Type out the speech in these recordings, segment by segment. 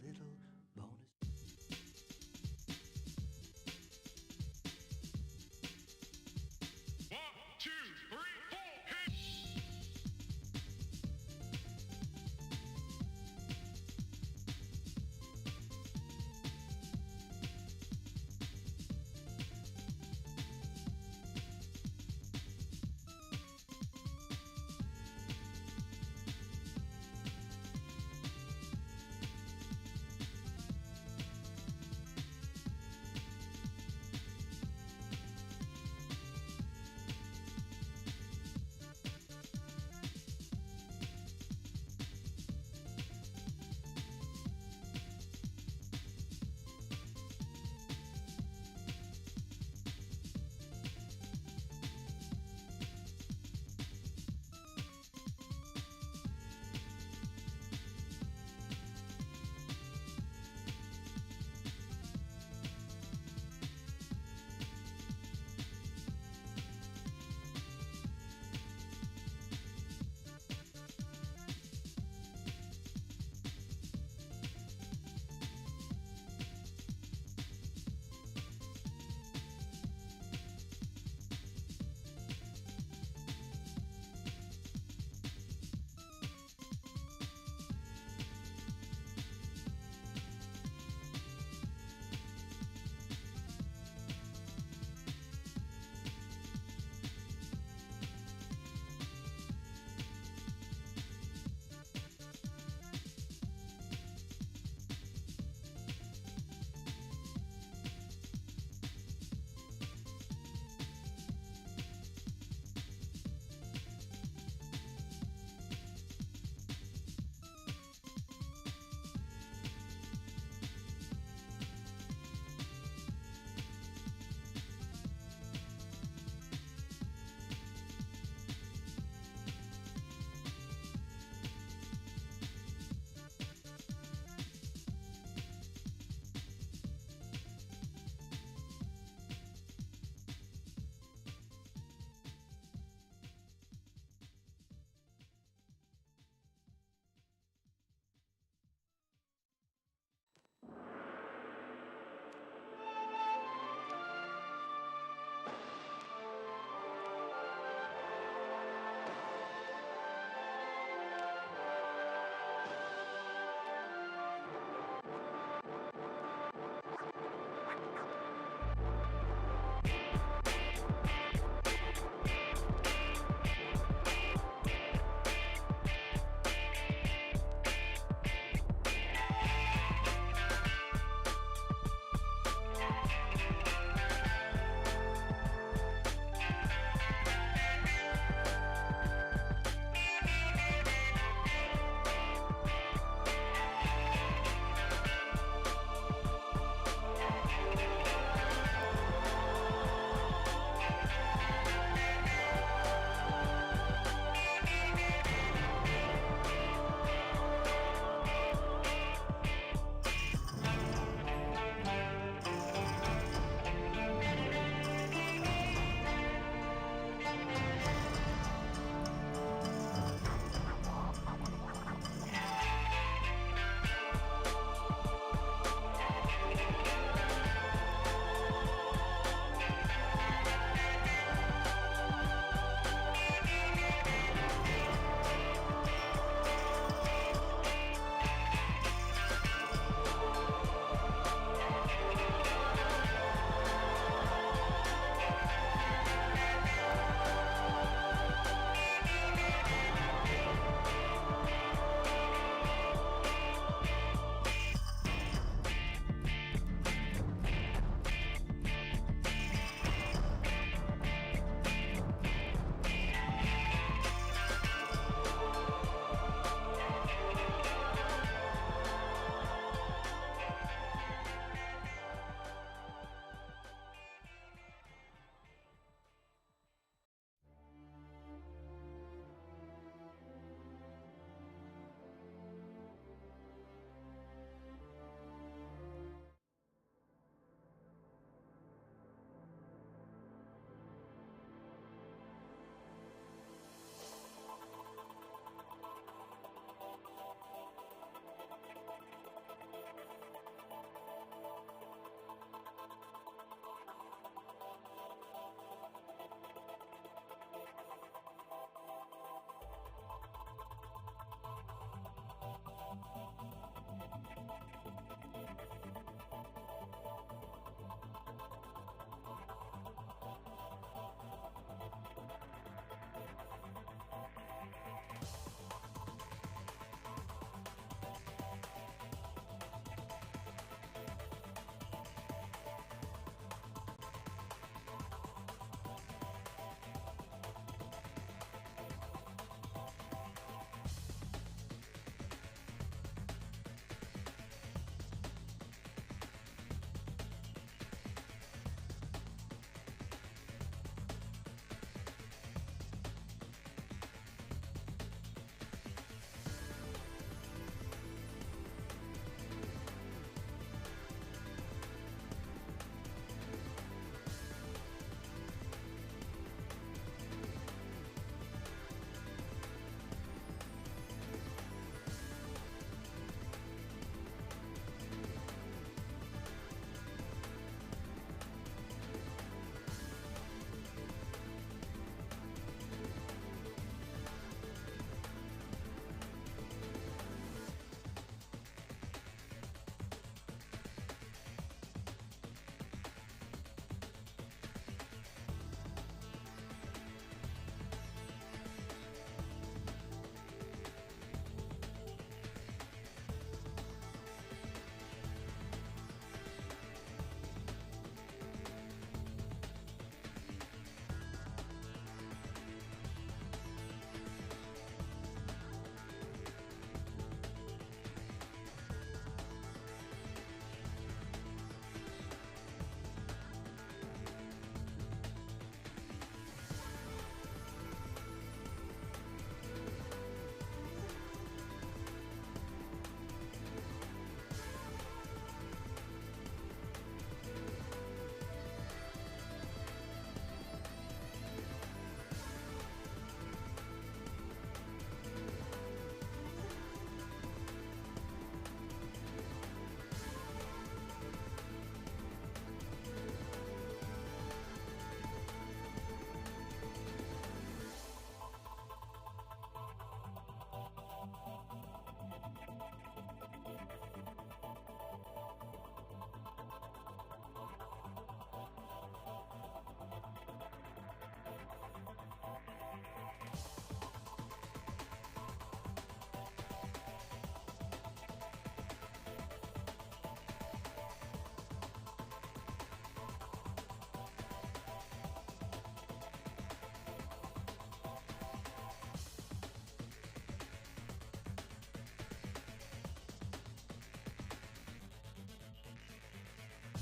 here's a little bonus. One, two, three, four, hit!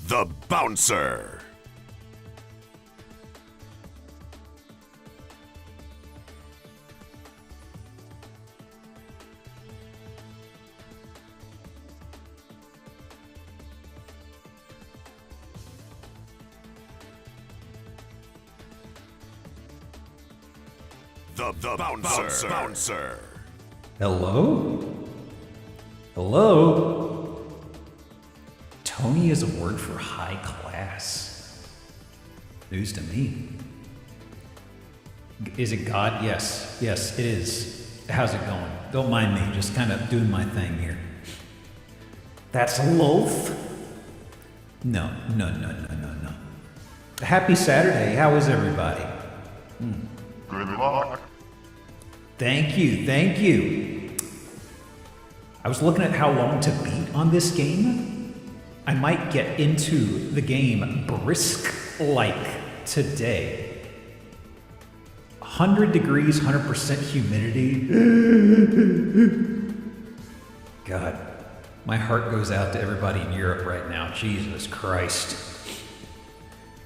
The Bouncer. The Bouncer. Hello? Hello? Tony is a word for high class. News to me. Is it God? Yes. Yes, it is. How's it going? Don't mind me, just kind of doing my thing here. That's loaf? No. Happy Saturday. How is everybody? Good luck. Thank you. I was looking at how long to beat on this game. I might get into the game brisk-like today. 100 degrees, 100% humidity. God, my heart goes out to everybody in Europe right now. Jesus Christ.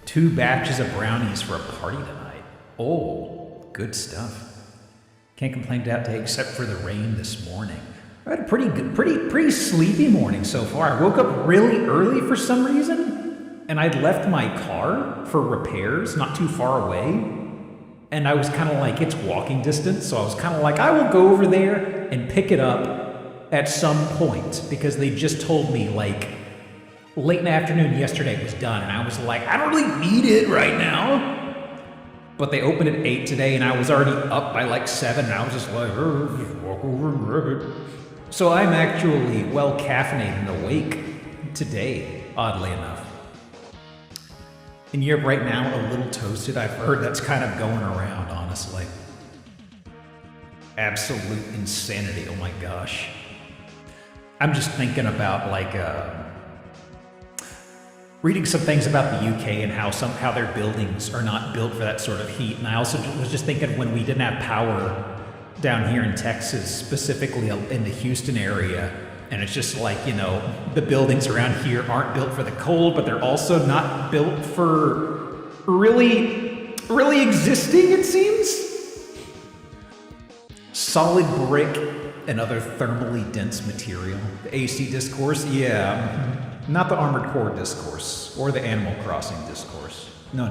2 batches of brownies for a party tonight. Oh, good stuff. Can't complain that day except for the rain this morning. I had a pretty sleepy morning so far. I woke up really early for some reason, and I'd left my car for repairs not too far away. And I was kind of like, it's walking distance, so I was kind of like, I will go over there and pick it up at some point, because they just told me, like, late in the afternoon yesterday it was done, and I was like, I don't really need it right now. But they opened at 8 today, and I was already up by like 7, and I was just like, just walk over and grab it. So I'm actually well caffeinated and awake today, oddly enough. In Europe right now, a little toasted. I've heard that's kind of going around, honestly. Absolute insanity, oh my gosh. I'm just thinking about like, reading some things about the UK and how their buildings are not built for that sort of heat. And I also was just thinking when we didn't have power down here in Texas, specifically in the Houston area, and it's just like, you know, the buildings around here aren't built for the cold, but they're also not built for really existing, it seems. Solid brick and other thermally dense material. The AC discourse, yeah. Not the Armored Core discourse, or the Animal Crossing discourse. No.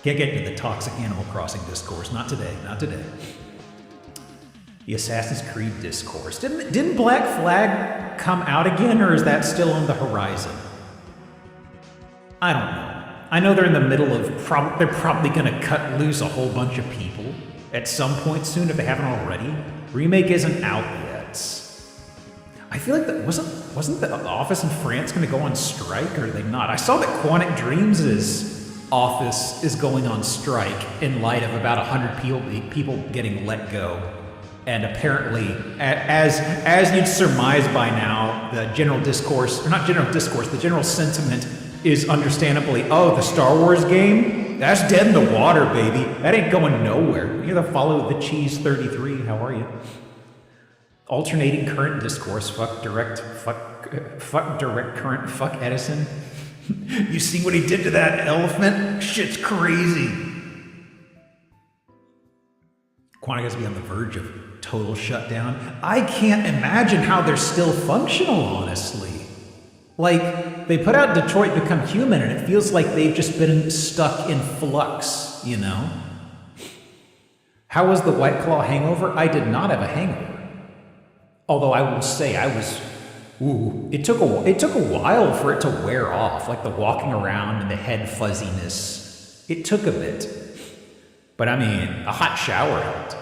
Can't get into the toxic Animal Crossing discourse. Not today. The Assassin's Creed discourse. Didn't Black Flag come out again, or is that still on the horizon? I don't know. I know they're in the middle of, they're probably gonna cut loose a whole bunch of people at some point soon, if they haven't already. Remake isn't out yet. I feel like that wasn't the office in France going to go on strike, or are they not? I saw that Quantic Dreams' office is going on strike in light of about 100 people getting let go. And apparently, as you'd surmise by now, the general discourse, or not general discourse, the general sentiment is understandably, oh, the Star Wars game? That's dead in the water, baby. That ain't going nowhere. You gotta follow the Cheese 33. How are you? Alternating current discourse, fuck direct current, fuck Edison. You see what he did to that elephant? Shit's crazy. Quantic has to be on the verge of total shutdown. I can't imagine how they're still functional, honestly. Like, they put out Detroit Become Human, and it feels like they've just been stuck in flux, you know? How was the White Claw hangover? I did not have a hangover. Although I will say it took a while for it to wear off, like the walking around and the head fuzziness. It took a bit. But I mean, a hot shower helped.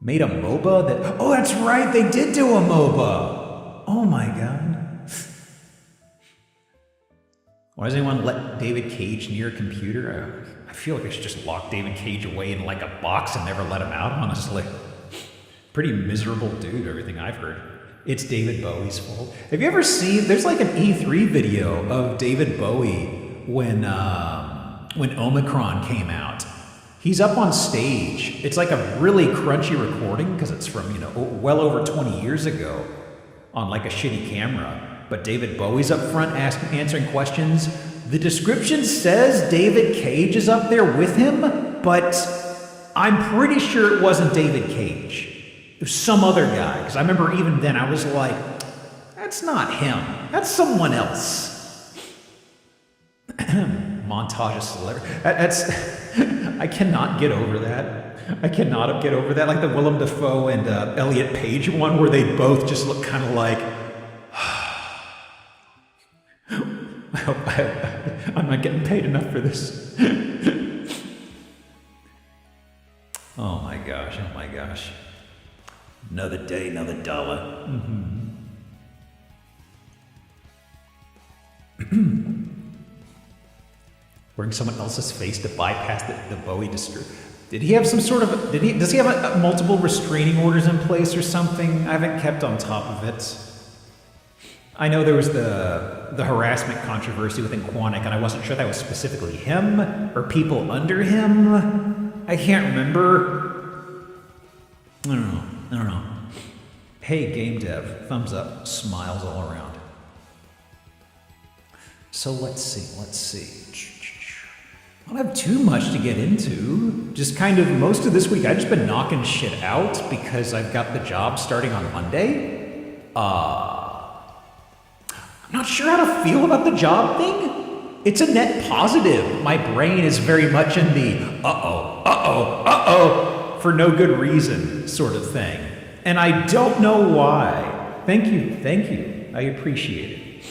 Made a MOBA that, oh, that's right, they did do a MOBA. Oh my God. Why does anyone let David Cage near a computer? I feel like I should just lock David Cage away in like a box and never let him out, honestly. Pretty miserable dude, everything I've heard. It's David Bowie's fault. Have you ever seen, there's like an E3 video of David Bowie when Omicron came out. He's up on stage. It's like a really crunchy recording because it's from, well over 20 years ago on like a shitty camera. But David Bowie's up front answering questions. The description says David Cage is up there with him, but I'm pretty sure it wasn't David Cage. It was some other guy, because I remember even then I was like, that's not him. That's someone else. Montage of celebrity. I cannot get over that. I cannot get over that. Like the Willem Dafoe and Elliot Page one where they both just look kind of like, I'm not getting paid enough for this. Oh my gosh, oh my gosh. Another day, another dollar. Wearing someone else's face to bypass the Bowie district. Did he have some sort of, does he have multiple restraining orders in place or something? I haven't kept on top of it. I know there was the harassment controversy within Quantic, and I wasn't sure that was specifically him or people under him. I can't remember. I don't know. Hey, game dev, thumbs up, smiles all around. So let's see. I don't have too much to get into. Just kind of most of this week, I've just been knocking shit out because I've got the job starting on Monday. I'm not sure how to feel about the job thing. It's a net positive. My brain is very much in the for no good reason sort of thing. And I don't know why. Thank you. I appreciate it.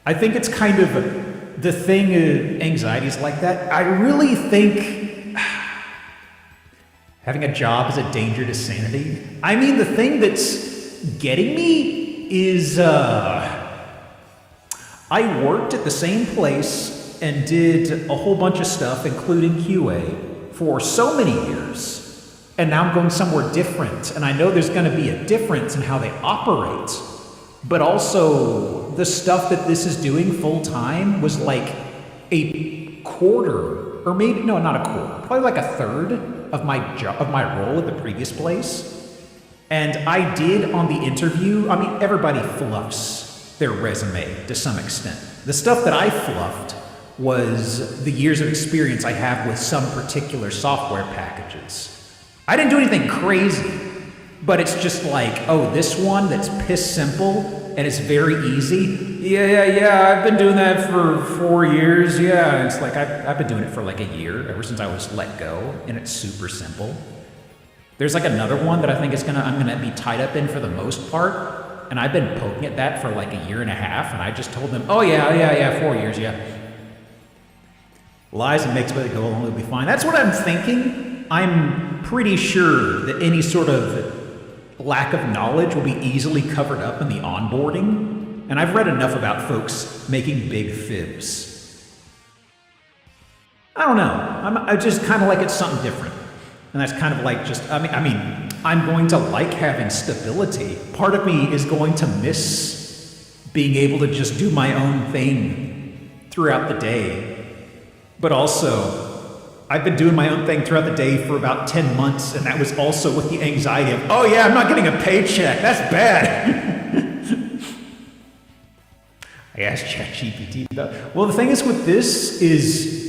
I think it's kind of the thing, anxieties like that. I really think having a job is a danger to sanity. I mean, the thing that's getting me is I worked at the same place and did a whole bunch of stuff, including QA, for so many years. And now I'm going somewhere different. And I know there's going to be a difference in how they operate. But also, the stuff that this is doing full time was like a quarter, or maybe, no, not a quarter, probably like a third of my role at the previous place. And I did on the interview, I mean, everybody fluffs their resume to some extent. The stuff that I fluffed was the years of experience I have with some particular software packages. I didn't do anything crazy, but it's just like, oh, this one that's piss simple and it's very easy. Yeah, I've been doing that for 4 years. Yeah, it's like I've been doing it for like a year, ever since I was let go, and it's super simple. There's like another one that I think I'm gonna be tied up in for the most part, and I've been poking at that for like a year and a half, and I just told them, oh yeah, 4 years, yeah. Lies and makes it go along, it'll be fine. That's what I'm thinking. I'm pretty sure that any sort of lack of knowledge will be easily covered up in the onboarding, and I've read enough about folks making big fibs. I don't know. I just kind of like it's something different. And that's kind of like just, I mean, I'm going to like having stability. Part of me is going to miss being able to just do my own thing throughout the day. But also, I've been doing my own thing throughout the day for about 10 months, and that was also with the anxiety of, oh yeah, I'm not getting a paycheck. That's bad. I asked ChatGPT about, well, the thing is with this is,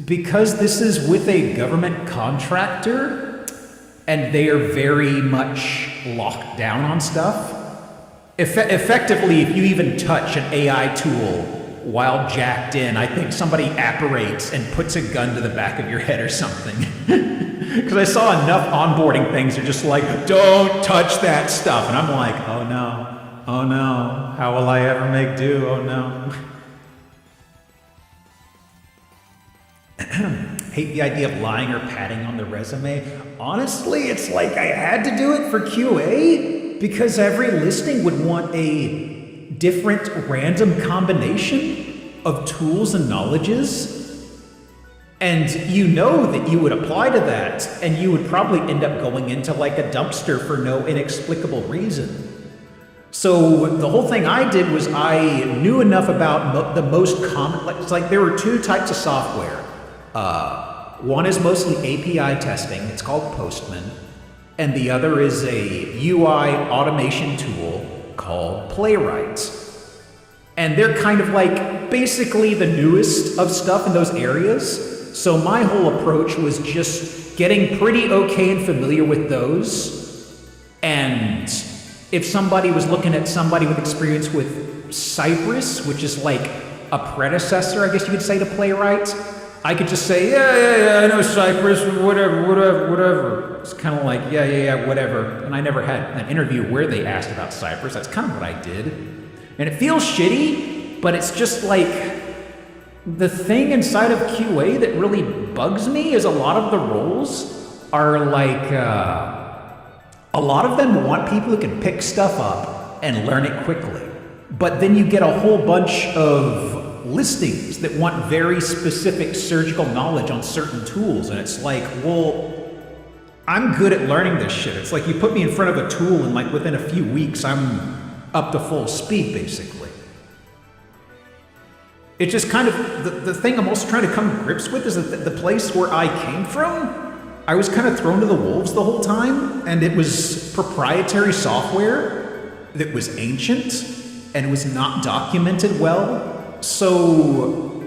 because this is with a government contractor, and they are very much locked down on stuff, effectively, if you even touch an AI tool while jacked in, I think somebody apparates and puts a gun to the back of your head or something. Because I saw enough onboarding things that are just like, don't touch that stuff. And I'm like, oh no, how will I ever make do? Oh no. Hate the idea of lying or padding on the resume. Honestly, it's like I had to do it for QA because every listing would want a different random combination of tools and knowledges. And you know that you would apply to that, and you would probably end up going into like a dumpster for no inexplicable reason. So the whole thing I did was I knew enough about the most common, it's like there were two types of software. One is mostly API testing, it's called Postman, and the other is a UI automation tool called Playwright. And they're kind of like basically the newest of stuff in those areas. So my whole approach was just getting pretty okay and familiar with those. And if somebody was looking at somebody with experience with Cypress, which is like a predecessor, I guess you could say, to Playwright, I could just say, yeah, I know Cypress, whatever. It's kind of like, yeah, whatever. And I never had an interview where they asked about Cypress. That's kind of what I did. And it feels shitty, but it's just like, the thing inside of QA that really bugs me is a lot of the roles are like, a lot of them want people who can pick stuff up and learn it quickly. But then you get a whole bunch of listings that want very specific surgical knowledge on certain tools, and it's like, well, I'm good at learning this shit. It's like you put me in front of a tool and like within a few weeks I'm up to full speed basically. It's just kind of, the thing I'm also trying to come to grips with is that the place where I came from, I was kind of thrown to the wolves the whole time, and it was proprietary software that was ancient and was not documented well. So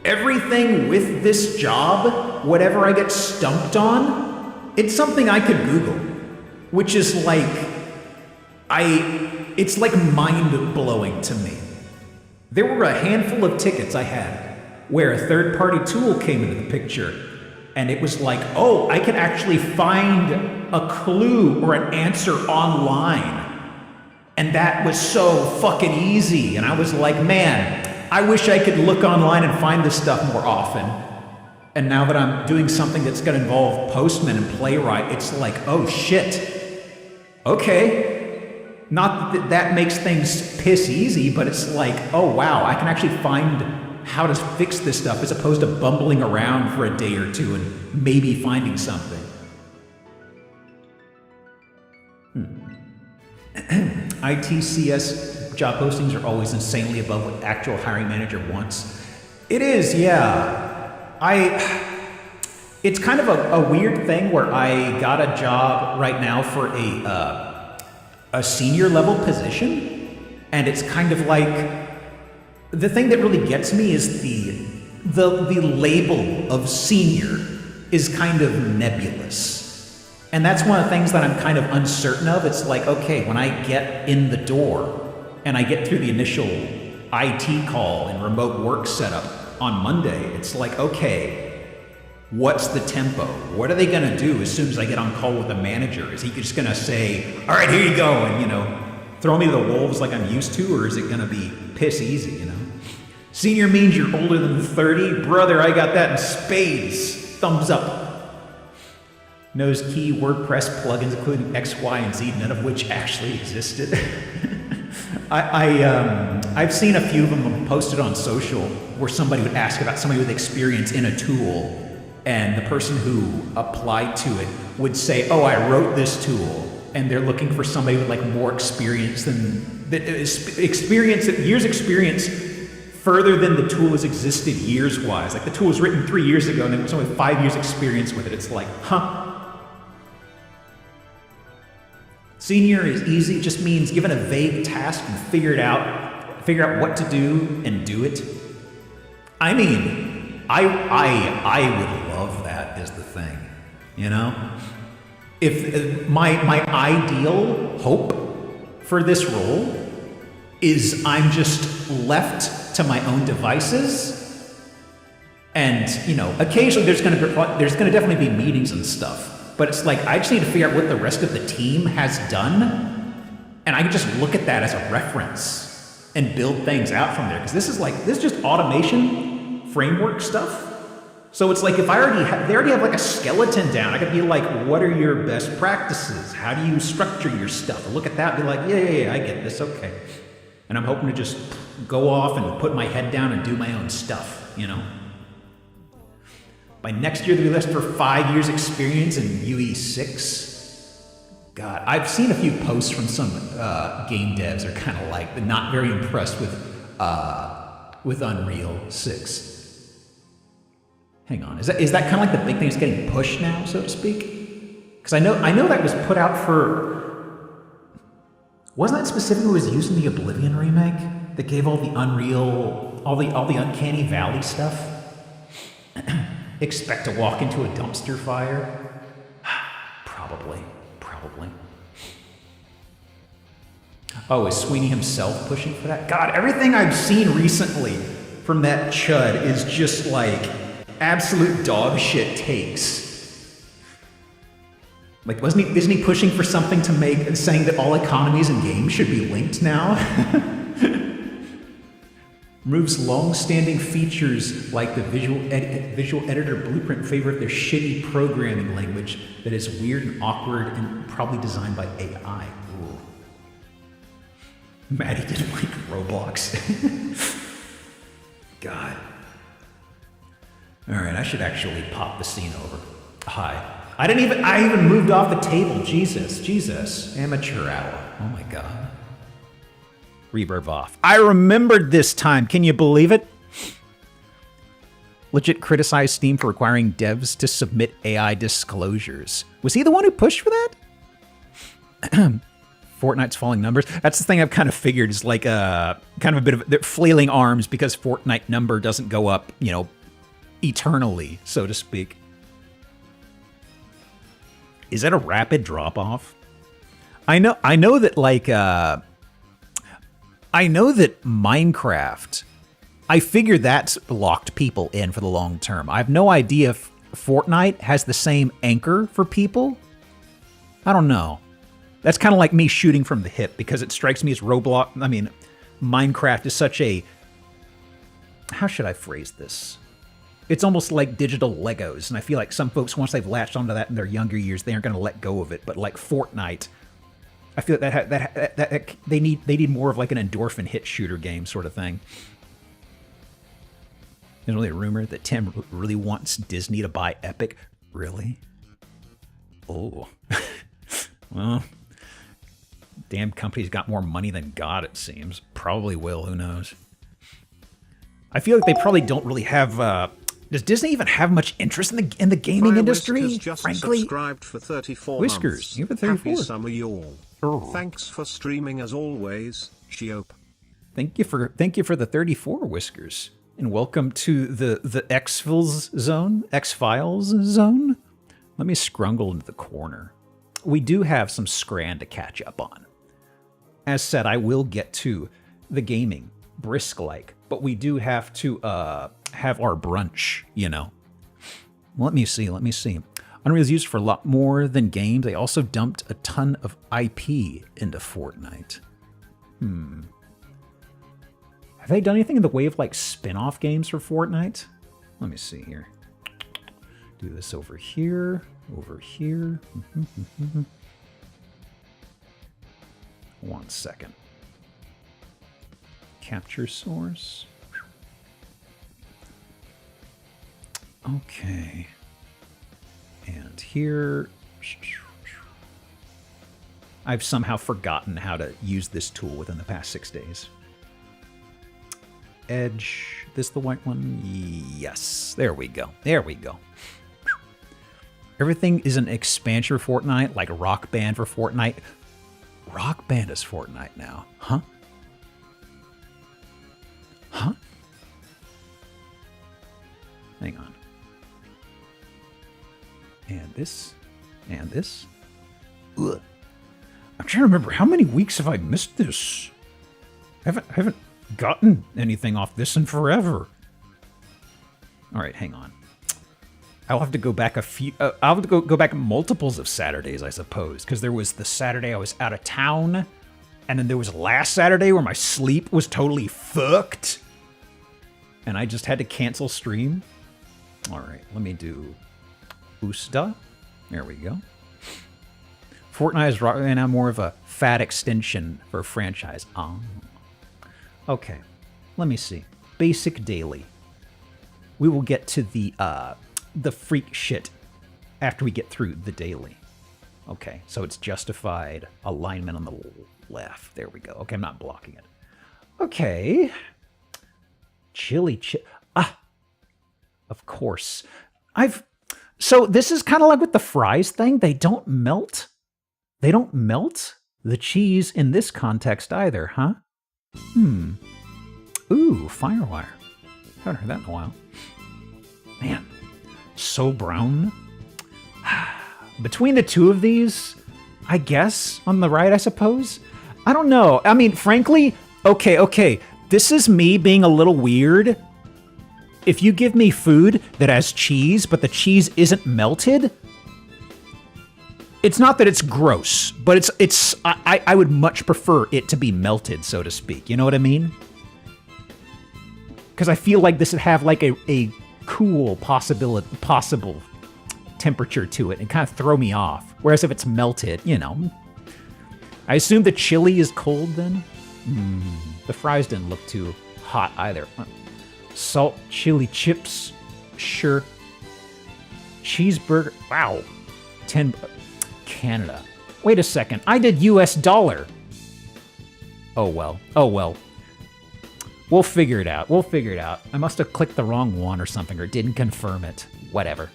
everything with this job, whatever I get stumped on, it's something I could Google, which is like, it's like mind-blowing to me. There were a handful of tickets I had where a third-party tool came into the picture, and it was like, oh, I can actually find a clue or an answer online. And that was so fucking easy. And I was like, man, I wish I could look online and find this stuff more often. And now that I'm doing something that's going to involve Postman and Playwright, it's like, oh shit. Okay. Not that that makes things piss easy, but it's like, oh wow, I can actually find how to fix this stuff as opposed to bumbling around for a day or two and maybe finding something. ITCS job postings are always insanely above what actual hiring manager wants. It is, yeah. It's kind of a weird thing where I got a job right now for a senior level position, and it's kind of like, the thing that really gets me is the label of senior is kind of nebulous. And that's one of the things that I'm kind of uncertain of. It's like, okay, when I get in the door and I get through the initial IT call and remote work setup on Monday, it's like, okay, what's the tempo? What are they gonna do as soon as I get on call with the manager? Is he just gonna say, all right, here you go, and throw me to the wolves like I'm used to, or is it gonna be piss easy, Senior means you're older than 30? Brother, I got that in spades. Thumbs up. Knows key WordPress plugins, including X, Y, and Z, none of which actually existed. I've seen a few of them posted on social where somebody would ask about somebody with experience in a tool, and the person who applied to it would say, oh, I wrote this tool, and they're looking for somebody with like more experience years experience further than the tool has existed years-wise. Like the tool was written 3 years ago, and there was only 5 years experience with it. It's like, huh? Senior is easy. It just means given a vague task and figure out what to do and do it. I mean, I would love that as the thing, If my ideal hope for this role is I'm just left to my own devices, and occasionally there's going to definitely be meetings and stuff, but it's like I just need to figure out what the rest of the team has done, and I can just look at that as a reference and build things out from there, because this is just automation framework stuff. So it's like if they already have like a skeleton down, I could be like, what are your best practices? How do you structure your stuff? I'll look at that and be like, yeah, I get this, okay. And I'm hoping to just go off and put my head down and do my own stuff, By next year, they'll be listed for 5 years experience in UE6. God, I've seen a few posts from some game devs are kind of like, they're not very impressed with Unreal 6. Hang on. Is that kind of like the big thing that's getting pushed now, so to speak? Because I know that was put out for. Wasn't that specifically was used in the Oblivion remake that gave all the Unreal, all the Uncanny Valley stuff? Expect to walk into a dumpster fire? Probably. Oh, is Sweeney himself pushing for that? God, everything I've seen recently from that chud is just like absolute dog shit takes. Like, isn't he pushing for something to make, saying that all economies and games should be linked now? Removes long-standing features like the visual editor blueprint in favor of their shitty programming language that is weird and awkward and probably designed by AI. Ooh. Maddie didn't like Roblox. God. All right, I should actually pop the scene over. Hi. I even moved off the table. Jesus. Amateur hour. Oh my God. Reverb off. I remembered this time. Can you believe it? Legit criticized Steam for requiring devs to submit AI disclosures. Was he the one who pushed for that? Fortnite's falling numbers. That's the thing I've kind of figured is like kind of a bit of they're flailing arms because Fortnite number doesn't go up, eternally, so to speak. Is that a rapid drop off? I know that like I know that Minecraft, I figure that's locked people in for the long term. I have no idea if Fortnite has the same anchor for people. I don't know. That's kind of like me shooting from the hip because it strikes me as Minecraft is such a, how should I phrase this? It's almost like digital Legos, and I feel like some folks, once they've latched onto that in their younger years, they aren't going to let go of it. But like Fortnite, I feel like that they need more of like an endorphin hit shooter game sort of thing. There's only a rumor that Tim really wants Disney to buy Epic. Really? Oh. Well, damn company's got more money than God, it seems. Probably will, who knows? I feel like they probably don't really have does Disney even have much interest in the gaming industry? Whiskers just frankly, subscribed for 34 Whiskers, months. you have 34. Happy summer, y'all. Oh. Thanks for streaming as always, Shiope. Thank you for the 34 Whiskers, and welcome to the X-Files zone. Let me scrungle into the corner. We do have some Scran to catch up on. As said, I will get to the gaming brisk-like, but we do have to have our brunch, Let me see. Unreal is used for a lot more than games. They also dumped a ton of IP into Fortnite. Have they done anything in the way of like spin-off games for Fortnite? Let me see here. Do this over here. One second. Capture source. Okay. And here, I've somehow forgotten how to use this tool within the past 6 days. Edge, this the white one? Yes, there we go. Everything is an expansion for Fortnite, like Rock Band for Fortnite. Rock Band is Fortnite now, huh? Hang on. And this. Ugh. I'm trying to remember, how many weeks have I missed this? I haven't gotten anything off this in forever. All right, hang on. I'll have to go back I'll have to go back multiples of Saturdays, I suppose, because there was the Saturday I was out of town, and then there was last Saturday where my sleep was totally fucked, and I just had to cancel stream. All right, let me do Usta. There we go. Fortnite is right now more of a fat extension for a franchise. Okay, let me see. Basic daily. We will get to the freak shit after we get through the daily. Okay, so it's justified alignment on the left. There we go. Okay, I'm not blocking it. Okay. Of course. So this is kind of like with the fries thing. They don't melt. They don't melt the cheese in this context either, huh? Ooh, Firewire. Haven't heard that in a while. Man, so brown. Between the two of these, I guess, on the right, I suppose. I don't know. I mean, frankly, okay. This is me being a little weird. If you give me food that has cheese, but the cheese isn't melted, it's not that it's gross, but I would much prefer it to be melted, so to speak. You know what I mean? Because I feel like this would have like a cool possible temperature to it and kind of throw me off. Whereas if it's melted, you know. I assume the chili is cold then? The fries didn't look too hot either. Salt, chili chips, sure. Cheeseburger, wow. 10, Canada. Wait a second, I did US dollar. Oh well. We'll figure it out. I must have clicked the wrong one or something, or didn't confirm it. Whatever.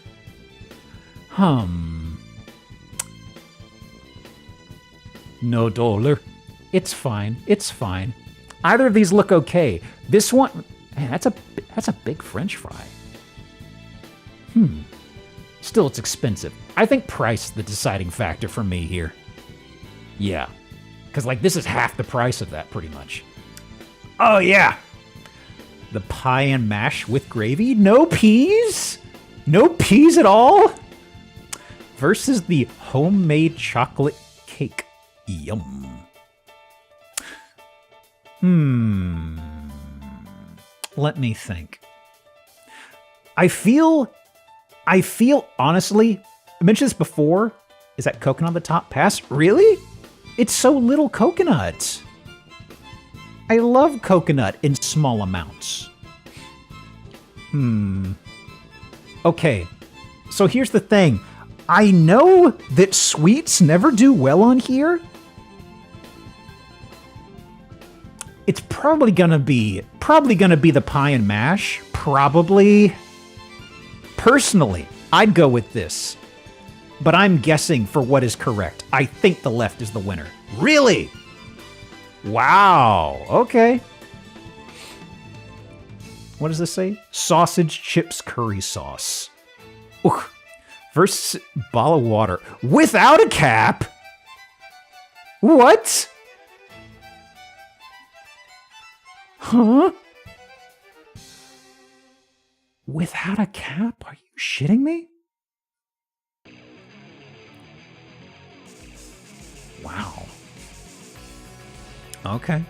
No dollar. It's fine. Either of these look okay. This one, man, that's a big French fry. Still, it's expensive. I think price is the deciding factor for me here. Yeah. Because, like, this is half the price of that, pretty much. Oh, yeah. The pie and mash with gravy? No peas? No peas at all? Versus the homemade chocolate cake. Yum. Let me think. I feel honestly, I mentioned this before. Is that coconut on the top pass? Really? It's so little coconut. I love coconut in small amounts. Okay, so here's the thing. I know that sweets never do well on here. It's probably gonna be the pie and mash. Probably. Personally, I'd go with this. But I'm guessing for what is correct. I think the left is the winner. Really? Wow. Okay. What does this say? Sausage chips curry sauce. Ooh. Versus bottle of water without a cap. What? Huh? Without a cap? Are you shitting me? Wow. Okay.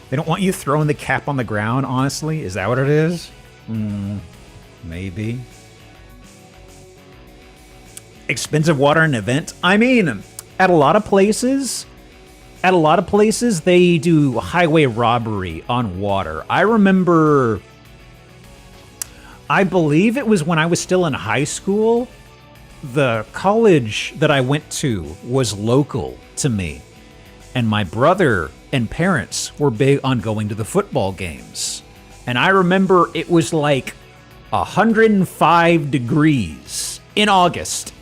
They don't want you throwing the cap on the ground, honestly? Is that what it is? Maybe. Expensive water in an event? I mean, at a lot of places, they do highway robbery on water. I remember, I believe it was when I was still in high school, the college that I went to was local to me. And my brother and parents were big on going to the football games. And I remember it was like 105 degrees in August.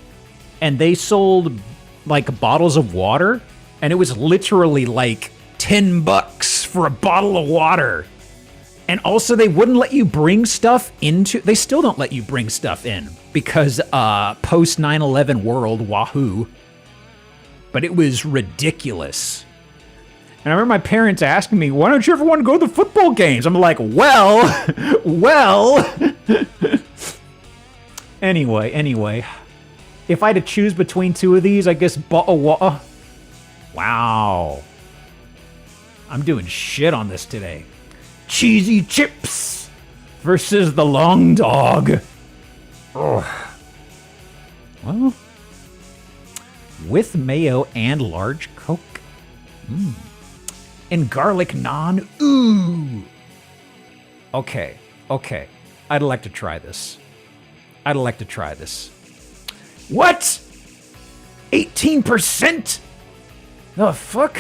And they sold like bottles of water. And it was literally like $10 for a bottle of water. And also they wouldn't let you bring stuff they still don't let you bring stuff in because post 9/11 world, wahoo. But it was ridiculous. And I remember my parents asking me, why don't you ever want to go to the football games? I'm like, well. Anyway. If I had to choose between two of these, I guess wow. I'm doing shit on this today. Cheesy chips versus the long dog. Ugh. Well, with mayo and large Coke. And garlic naan. Ooh. Okay. I'd like to try this. What? 18%? The fuck?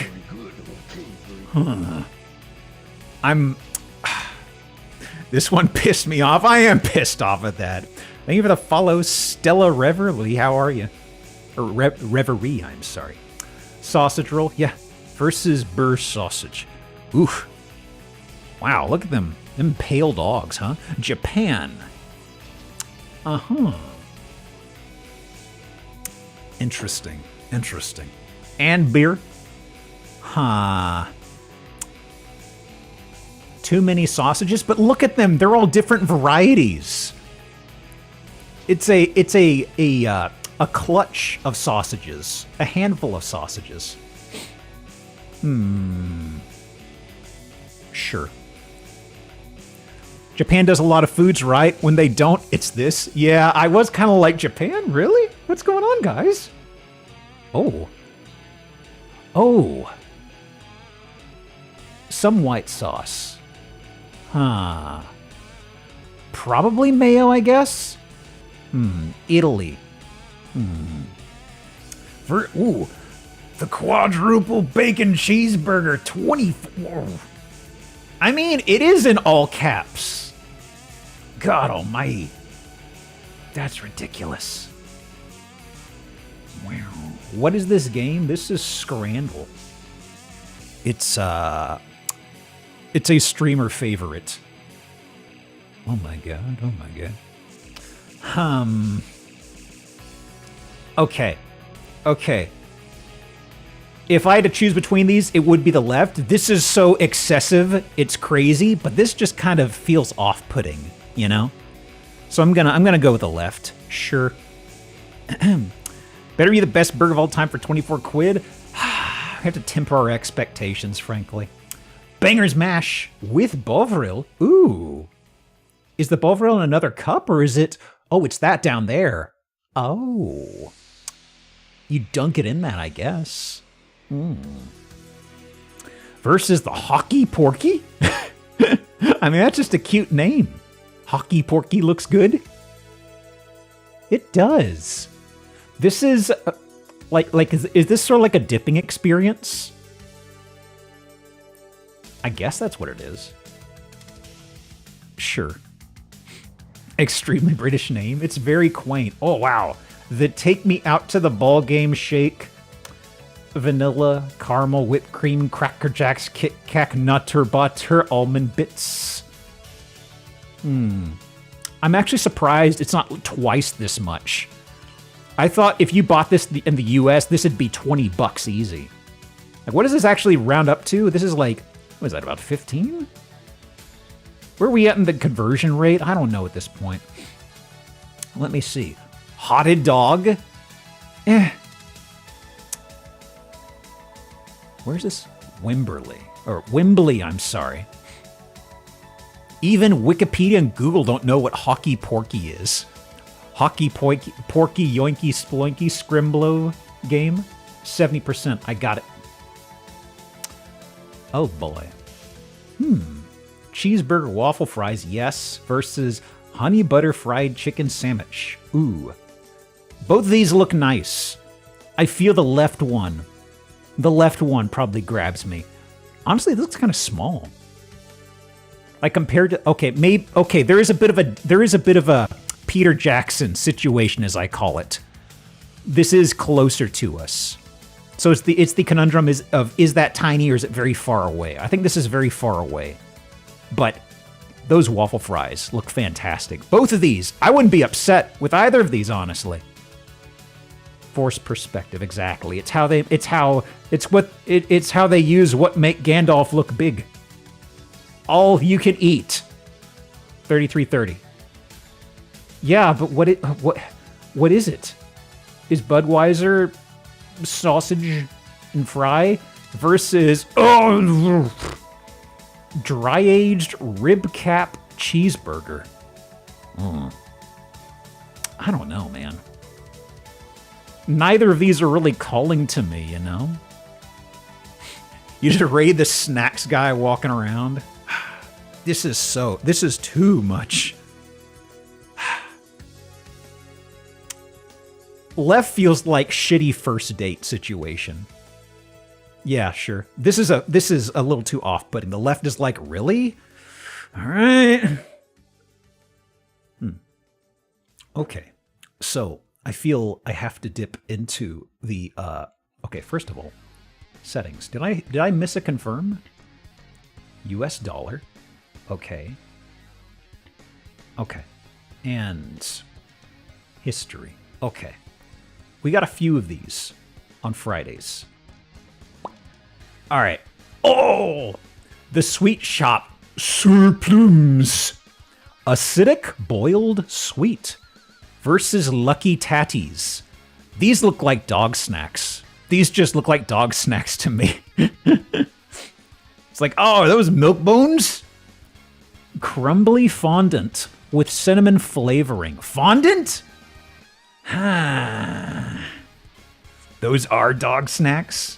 This one pissed me off. I am pissed off at that. Thank you for the follow, Stella Reverly. How are you? Or Reverie, I'm sorry. Sausage roll, yeah. Versus burr sausage. Oof. Wow, look at them. Them pale dogs, huh? Japan. Uh-huh. Interesting. Interesting. And beer? Huh. Too many sausages, but look at them. They're all different varieties. It's a clutch of sausages. A handful of sausages. Sure. Japan does a lot of foods right. When they don't, it's this. Yeah, I was kind of like, Japan? Really? What's going on, guys? Oh. Oh. Some white sauce. Huh. Probably mayo, I guess? Italy. Ooh. The quadruple bacon cheeseburger, 24. I mean, it is in all caps. God almighty. That's ridiculous. Wow. What is this game? This is Scrandle. It's a streamer favorite. Oh my god, oh my god. Okay. If I had to choose between these, it would be the left. This is so excessive, it's crazy, but this just kind of feels off-putting, you know? So I'm gonna go with the left. Sure. Better be the best burger of all time for 24 quid. We have to temper our expectations, frankly. Banger's Mash with Bovril. Ooh. Is the Bovril in another cup, or is it... Oh, it's that down there. Oh. You dunk it in that, I guess. Versus the Hockey Porky? I mean, that's just a cute name. Hockey Porky looks good. It does. This is... is this sort of like a dipping experience? I guess that's what it is. Sure. Extremely British name. It's very quaint. Oh, wow. The Take Me Out to the Ball Game shake. Vanilla, caramel, whipped cream, Cracker Jacks, Kit Kat, Nutter Butter, almond bits. I'm actually surprised it's not twice this much. I thought if you bought this in the US, this would be $20 easy. Like, what does this actually round up to? This is like, what is that, about 15? Where are we at in the conversion rate? I don't know at this point. Let me see. Hotted dog? Where's this? Wembley, I'm sorry. Even Wikipedia and Google don't know what Hockey Porky is. Hockey Porky Yoinky Sploinky Scrimblow game? 70%. I got it. Oh boy. Cheeseburger waffle fries, yes, versus honey butter fried chicken sandwich. Ooh. Both of these look nice. I feel the left one. The left one probably grabs me. Honestly, it looks kind of small. Like compared to there is a bit of a Peter Jackson situation, as I call it. This is closer to us. So it's the conundrum is that tiny or is it very far away? I think this is very far away. But those waffle fries look fantastic. Both of these, I wouldn't be upset with either of these, honestly. Forced perspective, exactly. It's how they use what make Gandalf look big. All you can eat. 3330. Yeah, but what is it? Is Budweiser sausage and fry versus dry-aged rib cap cheeseburger? I don't know, man. Neither of these are really calling to me, you know? You just raid the snacks guy walking around. This is too much. Left feels like shitty first date situation. Yeah, sure. This is a little too off-putting. The left is like, really? All right. Okay, so I feel I have to dip into the. Okay, first of all, settings. Did I miss a confirm? U.S. dollar. Okay. Okay, and history. Okay, we got a few of these on Fridays. All right. Oh, the sweet shop surplus. Acidic boiled sweet versus Lucky Tatties. These look like dog snacks. These just look like dog snacks to me. It's like, oh, are those milk bones? Crumbly fondant with cinnamon flavoring. Fondant? Those are dog snacks?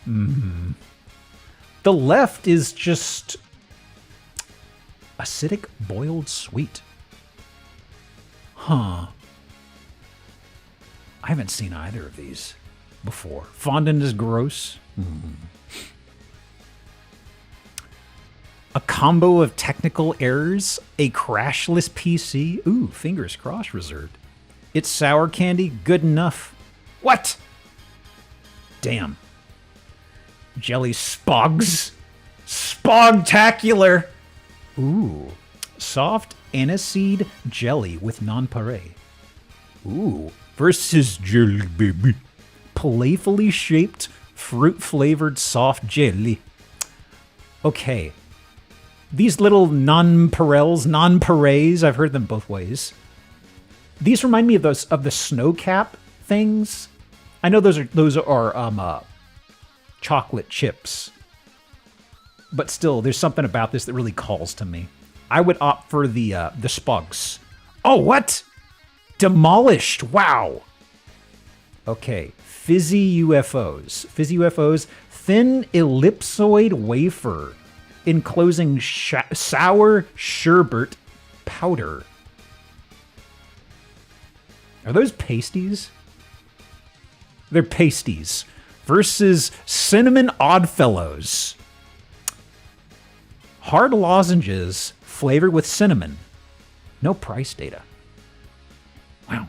The left is just acidic boiled sweet. Huh. I haven't seen either of these before. Fondant is gross. A combo of technical errors, a crashless PC. Ooh, fingers crossed reserved. It's sour candy, good enough. What? Damn. Jelly spogs. Spogtacular. Ooh. Soft aniseed jelly with nonpareil. Ooh. Versus jelly baby. Playfully shaped, fruit-flavored soft jelly. Okay. These little nonpareils, I've heard them both ways. These remind me of those of the snow cap things. I know those are chocolate chips. But still, there's something about this that really calls to me. I would opt for the spugs. Oh, what? Demolished. Wow. Okay. Fizzy UFOs. Fizzy UFOs. Thin ellipsoid wafer. Enclosing sour sherbet powder. Are those pasties? They're pasties. Versus cinnamon oddfellows. Hard lozenges flavored with cinnamon. No price data. Wow.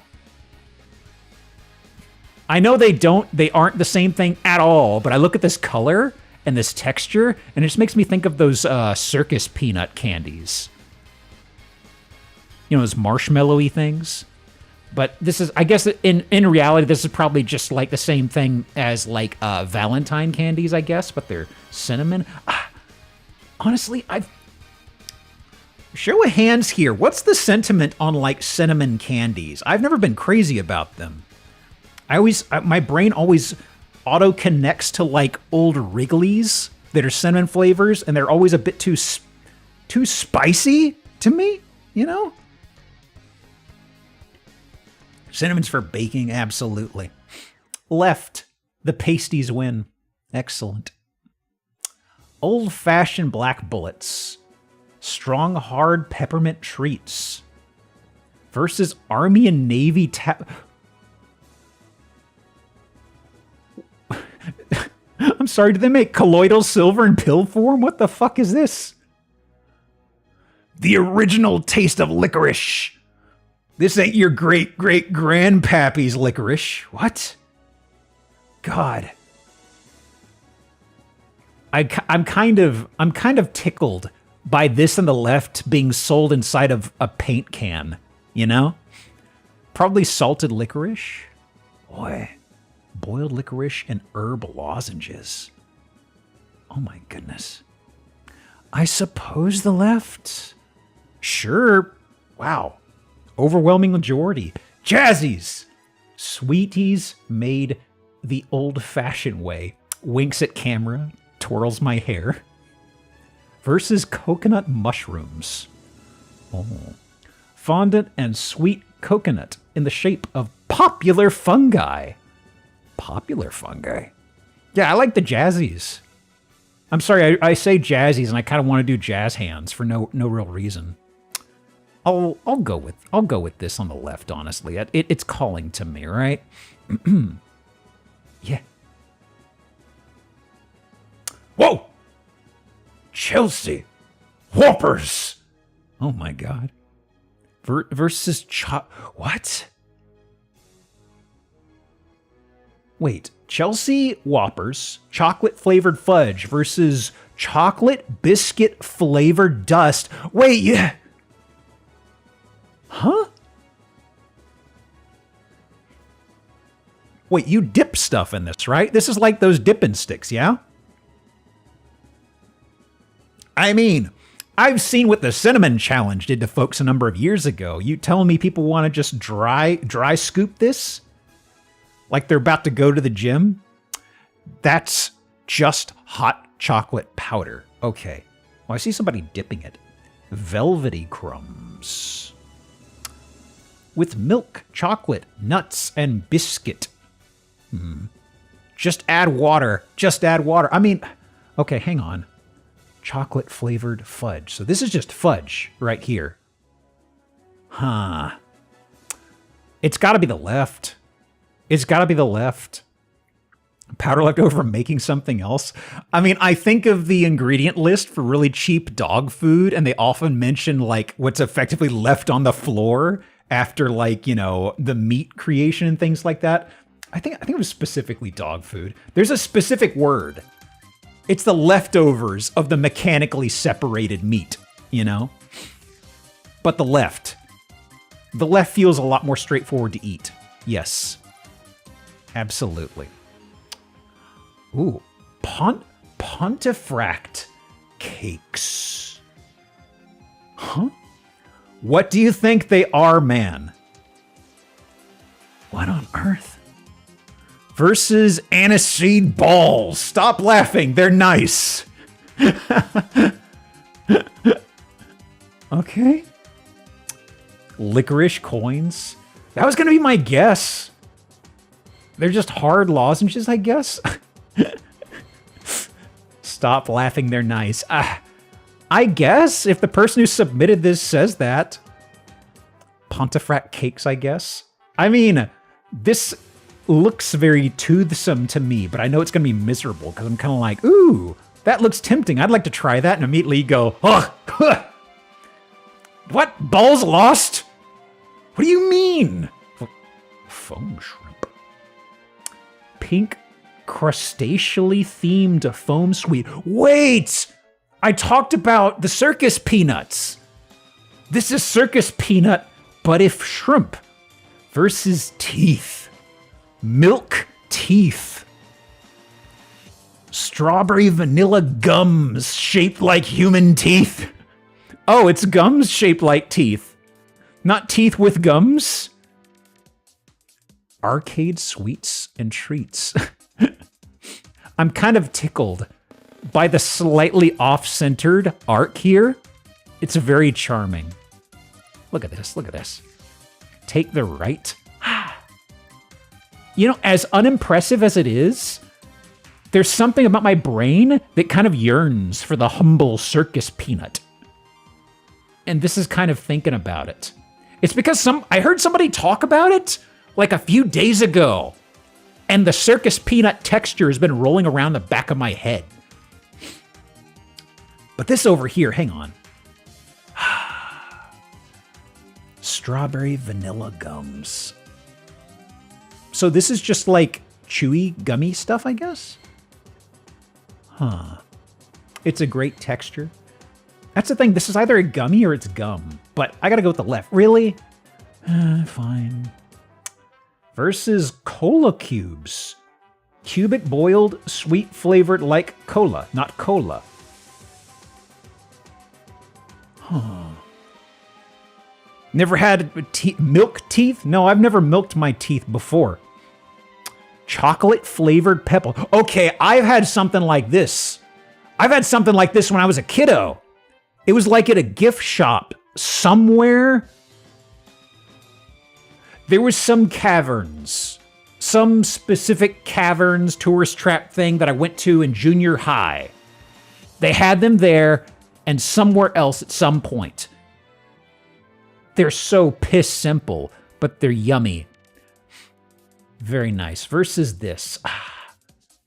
I know they aren't the same thing at all, but I look at this color and this texture, and it just makes me think of those circus peanut candies. You know, those marshmallowy things. But this is, I guess, in reality, this is probably just like the same thing as like Valentine candies, I guess, but they're cinnamon. Honestly, show of hands here. What's the sentiment on like cinnamon candies? I've never been crazy about them. My brain always auto connects to like old Wrigley's that are cinnamon flavors, and they're always a bit too spicy to me, you know? Cinnamon's for baking, absolutely. Left, the pasties win. Excellent. Old-fashioned black bullets. Strong, hard peppermint treats. Versus Army and Navy I'm sorry, did they make colloidal silver in pill form? What the fuck is this? The original taste of licorice. This ain't your great-great-grandpappy's licorice. What? God. I'm kind of tickled by this on the left being sold inside of a paint can, you know? Probably salted licorice. Boy. Boiled licorice and herb lozenges. Oh my goodness. I suppose the left? Sure. Wow. Overwhelming majority. Jazzies! Sweeties made the old-fashioned way. Winks at camera. Twirls my hair. Versus coconut mushrooms. Oh. Fondant and sweet coconut in the shape of popular fungi. Popular fungi? Yeah, I like the jazzies. I'm sorry, I say jazzies and I kind of want to do jazz hands for no real reason. I'll go with this on the left, honestly. It's calling to me, right? Yeah. Whoa! Chelsea! Whoppers! Oh my god. versus what? Wait, Chelsea Whoppers, chocolate flavored fudge versus chocolate biscuit flavored dust. Wait, yeah. Huh? Wait, you dip stuff in this, right? This is like those dipping sticks, yeah? I mean, I've seen what the cinnamon challenge did to folks a number of years ago. You telling me people want to just dry scoop this? Like they're about to go to the gym? That's just hot chocolate powder. Okay. Well, I see somebody dipping it. Velvety crumbs. With milk, chocolate, nuts, and biscuit. Just add water. Just add water. I mean, okay, hang on. Chocolate flavored fudge. So this is just fudge right here. Huh. It's got to be the left. It's got to be the left. Powder left over from making something else. I mean, I think of the ingredient list for really cheap dog food, and they often mention like what's effectively left on the floor after like, you know, the meat creation and things like that. I think it was specifically dog food. There's a specific word. It's the leftovers of the mechanically separated meat, you know? But the left feels a lot more straightforward to eat. Yes. Absolutely. Ooh, Pontefract cakes. Huh? What do you think they are, man? What on earth? Versus aniseed balls. Stop laughing. They're nice. Okay. Licorice coins. That was going to be my guess. They're just hard lozenges, I guess. Stop laughing. They're nice. I guess if the person who submitted this says that. Pontefract cakes, I guess. I mean, this looks very toothsome to me, but I know it's going to be miserable because I'm kind of like, ooh, that looks tempting. I'd like to try that, and immediately go, ugh. What? Balls lost? What do you mean? Foam shrimp. Pink crustaceally themed foam sweet. Wait! I talked about the circus peanuts. This is circus peanut, but if shrimp versus teeth. Milk teeth. Strawberry vanilla gums shaped like human teeth. Oh, it's gums shaped like teeth. Not teeth with gums. Arcade sweets and treats. I'm kind of tickled by the slightly off-centered arc here. It's very charming. Look at this, look at this. Take the right. You know, as unimpressive as it is, there's something about my brain that kind of yearns for the humble circus peanut. And this is kind of thinking about it. It's because I heard somebody talk about it like a few days ago, and the circus peanut texture has been rolling around the back of my head. But this over here, hang on. Strawberry vanilla gums. So this is just like chewy, gummy stuff, I guess? Huh. It's a great texture. That's the thing. This is either a gummy or it's gum. But I gotta go with the left. Really? Fine. Versus cola cubes. Cubic boiled, sweet flavored like cola, not cola. Huh. Never had milk teeth? No, I've never milked my teeth before. Chocolate flavored pebble. Okay, I've had something like this. I've had something like this when I was a kiddo. It was like at a gift shop somewhere. There was some caverns. Some specific caverns tourist trap thing that I went to in junior high. They had them there and somewhere else at some point. They're so piss simple, but they're yummy. Very nice. Versus this.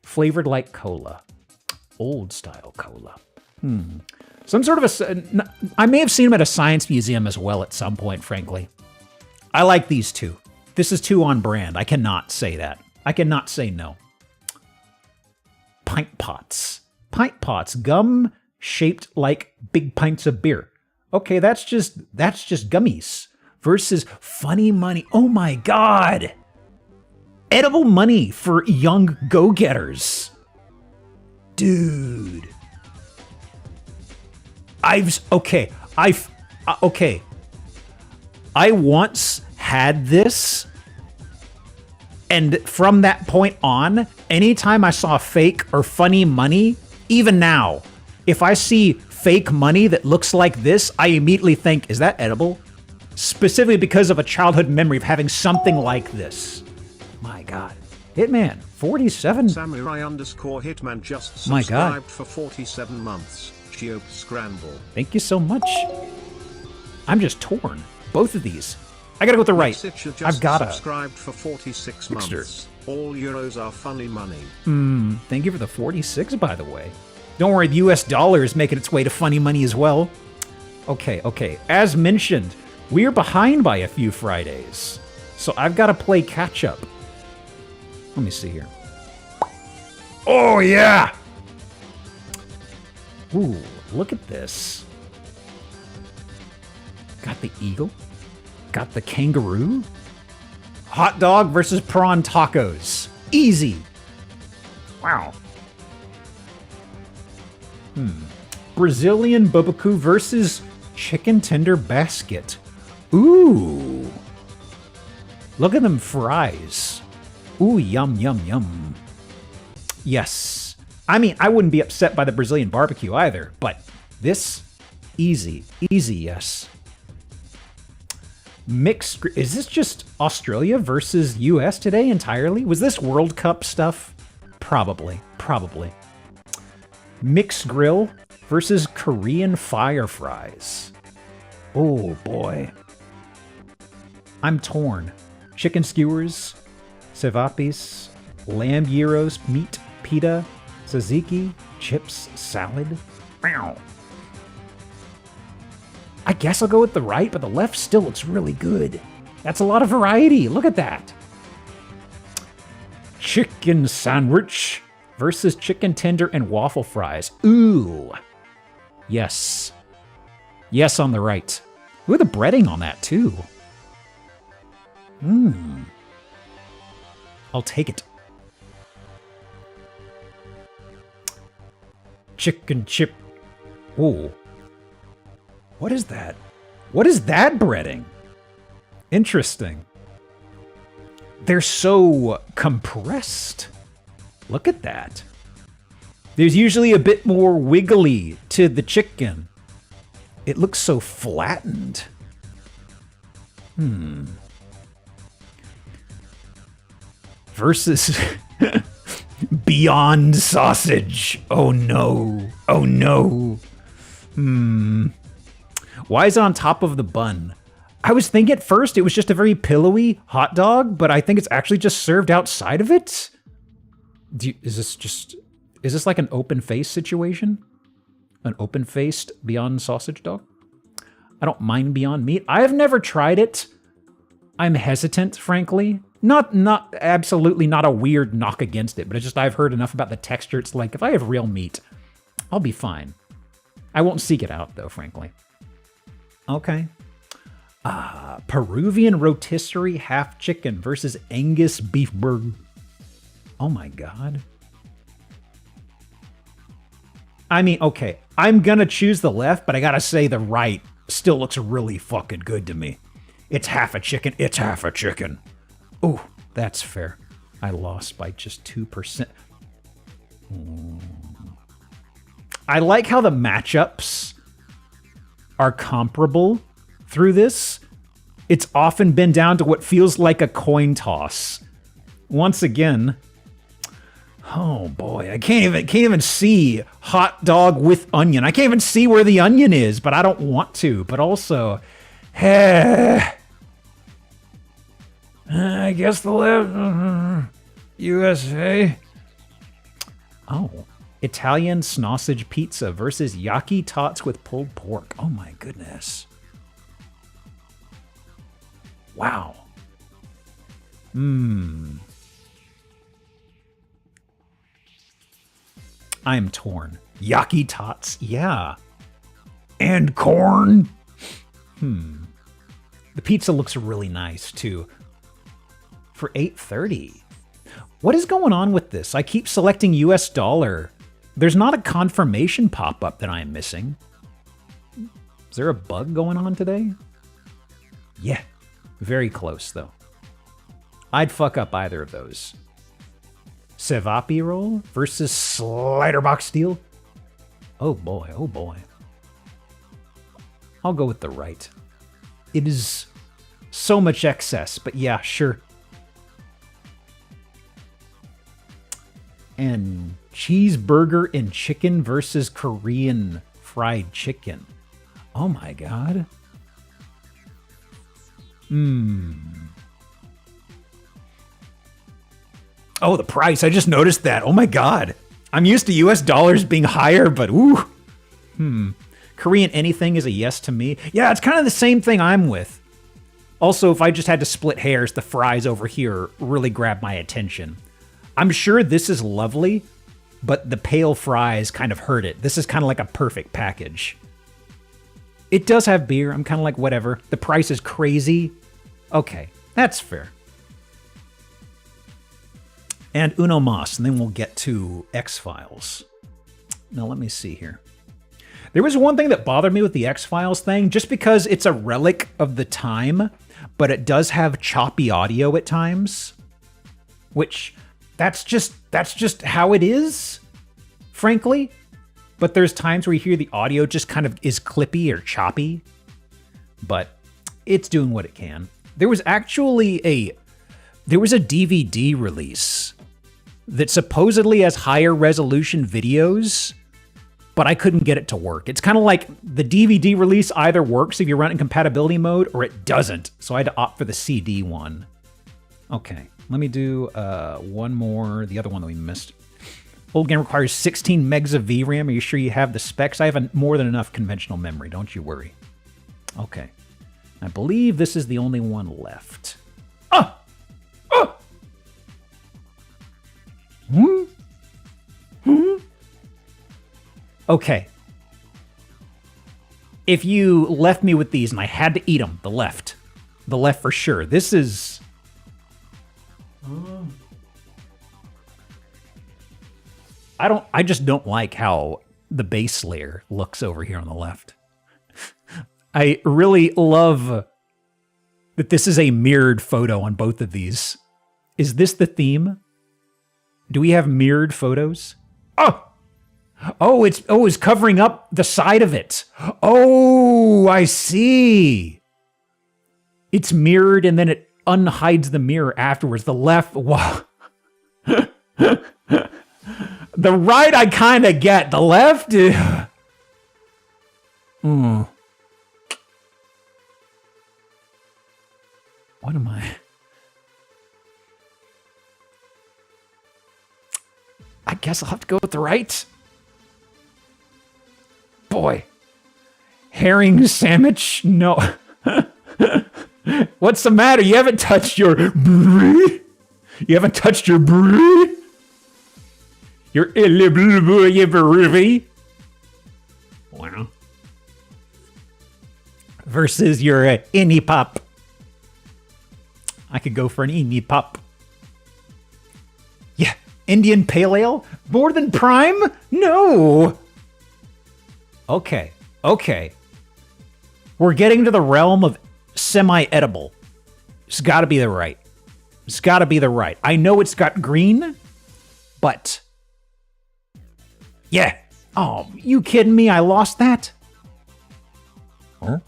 Flavored like cola. Old style cola. Some sort of I may have seen them at a science museum as well at some point, frankly. I like these two. This is two on brand. I cannot say that. I cannot say no. Pint pots. Pint pots. Gum shaped like big pints of beer. Okay, that's just gummies. Versus funny money. Oh my God. Edible money for young go-getters. Dude. Okay. I once had this, and from that point on, anytime I saw fake or funny money, even now, if I see fake money that looks like this, I immediately think, is that edible? Specifically because of a childhood memory of having something like this. My God. Hitman, 47. Samurai_Hitman just My God. subscribed for 47 months. Sheop Scramble. Thank you so much. I'm just torn. Both of these. I gotta go with the right. I've gotta. Subscribed for 46 months. All euros are funny money. Thank you for the 46, by the way. Don't worry, the US dollar is making its way to funny money as well. Okay. As mentioned, we're behind by a few Fridays. So I've got to play catch up. Let me see here. Oh, yeah! Ooh, look at this. Got the eagle. Got the kangaroo. Hot dog versus prawn tacos. Easy. Wow. Brazilian bubaku versus chicken tender basket. Ooh. Look at them fries. Ooh, yum, yum, yum. Yes. I mean, I wouldn't be upset by the Brazilian barbecue either, but this, easy, yes. Mixed, is this just Australia versus US today entirely? Was this World Cup stuff? Probably. Mixed grill versus Korean fire fries. Oh boy. I'm torn. Chicken skewers, sevapis, lamb gyros, meat, pita, tzatziki, chips, salad. Meow. I guess I'll go with the right, but the left still looks really good. That's a lot of variety. Look at that. Chicken sandwich versus chicken tender and waffle fries. Ooh. Yes. Yes on the right. Ooh, the breading on that too. I'll take it. Chicken chip. Ooh. What is that? What is that breading? Interesting. They're so compressed. Look at that. There's usually a bit more wiggly to the chicken. It looks so flattened. Versus Beyond Sausage. Oh no. Oh no. Why is it on top of the bun? I was thinking at first it was just a very pillowy hot dog, but I think it's actually just served outside of it. Is this like an open face situation? An open-faced Beyond Sausage dog? I don't mind Beyond Meat. I have never tried it. I'm hesitant, frankly. Not absolutely not a weird knock against it, but it's just I've heard enough about the texture. It's like, if I have real meat, I'll be fine. I won't seek it out, though, frankly. Okay. Peruvian rotisserie half chicken versus Angus beef burger. Oh my God. I mean, okay, I'm gonna choose the left, but I gotta say the right still looks really fucking good to me. It's half a chicken. It's half a chicken. Ooh, that's fair. I lost by just 2%. I like how the matchups are comparable through this. It's often been down to what feels like a coin toss. Once again, oh boy, I can't even see hot dog with onion. I can't even see where the onion is, but I don't want to. But also, I guess the left USA. Oh, Italian sausage pizza versus yaki tots with pulled pork. Oh my goodness. Wow. I'm torn. Yaki tots, yeah. And corn. The pizza looks really nice too. For $8.30. What is going on with this? I keep selecting US dollar. There's not a confirmation pop-up that I am missing. Is there a bug going on today? Yeah. Very close, though. I'd fuck up either of those. Cevapi roll versus slider box steel. Oh boy, oh boy. I'll go with the right. It is so much excess, but yeah, sure. And cheeseburger and chicken versus Korean fried chicken. Oh my god. Oh, the price. I just noticed that. Oh my god. I'm used to US dollars being higher, but ooh. Korean anything is a yes to me. Yeah, it's kind of the same thing I'm with. Also, if I just had to split hairs, the fries over here really grab my attention. I'm sure this is lovely, but the pale fries kind of hurt it. This is kind of like a perfect package. It does have beer. I'm kind of like, whatever. The price is crazy. Okay, that's fair. And uno mas, and then we'll get to X-Files. Now, let me see here. There was one thing that bothered me with the X-Files thing, just because it's a relic of the time, but it does have choppy audio at times, which that's just how it is, frankly. But there's times where you hear the audio just kind of is clippy or choppy, but it's doing what it can. There was actually a DVD release that supposedly has higher resolution videos, but I couldn't get it to work. It's kind of like the DVD release either works if you run it in compatibility mode or it doesn't. So I had to opt for the CD one. Okay, let me do one more, the other one that we missed. Old game requires 16 megs of VRAM. Are you sure you have the specs? I have more than enough conventional memory, don't you worry. Okay, I believe this is the only one left. Okay. If you left me with these and I had to eat them, the left for sure. This is... I just don't like how the base layer looks over here on the left. I really love that this is a mirrored photo on both of these. Is this the theme? Do we have mirrored photos? Oh, it's covering up the side of it. Oh, I see. It's mirrored and then it unhides the mirror afterwards. The left, wow. The right I kind of get. The left, What am I? I guess I'll have to go with the right. Boy. Herring sandwich? No. What's the matter? You haven't touched your brie? You haven't touched your brie? Your brie? Wow. Versus your ini pop. I could go for an ini pop. Yeah. Indian Pale Ale? More than Prime? No. Okay. We're getting to the realm of semi-edible. It's got to be the right. It's got to be the right. I know it's got green, but... Yeah. Oh, you kidding me? I lost that? Huh?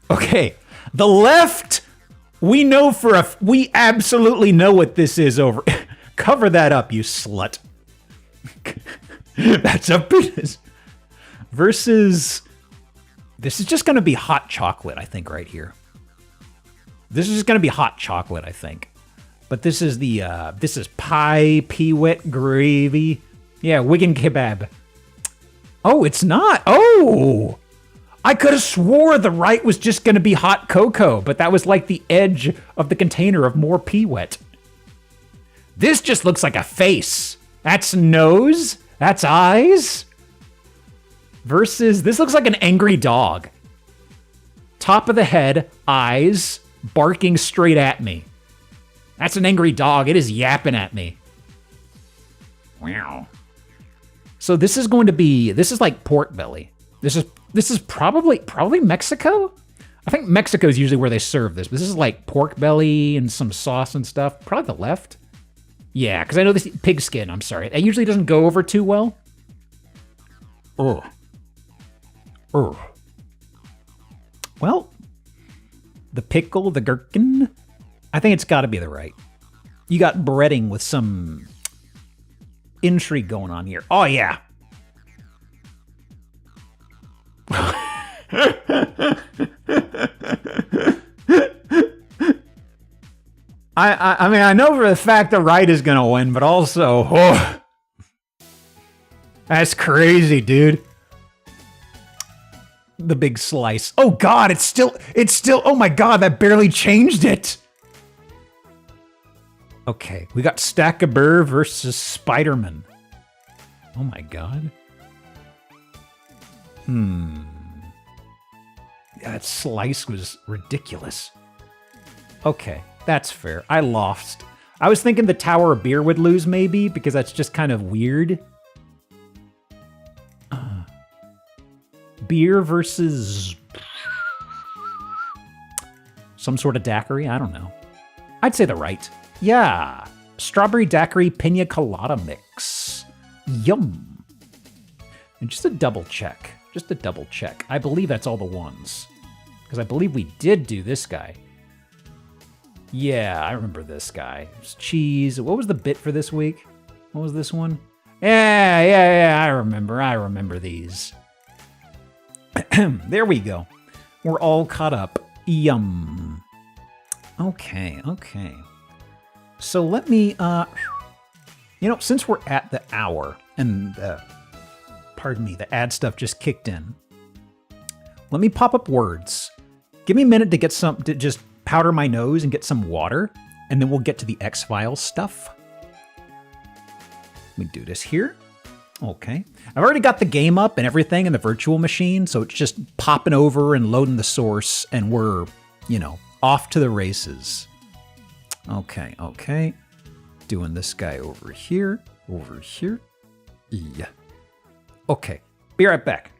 Okay. The left, we know we absolutely know what this is over. Cover that up, you slut. That's a business. Versus, this is just going to be hot chocolate, I think, right here. This is just going to be hot chocolate, I think. But this is this is pie, peewit, gravy. Yeah, Wigan kebab. Oh, it's not. Oh! I could have swore the right was just going to be hot cocoa, but that was like the edge of the container of more pea wet. This just looks like a face. That's nose. That's eyes. Versus, this looks like an angry dog. Top of the head, eyes, barking straight at me. That's an angry dog. It is yapping at me. Wow. So this is going to be, this is like pork belly. This is probably Mexico? I think Mexico is usually where they serve this, but this is like pork belly and some sauce and stuff. Probably the left. Yeah, because I know this pig skin, I'm sorry. It usually doesn't go over too well. Oh. Well, the pickle, the gherkin, I think it's got to be the right. You got breading with some intrigue going on here. Oh, yeah. I mean, I know for the fact the right is going to win, but also, oh, that's crazy, dude. The big slice. Oh, God, it's still, oh, my God, that barely changed it. Okay, we got Stackabur versus Spider-Man. Oh, my God. That slice was ridiculous. Okay, that's fair. I lost. I was thinking the Tower of Beer would lose, maybe, because that's just kind of weird. Beer versus some sort of daiquiri? I don't know. I'd say the right. Yeah. Strawberry daiquiri pina colada mix. Yum. And just a double check. Just a double check. I believe that's all the ones. Because I believe we did do this guy. Yeah, I remember this guy. It was cheese. What was the bit for this week? What was this one? Yeah, I remember these. There we go. We're all caught up. Yum. Okay. So let me, since we're at the hour and, pardon me, the ad stuff just kicked in. Let me pop up words. Give me a minute to just powder my nose and get some water, and then we'll get to the X-Files stuff. Let me do this here. Okay. I've already got the game up and everything in the virtual machine, so it's just popping over and loading the source, and we're, off to the races. Okay. Doing this guy over here. Yeah. Okay. Be right back.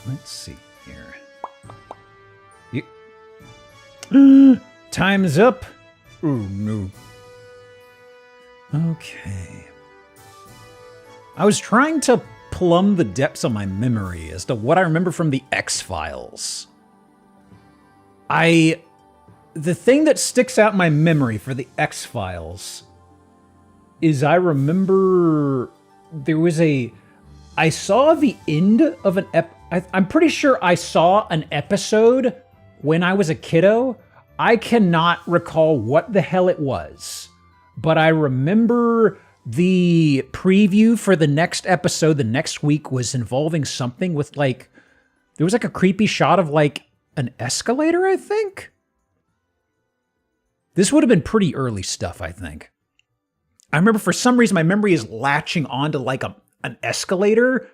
Let's see here. Time's up. Oh, no. Okay. I was trying to plumb the depths of my memory as to what I remember from the X-Files. The thing that sticks out in my memory for the X-Files is I remember there was I saw the end of I'm pretty sure I saw an episode when I was a kiddo. I cannot recall what the hell it was, but I remember the preview for the next episode the next week was involving something with there was like a creepy shot of an escalator, I think? This would have been pretty early stuff, I think. I remember for some reason my memory is latching onto an escalator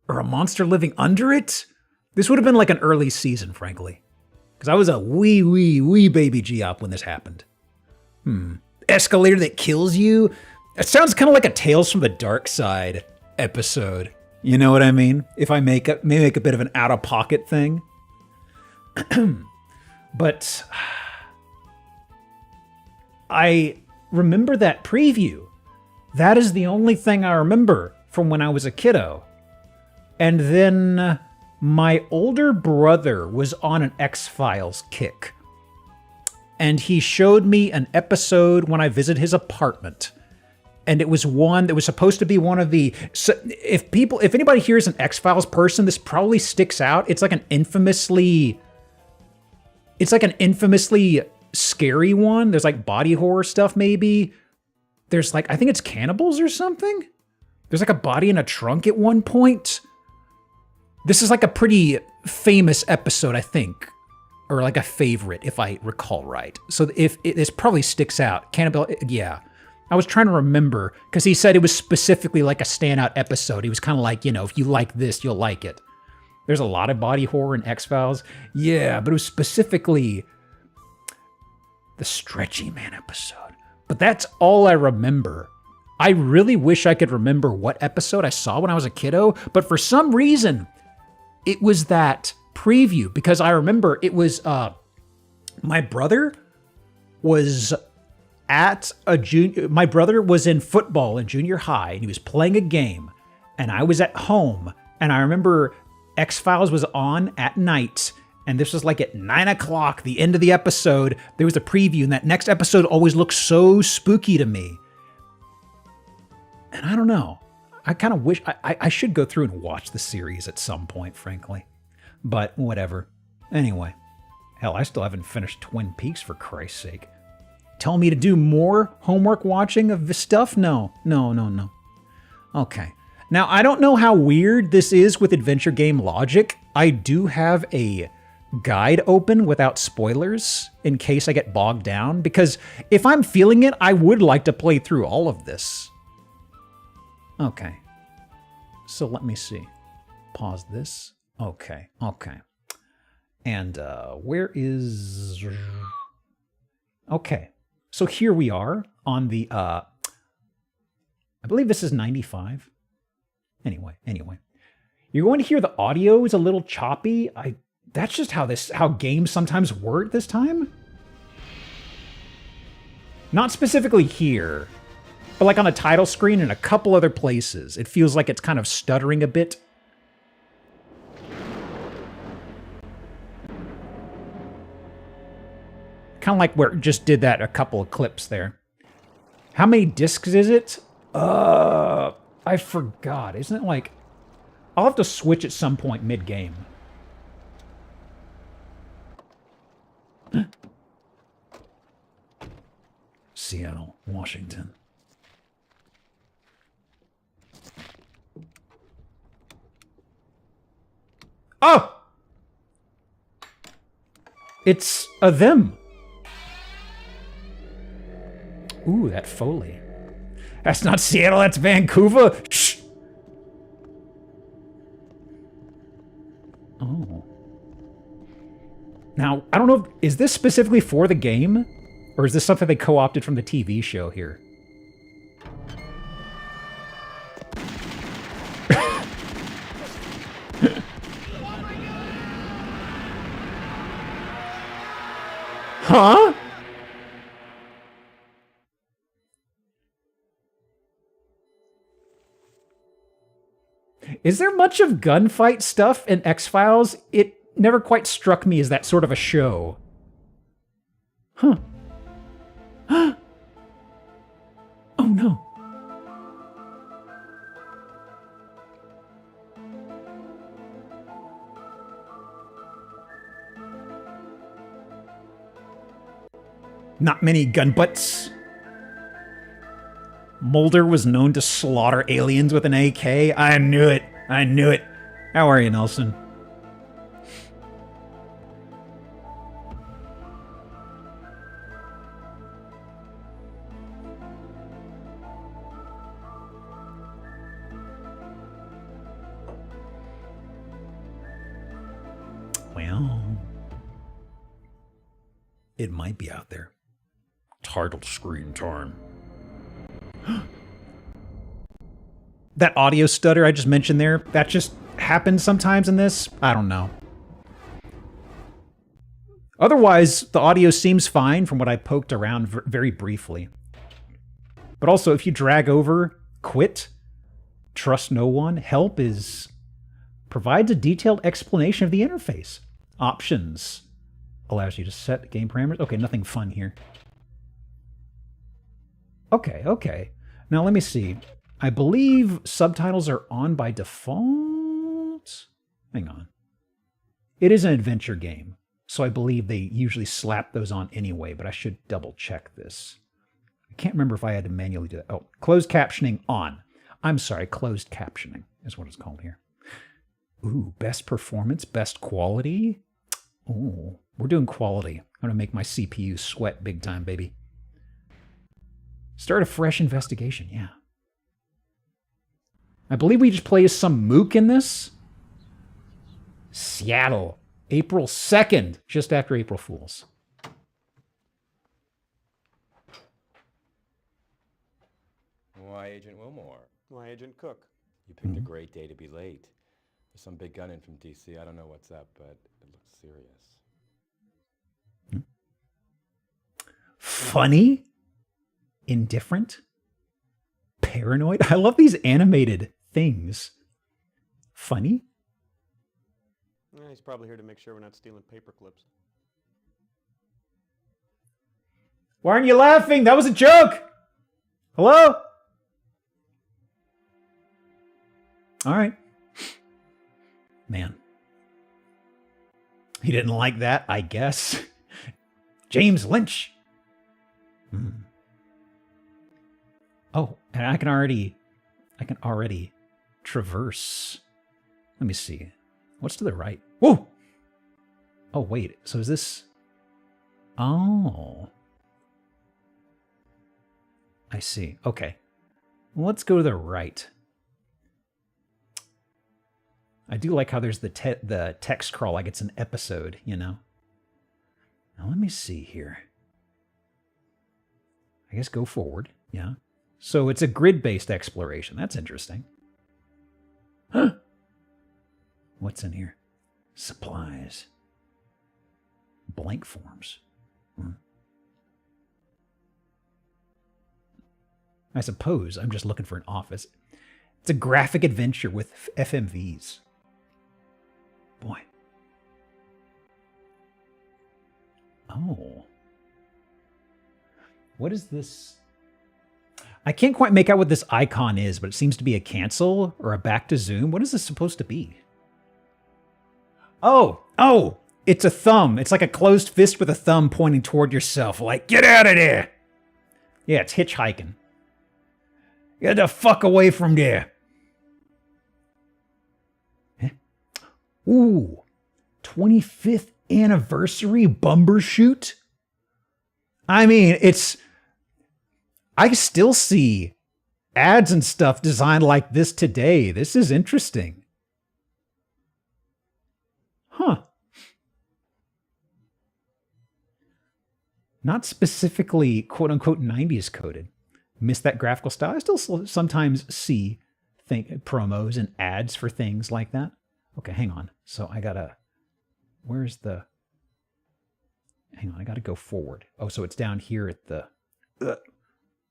or a monster living under it. This would have been an early season, frankly. Because I was a wee baby G-op when this happened. Escalator that kills you? It sounds kind of like a Tales from the Dark Side episode. You know what I mean? If I make a bit of an out-of-pocket thing. But I remember that preview. That is the only thing I remember from when I was a kiddo. And then my older brother was on an X-Files kick. And he showed me an episode when I visited his apartment. And it was one that was supposed to be one of the... So if anybody here is an X-Files person, this probably sticks out. It's like an infamously scary one. There's body horror stuff, maybe. There's I think it's cannibals or something. There's a body in a trunk at one point. This is a pretty famous episode, I think. Or a favorite, if I recall right. So if this probably sticks out. Cannibal, yeah. I was trying to remember, because he said it was specifically a standout episode. He was kind of if you like this, you'll like it. There's a lot of body horror in X-Files. Yeah, but it was specifically the Stretchy Man episode. But that's all I remember. I really wish I could remember what episode I saw when I was a kiddo, but for some reason, it was that preview, because I remember it was, my brother was my brother was in football in junior high, and he was playing a game, and I was at home, and I remember X-Files was on at night, and this was at 9 o'clock, the end of the episode, there was a preview, and that next episode always looked so spooky to me. And I don't know. I kind of wish... I should go through and watch the series at some point, frankly. But whatever. Anyway. Hell, I still haven't finished Twin Peaks, for Christ's sake. Tell me to do more homework watching of this stuff? No. Okay. Now, I don't know how weird this is with adventure game logic. I do have a guide open without spoilers in case I get bogged down, because if I'm feeling it, I would like to play through all of this. Okay. So let me see. Pause this. Okay. And where is... Okay. So here we are on the... I believe this is 95. Anyway. You're going to hear the audio is a little choppy. That's just how games sometimes work this time. Not specifically here, but on the title screen and a couple other places. It feels like it's kind of stuttering a bit. Kind of like where it just did that a couple of clips there. How many discs is it? I forgot. Isn't it I'll have to switch at some point mid-game. Seattle, Washington. Oh! It's a them. Ooh, that Foley. That's not Seattle, that's Vancouver. Shh. Oh. Now, I don't know, is this specifically for the game? Or is this something they co-opted from the TV show here? Huh? Is there much of gunfight stuff in X-Files? It never quite struck me as that sort of a show. Huh. Oh no. Not many gun butts. Mulder was known to slaughter aliens with an AK. I knew it. I knew it. How are you, Nelson? Well, it might be out there. Title screen time. That audio stutter I just mentioned there, that just happens sometimes in this? I don't know. Otherwise, the audio seems fine from what I poked around very briefly. But also, if you drag over quit, trust no one, help provides a detailed explanation of the interface. Options allows you to set game parameters. Okay, nothing fun here. Okay. Now let me see. I believe subtitles are on by default. Hang on. It is an adventure game, so I believe they usually slap those on anyway, but I should double check this. I can't remember if I had to manually do that. Oh, closed captioning on. I'm sorry, closed captioning is what it's called here. Ooh, best performance, best quality. Ooh, we're doing quality. I'm going to make my CPU sweat big time, baby. Start a fresh investigation, yeah. I believe we just play as some mook in this. Seattle, April 2nd, just after April Fools. Why, Agent Wilmore? Why, Agent Cook? You picked a great day to be late. There's some big gun in from D.C. I don't know what's up, but it looks serious. Funny? Indifferent? Paranoid? I love these animated things. Funny? Yeah, he's probably here to make sure we're not stealing paper clips. Why aren't you laughing? That was a joke! Hello? All right. Man. He didn't like that, I guess. James Lynch. Oh, and I can already traverse. Let me see. What's to the right? Whoa! Oh, wait. So is this... Oh. I see. Okay. Well, let's go to the right. I do like how there's the text crawl like it's an episode, you know? Now let me see here. I guess go forward, yeah. So it's a grid-based exploration. That's interesting. Huh? What's in here? Supplies. Blank forms. I suppose I'm just looking for an office. It's a graphic adventure with FMVs. Boy. Oh. What is this? I can't quite make out what this icon is, but it seems to be a cancel or a back to zoom. What is this supposed to be? Oh, it's a thumb. It's like a closed fist with a thumb pointing toward yourself. Like, get out of there. Yeah, it's hitchhiking. Get the fuck away from there. Huh? Ooh, 25th anniversary Bumbershoot? I mean, I still see ads and stuff designed like this today. This is interesting. Huh. Not specifically quote-unquote 90s coded. Miss that graphical style. I still sometimes see promos and ads for things like that. Okay, hang on. So I gotta... Where's the... Hang on, I got to go forward. Oh, so it's down here at the...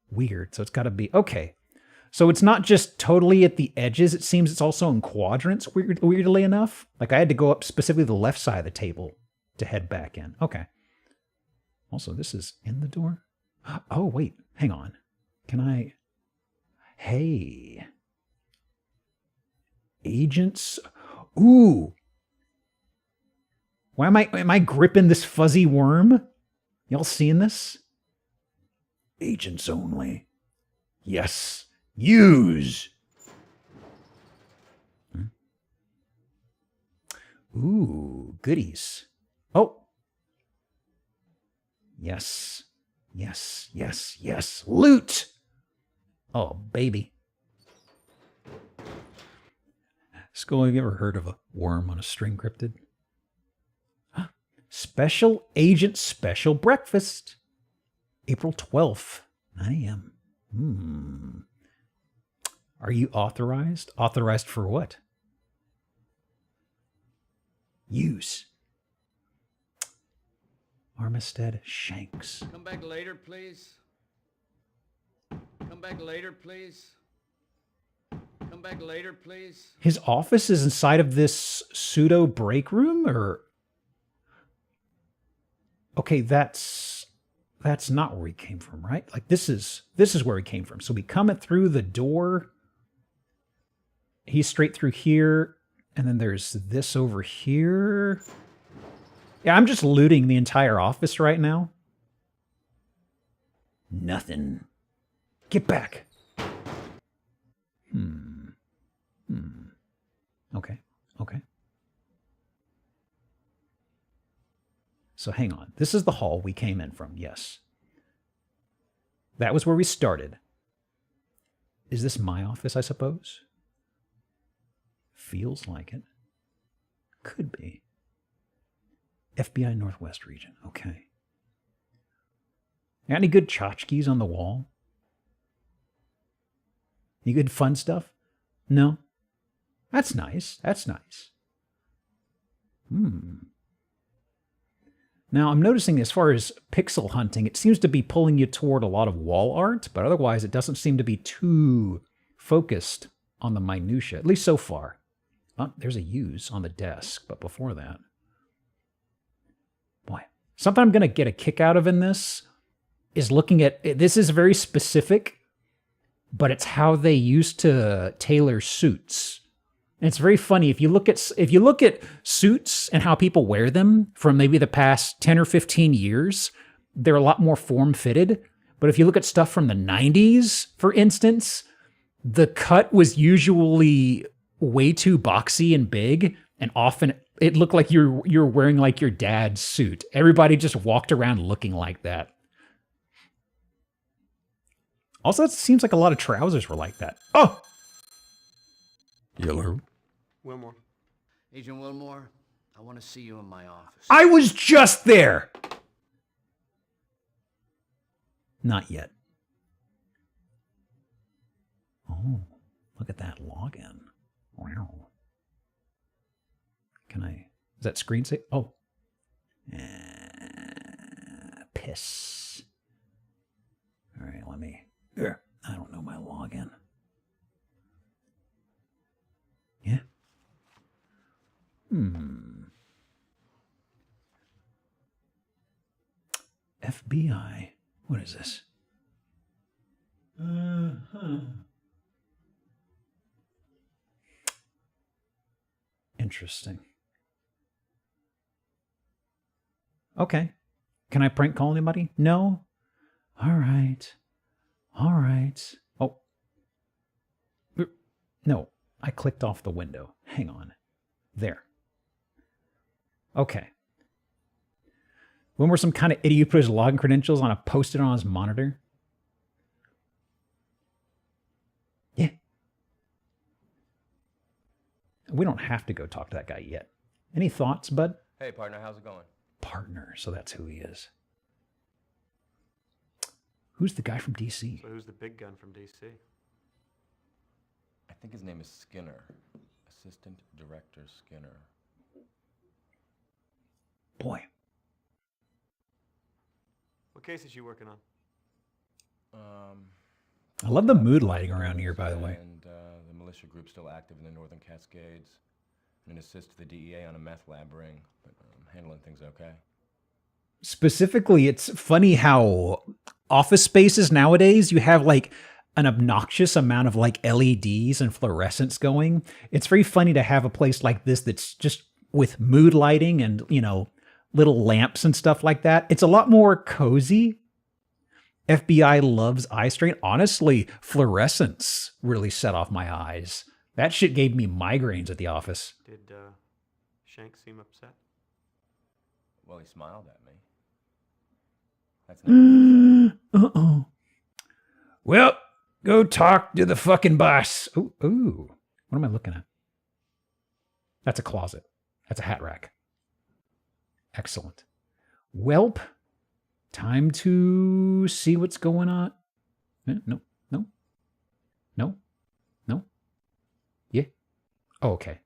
weird. So it's got to be... Okay. So it's not just totally at the edges. It seems it's also in quadrants, weirdly enough. Like I had to go up specifically the left side of the table to head back in. Okay. Also, this is in the door? Oh, wait. Hang on. Can I... Hey. Agents... Ooh. Why am I gripping this fuzzy worm? Y'all seeing this? Agents only. Yes. Use. Ooh, goodies. Oh. Yes. Yes, yes, yes. Loot. Oh, baby. Skull, have you ever heard of a worm on a string cryptid? Special Agent Special Breakfast. April 12th, 9 a.m. Are you authorized? Authorized for what? Use. Armistead Shanks. Come back later, please. Come back later, please. Come back later, please. His office is inside of this pseudo break room, or... Okay, that's not where he came from, right? Like this is where he came from. So we come it through the door. He's straight through here, and then there's this over here. Yeah, I'm just looting the entire office right now. Nothing. Get back. Okay. So hang on. This is the hall we came in from, yes. That was where we started. Is this my office, I suppose? Feels like it. Could be. FBI Northwest Region, okay. Got any good tchotchkes on the wall? Any good fun stuff? No? That's nice. That's nice. Now, I'm noticing as far as pixel hunting, it seems to be pulling you toward a lot of wall art, but otherwise it doesn't seem to be too focused on the minutia, at least so far. Oh, there's a use on the desk, but before that... Boy, something I'm going to get a kick out of in this is looking at... This is very specific, but it's how they used to tailor suits. And it's very funny if you look at suits and how people wear them from maybe the past 10 or 15 years, they're a lot more form-fitted. But if you look at stuff from the 90s, for instance, the cut was usually way too boxy and big, and often it looked like you're wearing like your dad's suit. Everybody just walked around looking like that. Also, it seems like a lot of trousers were like that. Oh! Hello? Wilmore. Agent Wilmore, I want to see you in my office. I was just there! Not yet. Oh, look at that login. Wow. Can I... Is that screen safe? Oh. Piss. All right, let me... I don't know my login. Yeah? FBI. What is this? Interesting. Okay. Can I prank call anybody? No? All right. All right. Oh. No, I clicked off the window. Hang on. There. Okay. When were some kind of idiot put his login credentials on a post-it on his monitor? Yeah. We don't have to go talk to that guy yet. Any thoughts, bud? Hey, partner, how's it going? Partner, so that's who he is. Who's the guy from DC? So who's the big gun from DC? I think his name is Skinner. Assistant Director Skinner. Boy. What case is you working on? I love the mood lighting around here, by the way. And the militia group still active in the Northern Cascades. And an assist to the DEA on a meth lab ring. But handling things okay. Specifically, it's funny how office spaces nowadays, you have like an obnoxious amount of like LEDs and fluorescence going. It's very funny to have a place like this that's just with mood lighting and, you know, little lamps and stuff like that. It's a lot more cozy. FBI loves eye strain. Honestly, fluorescence really set off my eyes. That shit gave me migraines at the office. Did Shank seem upset? Well, he smiled at me. That's not Uh-oh. Well, go talk to the fucking boss. Ooh. What am I looking at? That's a closet. That's a hat rack. Excellent. Welp, time to see what's going on. No. Yeah. Oh, okay.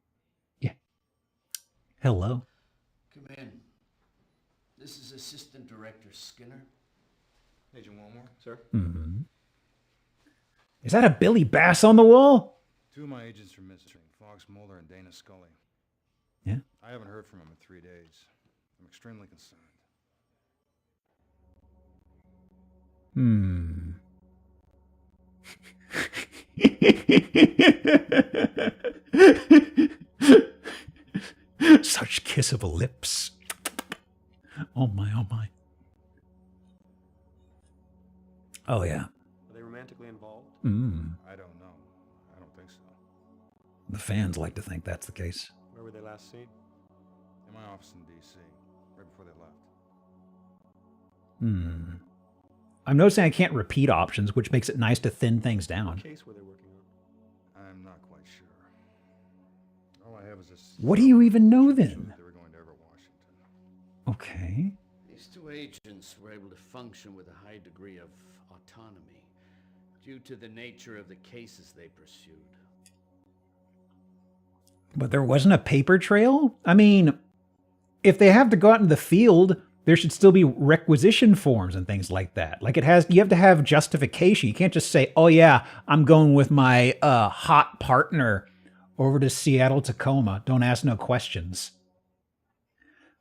Yeah. Hello. Come in. This is Assistant Director Skinner. Agent Wilmore, sir. Mm-hmm. Is that a Billy Bass on the wall? 2 of my agents are missing, Fox Mulder and Dana Scully. Yeah. I haven't heard from them in 3 days. I'm extremely concerned. Such kissable lips. Oh my, oh my. Oh yeah. Are they romantically involved? I don't know. I don't think so. The fans like to think that's the case. Where were they last seen? In my office in D.C., right before they left. I'm noticing I can't repeat options, which makes it nice to thin things down. What case were they working on? I'm not quite sure. All I have is this. What do you even know then? They were going to Everett, Washington. Okay. These 2 agents were able to function with a high degree of autonomy due to the nature of the cases they pursued. But there wasn't a paper trail? I mean, if they have to go out in the field, there should still be requisition forms and things like that. Like you have to have justification. You can't just say, oh yeah, I'm going with my hot partner over to Seattle, Tacoma. Don't ask no questions.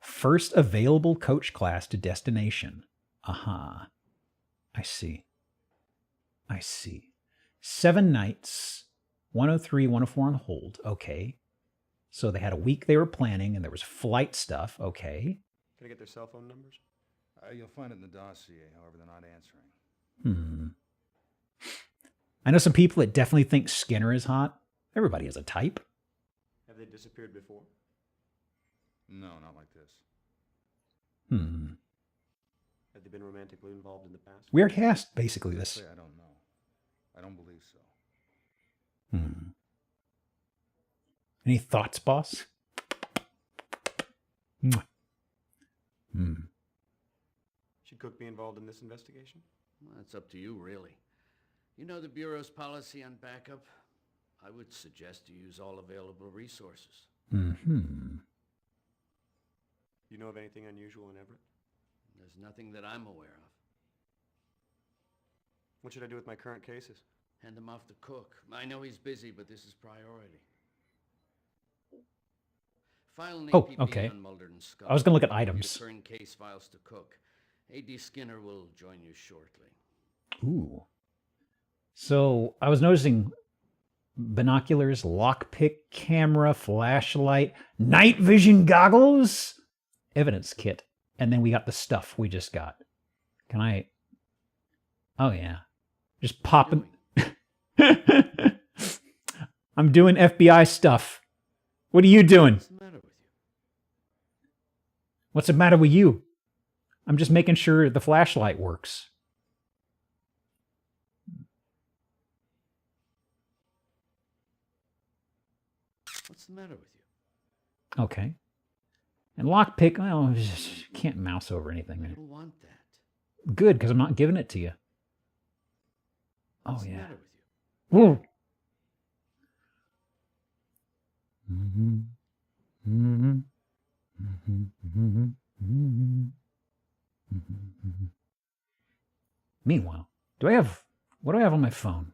First available coach class to destination. I see. 7 nights, 103, 104 on hold. Okay. So they had a week they were planning and there was flight stuff. Okay. Can I get their cell phone numbers? You'll find it in the dossier, however, they're not answering. I know some people that definitely think Skinner is hot. Everybody has a type. Have they disappeared before? No, not like this. Have they been romantically involved in the past? Weird cast, basically, this. I don't know. I don't believe so. Any thoughts, boss? Should Cook be involved in this investigation? Well, that's up to you, really. You know the Bureau's policy on backup? I would suggest you use all available resources. You know of anything unusual in Everett? There's nothing that I'm aware of. What should I do with my current cases? Hand them off to Cook. I know he's busy, but this is priority. File an APB okay. on Mulder and Scully. I was going to look at items. Return case files to Cook. A.D. Skinner will join you shortly. Ooh. So I was noticing binoculars, lockpick camera, flashlight, night vision goggles, evidence kit. And then we got the stuff we just got. Can I? Oh, yeah. Just popping. I'm doing FBI stuff. What are you doing? What's the matter with you? What's the matter with you? I'm just making sure the flashlight works. What's the matter with you? Okay. And lockpick, well, just can't mouse over anything. I don't want that. Good, because I'm not giving it to you. What's Oh, the yeah. matter with you? Whoa. Mm-hmm. Mm-hmm. Mm-hmm. Mm-hmm. Mm-hmm. Mm-hmm. Meanwhile, what do I have on my phone?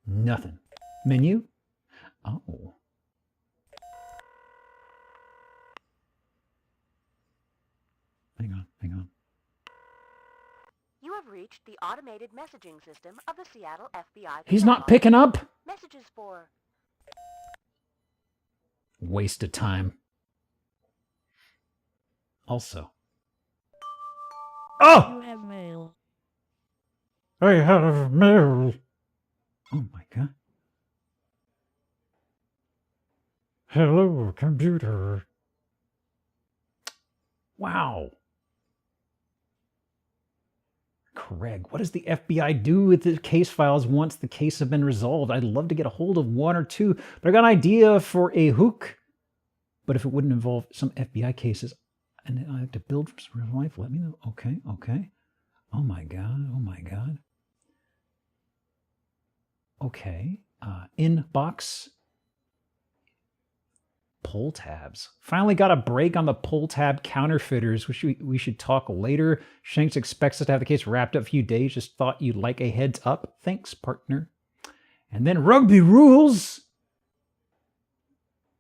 Nothing. Menu? Oh. Hang on. You have reached the automated messaging system of the Seattle FBI. He's not picking up. Messages for... Waste of time. Also. Oh! You have mail. I have mail. Oh my god. Hello, computer. Wow. Craig, what does the FBI do with the case files once the case has been resolved? I'd love to get a hold of one or two, but I got an idea for a hook. But if it wouldn't involve some FBI cases, and I have to build from real life, let me know. Okay. Oh my god. Okay. Inbox. Pull tabs. Finally got a break on the pull tab counterfeiters, which we should talk later. Shanks expects us to have the case wrapped up a few days. Just thought you'd like a heads up. Thanks, partner. And then rugby rules.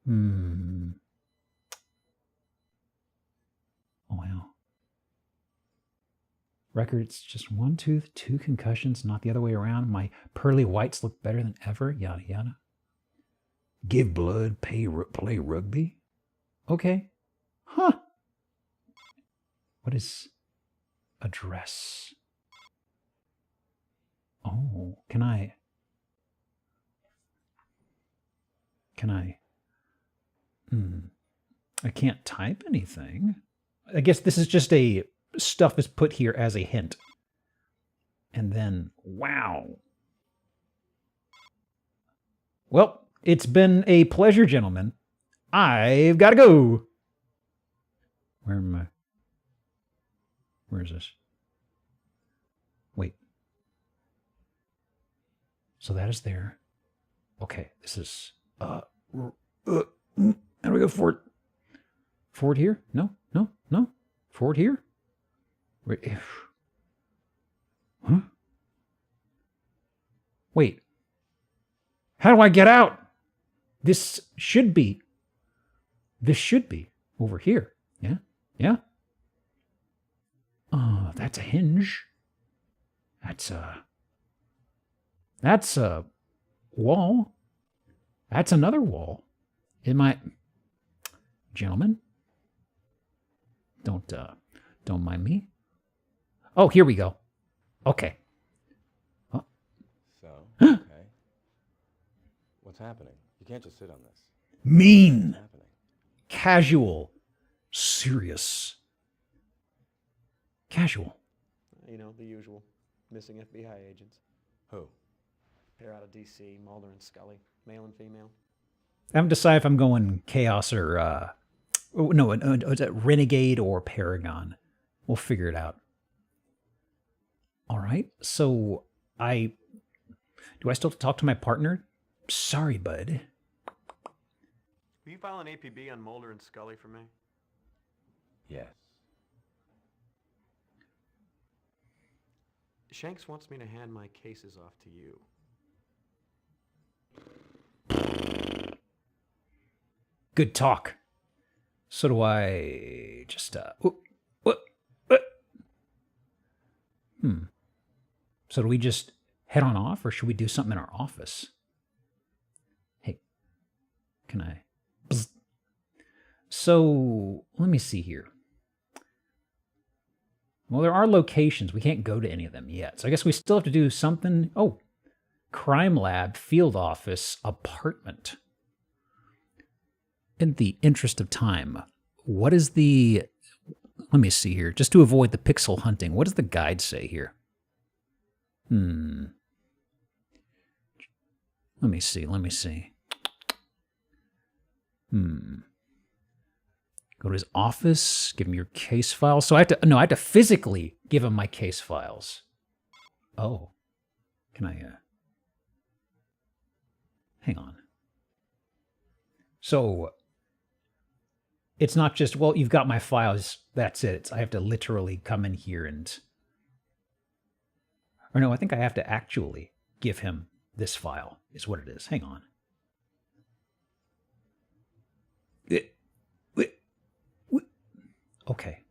Oh, wow. Records, just 1 tooth, 2 concussions, not the other way around. My pearly whites look better than ever. Yada, yada. Give blood, play rugby. Okay. Huh. What is address? Oh, can I? I can't type anything. I guess this is just a stuff is put here as a hint. And then, wow. Well, it's been a pleasure, gentlemen. I've got to go. Where am I? Where is this? Wait. So that is there. Okay, this is, how do we go forward? Forward here? No. Forward here? Wait. Huh? Wait. How do I get out? This should be over here. Yeah? Oh, that's a hinge. That's a wall. That's another wall. Gentlemen, don't mind me. Oh, here we go. Okay. So, okay. What's happening? You can't just sit on this. Mean. What's happening? Casual. Serious. Casual. You know, the usual. Missing FBI agents. Who? They're out of D.C., Mulder and Scully. Male and female. I haven't decided if I'm going Chaos or, is it Renegade or Paragon? We'll figure it out. All right. So do I still have to talk to my partner? Sorry, bud. Will you file an APB on Mulder and Scully for me? Yes. Shanks wants me to hand my cases off to you. Good talk. So do I just, So do we just head on off, or should we do something in our office? Hey, can I? Bzz. So, let me see here. Well, there are locations. We can't go to any of them yet. So I guess we still have to do something. Oh, crime lab, field office, apartment. In the interest of time, what is the... Let me see here. Just to avoid the pixel hunting, what does the guide say here? Let me see. Go to his office, give him your case files. So I have to physically give him my case files. Oh. Can I, hang on. So, It's not just, well, you've got my files, that's it. I have to literally come in here and... Or no, I think I have to actually give him this file, is what it is. Hang on. Okay.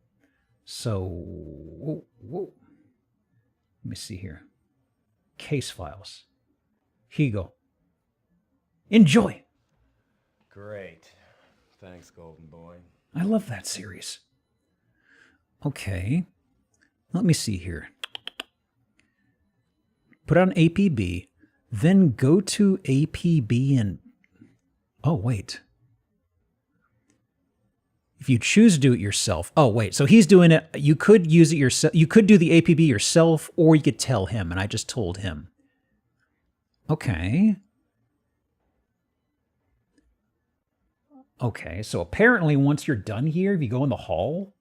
So, whoa. Let me see here. Case files. Here you go. Enjoy. Great. Thanks, Golden Boy. I love that series. Okay. Let me see here. Put on APB, then go to APB and... Oh, wait. If you choose to do it yourself... Oh, wait. So he's doing it... You could use it yourself. You could do the APB yourself, or you could tell him, and I just told him. Okay. Okay, so apparently once you're done here, if you go in the hall,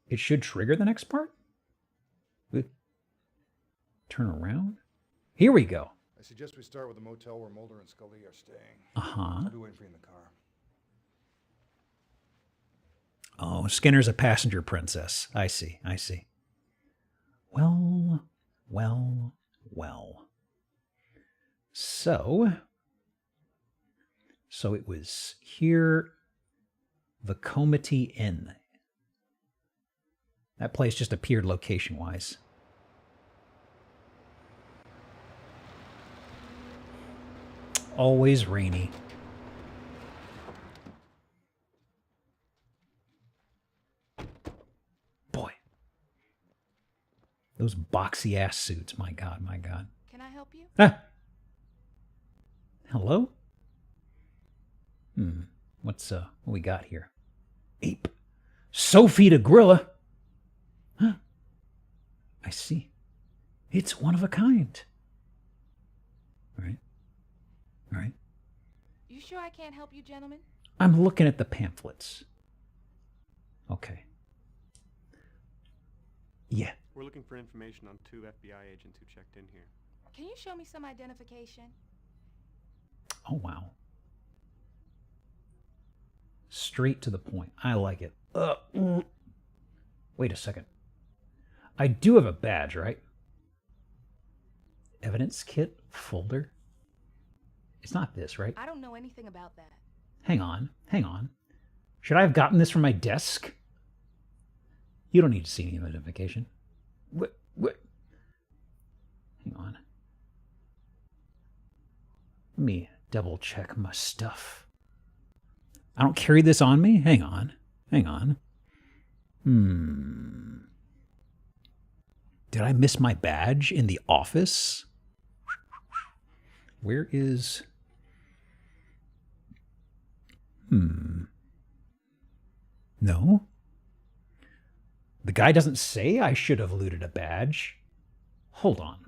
it should trigger the next part. Turn around. Here we go. I suggest we start with the motel where Mulder and Scully are staying. Uh-huh. I'll be waiting for you in the car. Oh, Skinner's a passenger princess. I see. Well. So it was here, the Comity Inn. That place just appeared location-wise. Always rainy. Boy. Those boxy-ass suits. My God. Can I help you? Ah. Hello? What we got here? Ape. Sophie the Gorilla. Huh. I see. It's one of a kind. All right. You sure I can't help you, gentlemen? I'm looking at the pamphlets. Okay. Yeah. We're looking for information on 2 FBI agents who checked in here. Can you show me some identification? Oh, wow. Straight to the point. I like it. Wait a second. I do have a badge, right? Evidence kit folder? It's not this, right? I don't know anything about that. Hang on. Should I have gotten this from my desk? You don't need to see any identification. What? Hang on. Let me double check my stuff. I don't carry this on me? Hang on. Did I miss my badge in the office? Where is... No. The guy doesn't say I should have looted a badge. Hold on.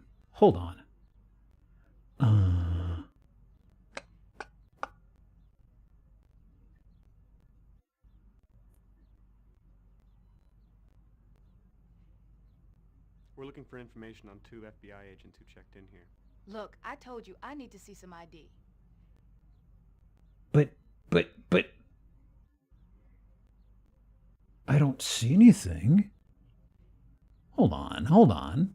We're looking for information on 2 FBI agents who checked in here. Look, I told you I need to see some ID. But... I don't see anything. Hold on.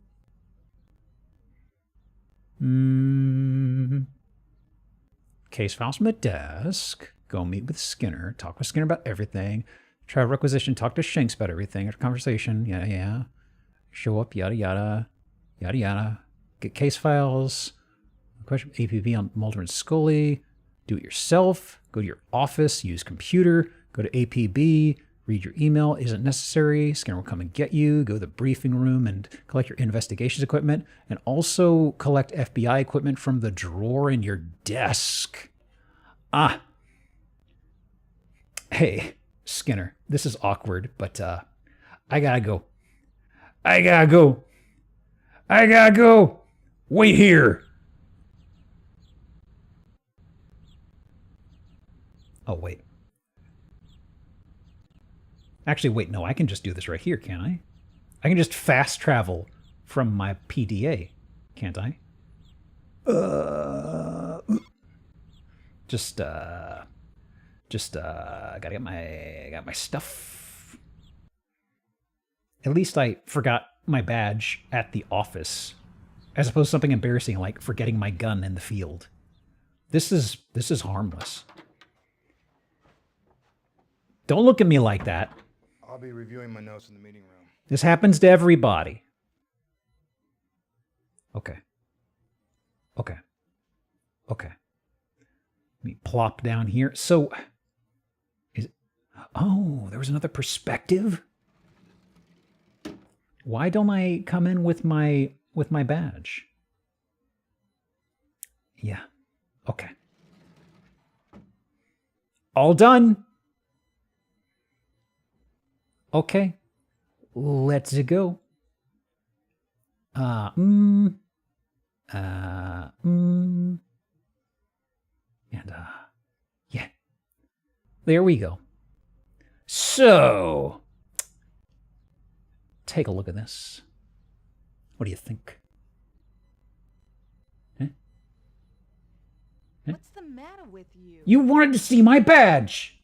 Case files from the desk. Go meet with Skinner. Talk with Skinner about everything. Try requisition. Talk to Shanks about everything. After conversation. Yeah. Show up. Yada yada. Get case files. Question APB on Mulder and Scully. Do it yourself. Go to your office. Use computer. Go to APB. Read your email. Isn't necessary. Skinner will come and get you. Go to the briefing room and collect your investigations equipment. And also collect FBI equipment from the drawer in your desk. Hey, Skinner. This is awkward, but I gotta go. Wait here. Oh, wait. Actually, wait, no, I can just do this right here, can't I? I can just fast travel from my PDA, can't I? Just Just gotta get my stuff. At least I forgot my badge at the office, as opposed to something embarrassing like forgetting my gun in the field. This is harmless. Don't look at me like that. I'll be reviewing my notes in the meeting room. This happens to everybody. Okay. Okay. Okay. Let me plop down here. So, is it... Oh, there was another perspective? Why don't I come in with my badge? Yeah. Okay. All done. Okay. Let's go. And yeah. There we go. So, take a look at this. What do you think? What's the matter with you? You wanted to see my badge!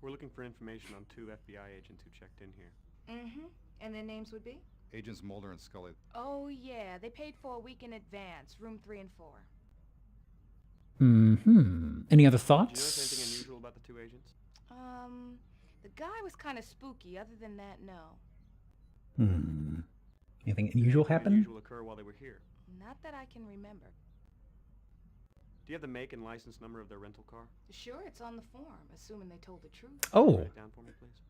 We're looking for information on 2 FBI agents who checked in here. Mm-hmm. And their names would be? Agents Mulder and Scully. Oh, yeah. They paid for a week in advance. Room 3 and 4. Mm-hmm. Any other Did you thoughts? notice anything unusual about the 2 agents? The guy was kind of spooky. Other than that, no. Anything unusual happen? Unusual occur while they were here. Not that I can remember. Do you have the make and license number of their rental car? Sure, it's on the form, assuming they told the truth. Oh. Write it down for me, please.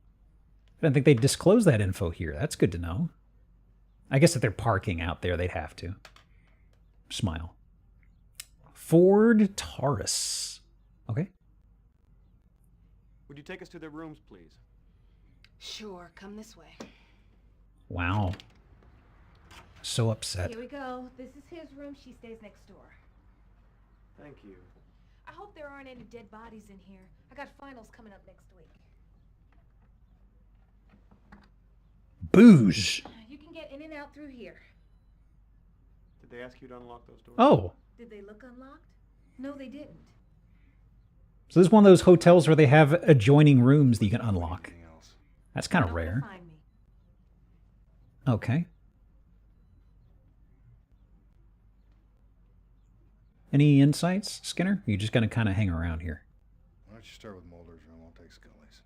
I didn't think they'd disclose that info here. That's good to know. I guess if they're parking out there, they'd have to. Smile. Ford Taurus. Okay. Would you take us to their rooms, please? Sure, come this way. Wow. So upset. Here we go. This is his room. She stays next door. Thank you. I hope there aren't any dead bodies in here. I got finals coming up next week. Booze. You can get in and out through here. Did they ask you to unlock those doors? Oh. Did they look unlocked? No, they didn't. So this is one of those hotels where they have adjoining rooms that you can unlock. That's kind of rare. Find me. Okay. Any insights, Skinner? Are you just going to kind of hang around here? Why don't you start with Mulder's room? I'll take Scully's.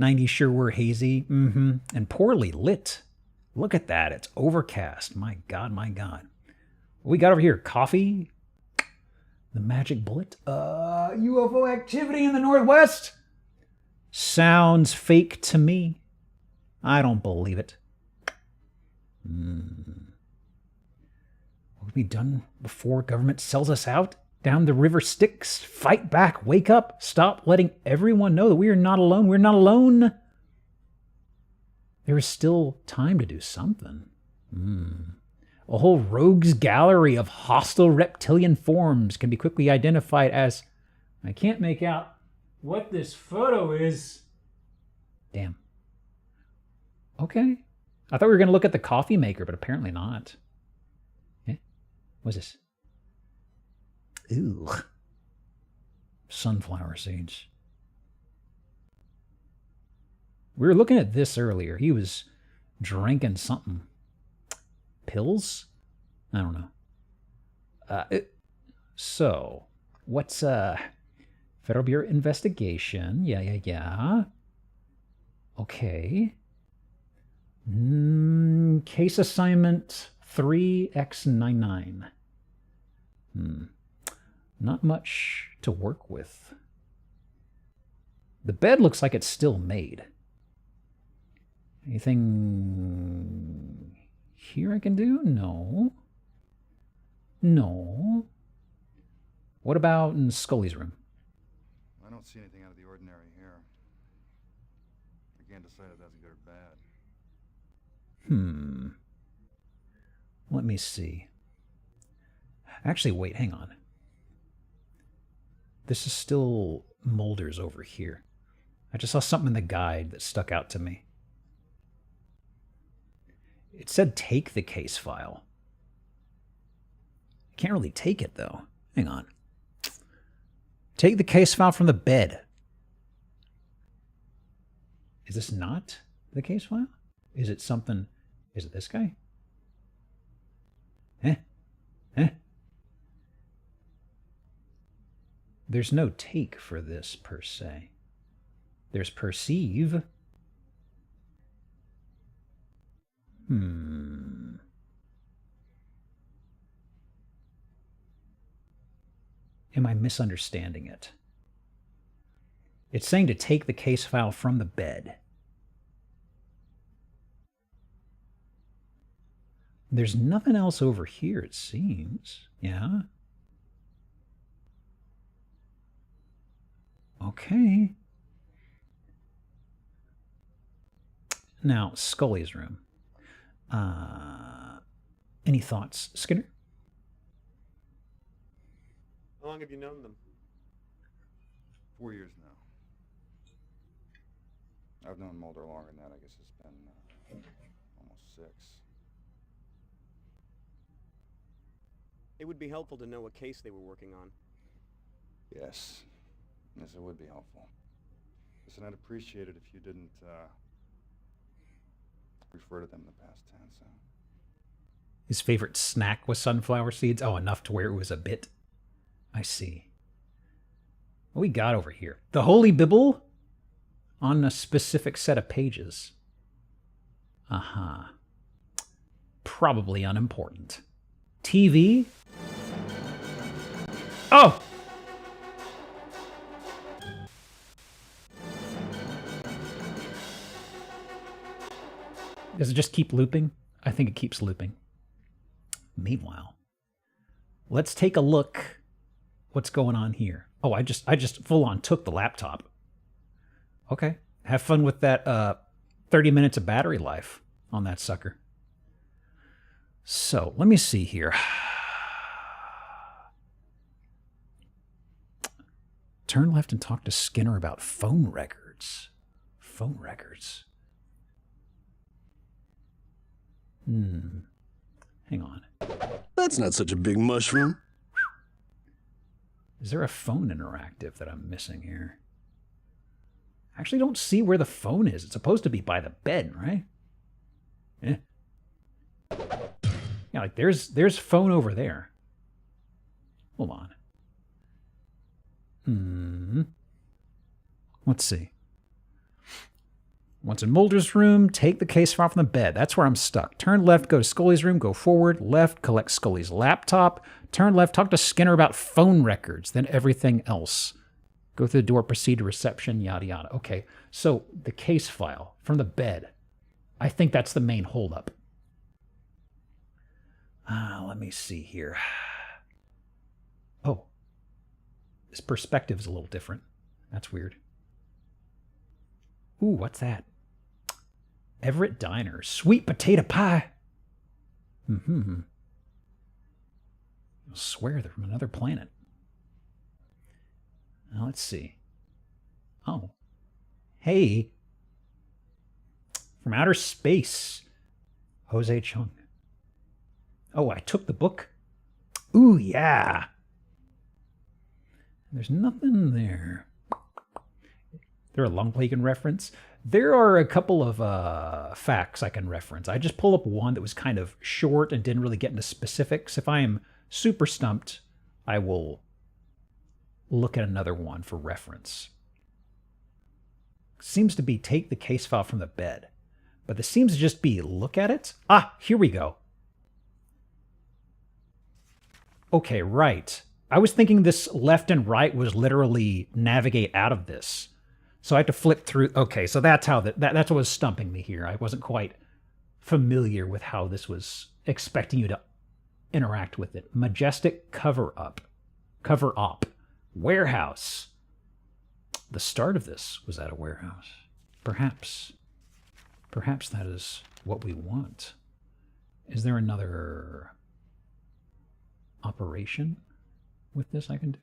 90s sure were hazy. And poorly lit. Look at that. It's overcast. My God, my God. What we got over here? Coffee? The magic bullet? UFO activity in the Northwest? Sounds fake to me. I don't believe it. Will be done before government sells us out? Down the river Styx. Fight back. Wake up. Stop letting everyone know that we are not alone. We're not alone. There is still time to do something. A whole rogues gallery of hostile reptilian forms can be quickly identified as... I can't make out what this photo is. Damn. Okay. I thought we were going to look at the coffee maker, but apparently not. What's this? Ooh. Sunflower seeds. We were looking at this earlier. He was drinking something. Pills? I don't know. So, what's Federal Bureau investigation? Yeah. Okay. Case assignment 3X99. Not much to work with. The bed looks like it's still made. Anything here I can do? No. What about in Scully's room? I don't see anything out of the ordinary here. I can't decide if that's good or bad. Let me see. Actually, wait, hang on. This is still Mulder's over here. I just saw something in the guide that stuck out to me. It said take the case file. I can't really take it, though. Hang on. Take the case file from the bed. Is this not the case file? Is it something? Is it this guy? There's no take for this per se. There's perceive. Am I misunderstanding it? It's saying to take the case file from the bed. There's nothing else over here, it seems. Yeah? Okay. Now, Scully's room. Any thoughts, Skinner? How long have you known them? 4 years now. I've known Mulder longer than that. I guess it's been almost 6. It would be helpful to know what case they were working on. Yes. Yes, it would be helpful. Listen, I'd appreciate it if you didn't refer to them in the past tense. His favorite snack was sunflower seeds? Oh, enough to where it was a bit. I see. What we got over here? The Holy Bible on a specific set of pages. Probably unimportant. TV? Oh! Does it just keep looping? I think it keeps looping. Meanwhile, let's take a look. What's going on here? Oh, I just full on took the laptop. Okay. Have fun with that 30 minutes of battery life on that sucker. So, let me see here. Turn left and talk to Skinner about phone records. Phone records. Hang on. That's not such a big mushroom. Is there a phone interactive that I'm missing here? I actually don't see where the phone is. It's supposed to be by the bed, right? Yeah, like there's phone over there. Hold on. Let's see. Once in Mulder's room, take the case file from the bed. That's where I'm stuck. Turn left, go to Scully's room, go forward, left, collect Scully's laptop. Turn left, talk to Skinner about phone records, then everything else. Go through the door, proceed to reception, yada, yada. Okay, so the case file from the bed. I think that's the main holdup. Let me see here. Oh, this perspective is a little different. That's weird. Ooh, what's that? Everett Diner. Sweet potato pie. I swear they're from another planet. Now, let's see. Oh. Hey. From outer space. Jose Chung. Oh, I took the book. Ooh, yeah. There's nothing there. There a long-play you can reference? There are a couple of facts I can reference. I just pull up one that was kind of short and didn't really get into specifics. If I am super stumped, I will look at another one for reference. Seems to be take the case file from the bed. But this seems to just be look at it. Ah, here we go. Okay, right. I was thinking this left and right was literally navigate out of this. So I had to flip through. Okay, so that's how that's what was stumping me here. I wasn't quite familiar with how this was expecting you to interact with it. Majestic cover up. Warehouse. The start of this was at a warehouse. Perhaps that is what we want. Is there another operation with this I can do?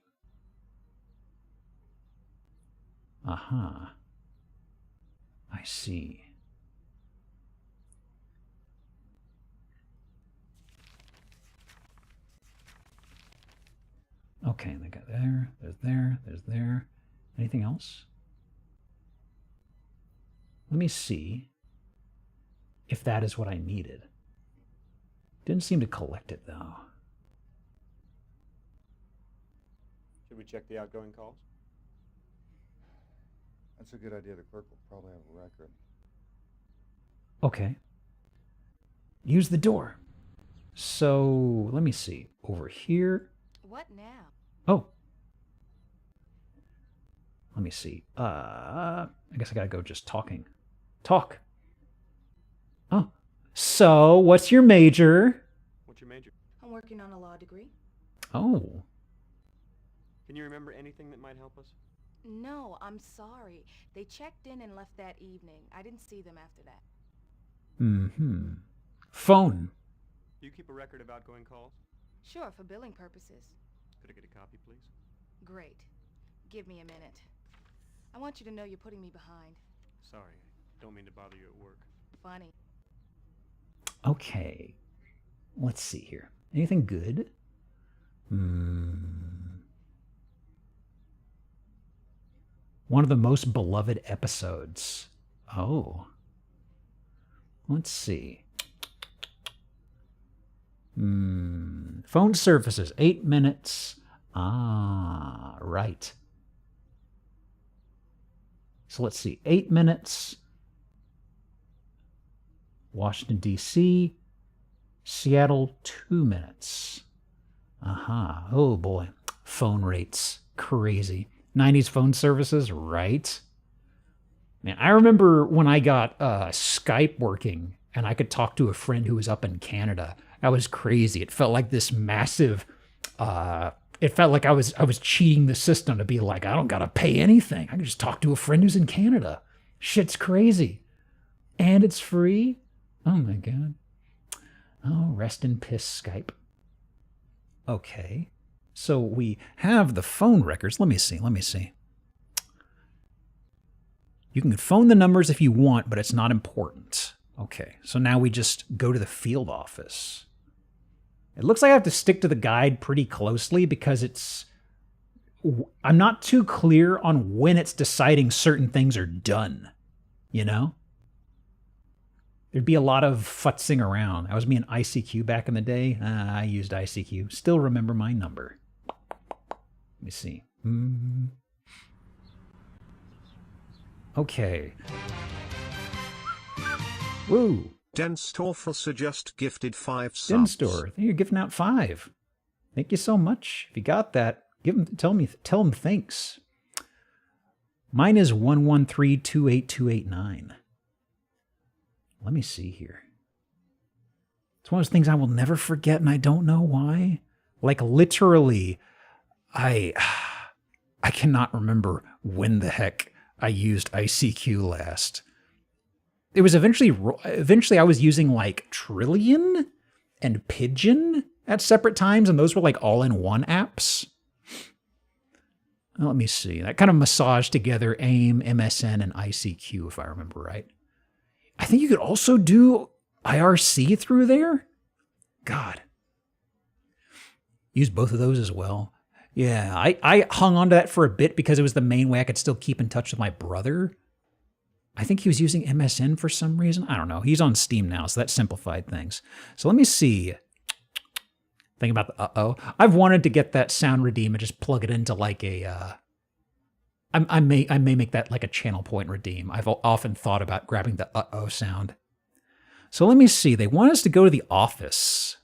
Aha. I see. Okay, they got there, there's there, there's there. Anything else? Let me see if that is what I needed. Didn't seem to collect it, though. Should we check the outgoing calls? That's a good idea. The clerk will probably have a record. Okay. Use the door. So, let me see. Over here. What now? Oh. Let me see. I guess I gotta go just talking. Talk. Oh. So, what's your major? What's your major? I'm working on a law degree. Oh. Can you remember anything that might help us? No, I'm sorry. They checked in and left that evening. I didn't see them after that. Mm-hmm. Phone. Do you keep a record of outgoing calls? Sure, for billing purposes. Could I get a copy, please? Great. Give me a minute. I want you to know you're putting me behind. Sorry, don't mean to bother you at work. Funny. Okay. Let's see here. Anything good? One of the most beloved episodes. Oh. Let's see. Phone services, 8 minutes. Ah, right. So let's see. 8 minutes. Washington, D.C. Seattle, 2 minutes. Aha. Oh, boy. Phone rates. Crazy. 90s phone services, right? Man, I remember when I got Skype working and I could talk to a friend who was up in Canada. That was crazy. It felt like this massive, it felt like I was cheating the system to be like, I don't got to pay anything. I can just talk to a friend who's in Canada. Shit's crazy. And it's free. Oh my God. Oh, rest in piss, Skype. Okay. So we have the phone records. Let me see. You can phone the numbers if you want, but it's not important. Okay. So now we just go to the field office. It looks like I have to stick to the guide pretty closely because I'm not too clear on when it's deciding certain things are done. You know? There'd be a lot of futzing around. That was me in ICQ back in the day. I used ICQ. Still remember my number. Let me see. Okay. Woo. Denstorfelse just gifted 5 subs. Denstor, you're giving out 5. Thank you so much. If you got that, tell him thanks. Mine is 1132829. Let me see here. It's one of those things I will never forget, and I don't know why. Like literally, I cannot remember when the heck I used ICQ last. It was eventually I was using like Trillion and Pigeon at separate times, and those were like all-in-one apps. Let me see. That kind of massaged together AIM, MSN, and ICQ, if I remember right. I think you could also do IRC through there. God. Use both of those as well. Yeah, I hung on to that for a bit because it was the main way I could still keep in touch with my brother. I think he was using MSN for some reason. I don't know. He's on Steam now, so that simplified things. So let me see. Think about the uh-oh. I've wanted to get that sound redeem and just plug it into like a... I may make that like a channel point redeem. I've often thought about grabbing the uh-oh sound. So let me see. They want us to go to the office.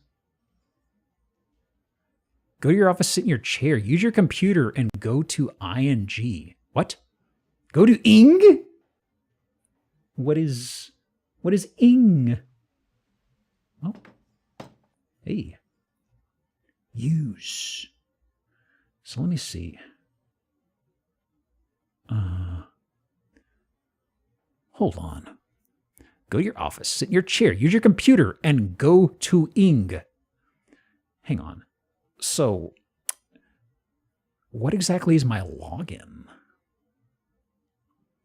Go to your office, sit in your chair, use your computer, and go to ING. What? Go to ING? What is ING? Oh. Hey. Use. So let me see. Hold on. Go to your office, sit in your chair, use your computer, and go to ING. Hang on. So, what exactly is my login?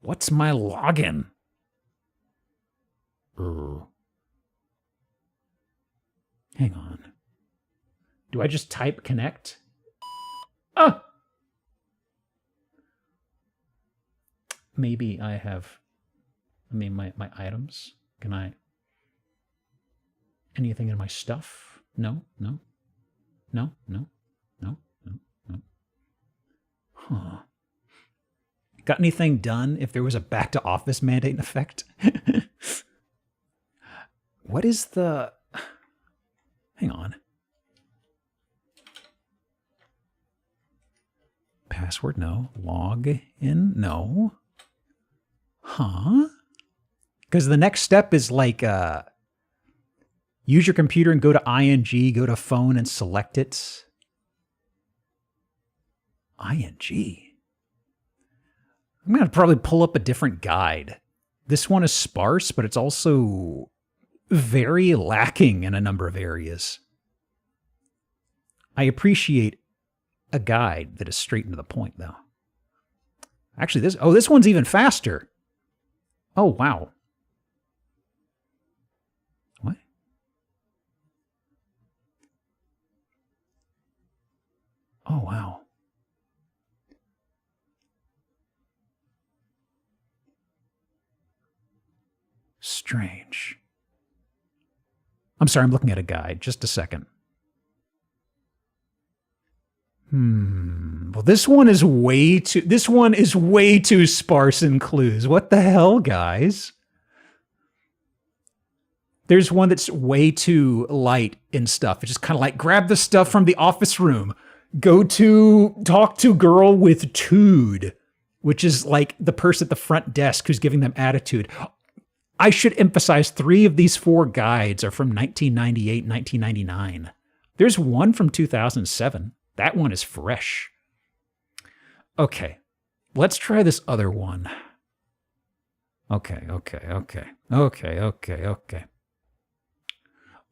What's my login? Hang on. Do I just type connect? Ah! Maybe I have... I mean, my items. Can I... Anything in my stuff? No, no. No, no, no, no, no. Huh. Got anything done if there was a back to office mandate in effect? What is the... Hang on. Password, no. Log in, no. Huh? Because the next step is like, use your computer and go to ING, go to phone and select it. ING. I'm going to probably pull up a different guide. This one is sparse, but it's also very lacking in a number of areas. I appreciate a guide that is straight and to the point, though. Actually, this one's even faster. Oh, wow. What? Oh, wow. Strange. I'm sorry, I'm looking at a guide. Just a second. Well, this one is way too sparse in clues. What the hell, guys? There's one that's way too light in stuff. It's just kind of like, grab the stuff from the office room. Go to talk to girl with tude, which is like the person at the front desk who's giving them attitude. I should emphasize 3 of these 4 guides are from 1998, 1999. There's one from 2007. That one is fresh. Okay, let's try this other one. Okay.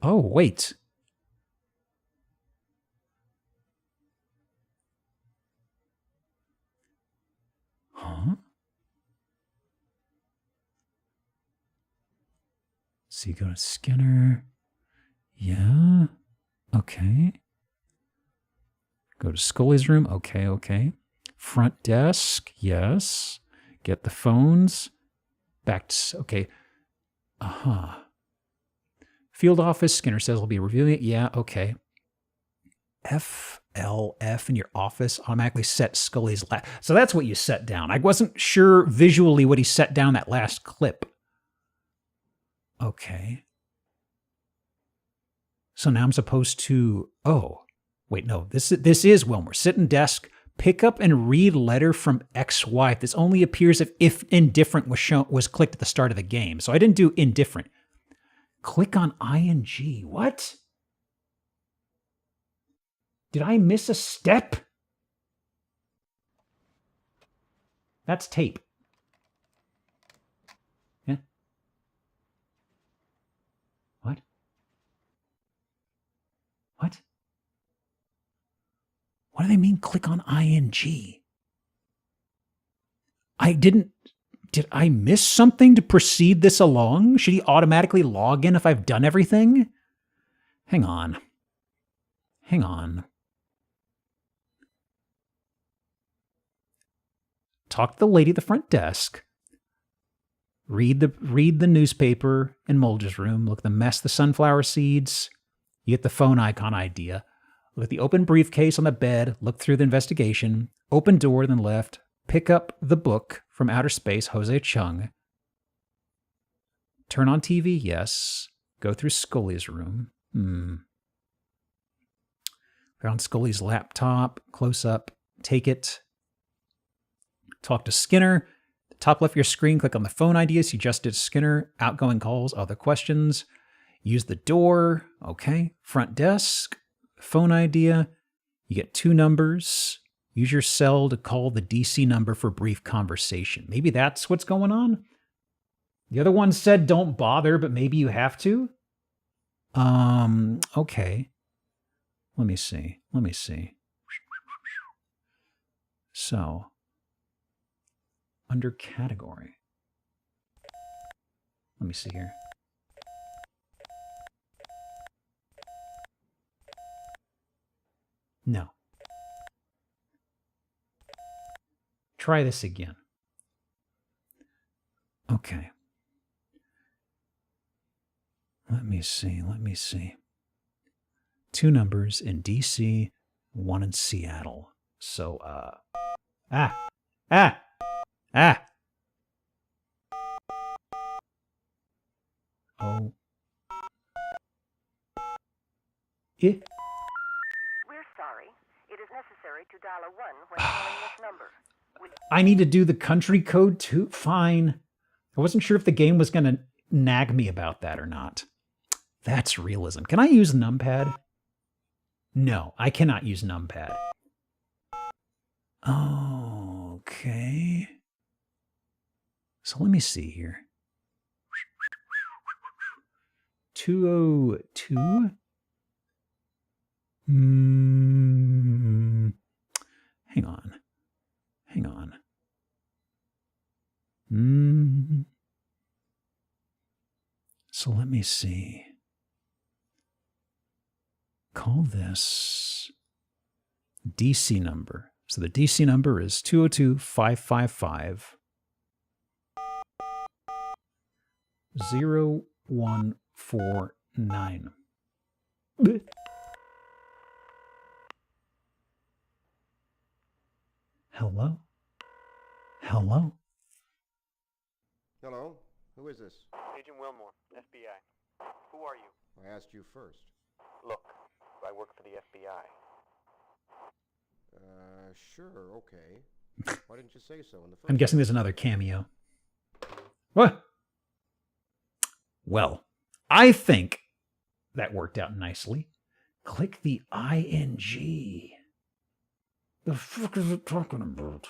Oh, wait. Huh? So you go to Skinner. Yeah. Okay. Go to Scully's room. Okay. Front desk. Yes. Get the phones. Back to... Okay. Uh-huh. Field office. Skinner says he'll be reviewing it. Yeah, okay. FLF in your office automatically set Scully's last... So that's what you set down. I wasn't sure visually what he set down that last clip. Okay. So now I'm supposed to... Oh. Wait, no. This is Wilmer. Sit in desk. Pick up and read letter from ex-wife. This only appears if indifferent was clicked at the start of the game. So I didn't do indifferent. Click on ING. What? Did I miss a step? That's tape. Yeah. What? What? What do they mean click on ING? Did I miss something to proceed this along? Should he automatically log in if I've done everything? Hang on. Talk to the lady at the front desk. Read the newspaper in Mulder's room. Look at the mess, the sunflower seeds. You get the phone icon idea. Look at the open briefcase on the bed. Look through the investigation. Open door, then left. Pick up the book from outer space, Jose Chung. Turn on TV, yes. Go through Scully's room. Found Scully's laptop. Close up. Take it. Talk to Skinner. Top left of your screen, click on the phone idea. Suggested Skinner. Outgoing calls, other questions. Use the door. Okay. Front desk. Phone idea. You get 2 numbers. Use your cell to call the DC number for brief conversation. Maybe that's what's going on. The other one said don't bother, but maybe you have to. Okay. Let me see. So, under category. Let me see here. No. try this again. Okay. Let me see. 2 numbers in DC, 1 in Seattle. So, Oh. We're sorry. It is necessary to dial a 1 when calling this number. I need to do the country code too? Fine. I wasn't sure if the game was going to nag me about that or not. That's realism. Can I use numpad? No, I cannot use numpad. Okay. So let me see here. 202? Hang on. So let me see. Call this DC number. So the DC number is 202-555 0149. Hello? Hello? Hello? Who is this? Agent Wilmore, FBI. Who are you? I asked you first. Look, I work for the FBI. Sure, okay. Why didn't you say so in the first I'm guessing there's another cameo. What? Well, I think that worked out nicely. Click the ING. The fuck is it talking about?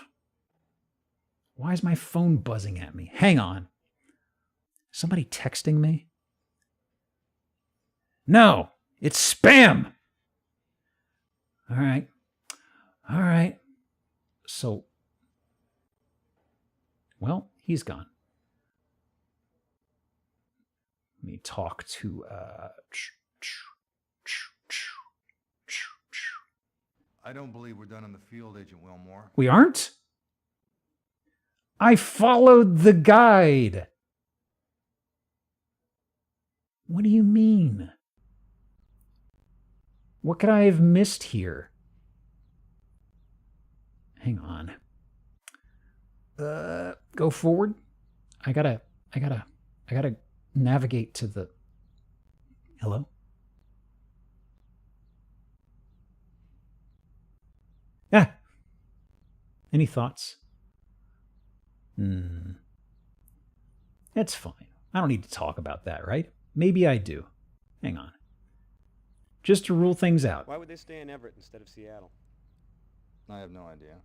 Why is my phone buzzing at me? Hang on. Somebody texting me? No, it's spam. All right. So, well, he's gone. Let me talk to, I don't believe we're done in the field, Agent Wilmore. We aren't? I followed the guide. What do you mean? What could I have missed here? Hang on. Go forward. I gotta navigate to the... Hello? Yeah. Any thoughts? It's fine. I don't need to talk about that, right? Maybe I do. Hang on. Just to rule things out. Why would they stay in Everett instead of Seattle? I have no idea.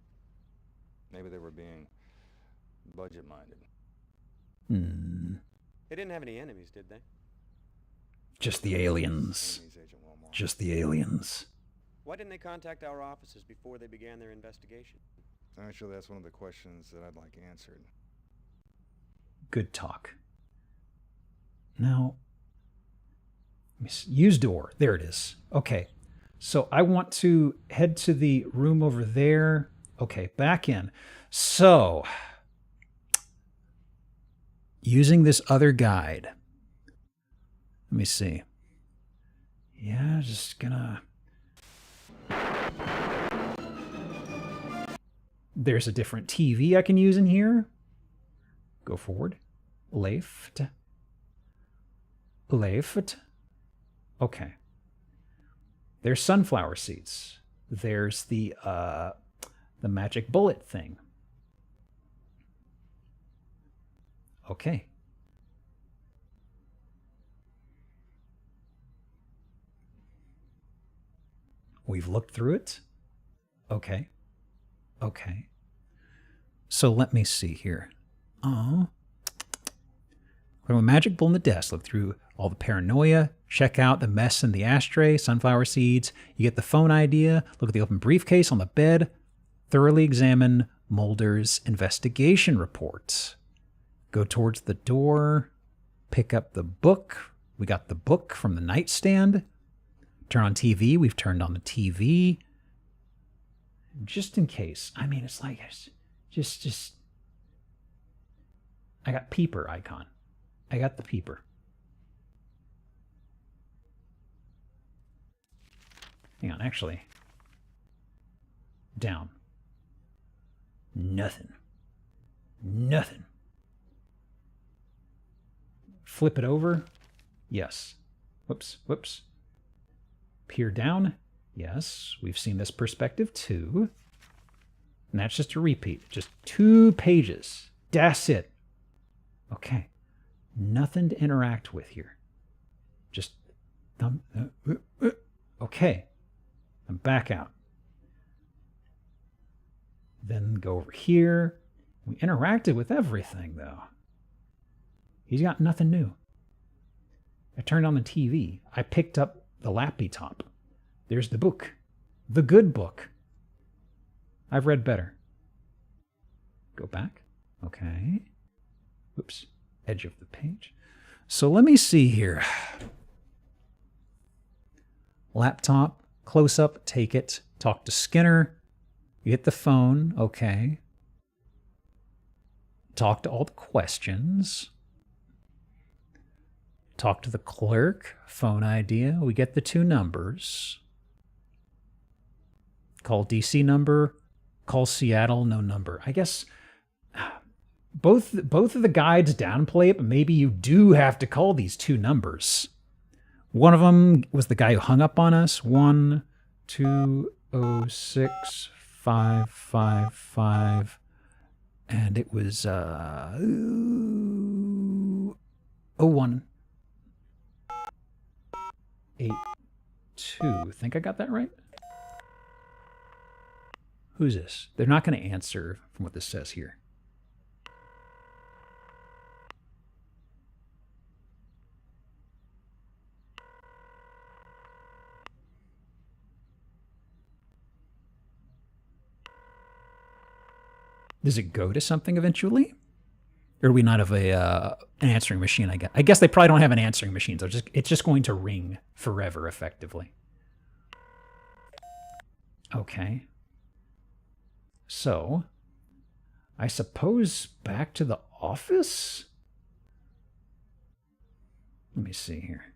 Maybe they were being budget-minded. They didn't have any enemies, did they? Just the aliens. Just the aliens. Why didn't they contact our offices before they began their investigation? Actually, that's one of the questions that I'd like answered. Good talk. Now, use door. There it is. Okay. So I want to head to the room over there. Okay, back in. So, using this other guide. Let me see. Yeah, just gonna... There's a different TV I can use in here. Go forward. Left. Okay. There's sunflower seeds. There's the magic bullet thing. Okay. We've looked through it. Okay. So let me see here. From a magic bowl in the desk, look through all the paranoia, check out the mess in the ashtray, sunflower seeds. You get the phone idea, look at the open briefcase on the bed, thoroughly examine Mulder's investigation report. Go towards the door, pick up the book. We got the book from the nightstand. Turn on TV. We've turned on the TV. Just in case. I mean, it's like, Just. I got peeper icon. I got the peeper. Hang on, actually. Down. Nothing. Nothing. Flip it over. Yes. Whoops, whoops. Peer down. Yes, we've seen this perspective too. And that's just a repeat. Just 2 pages. That's it. Okay. Nothing to interact with here. Just... okay. I'm back out. Then go over here. We interacted with everything, though. He's got nothing new. I turned on the TV. I picked up the laptop. There's the book. The good book. I've read better. Go back. Okay. Oops. Edge of the page. So let me see here. Laptop. Close up. Take it. Talk to Skinner. You hit the phone. Okay. Talk to all the questions. Talk to the clerk. Phone idea. We get the 2 numbers. Call DC number. Call Seattle. No number. I guess both of the guides downplay it, but maybe you do have to call these 2 numbers. One of them was the guy who hung up on us. 1206555. And it was 0182. Think I got that right? Who's this? They're not going to answer from what this says here. Does it go to something eventually? Or do we not have an answering machine, I guess? I guess they probably don't have an answering machine, so it's just going to ring forever, effectively. Okay. So, I suppose back to the office? Let me see here.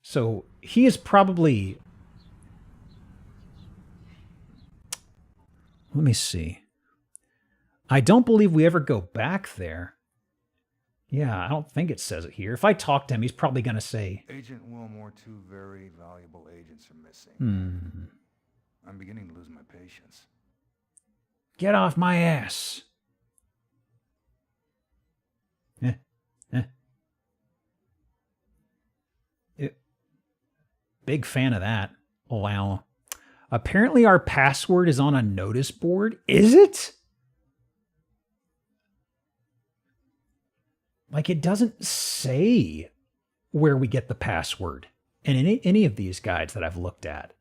So, he is probably... Let me see. I don't believe we ever go back there. Yeah, I don't think it says it here. If I talk to him, he's probably going to say... Agent Wilmore, 2 very valuable agents are missing. I'm beginning to lose my patience. Get off my ass. Big fan of that. Wow. Apparently our password is on a notice board. Is it? Like, it doesn't say where we get the password in any of these guides that I've looked at.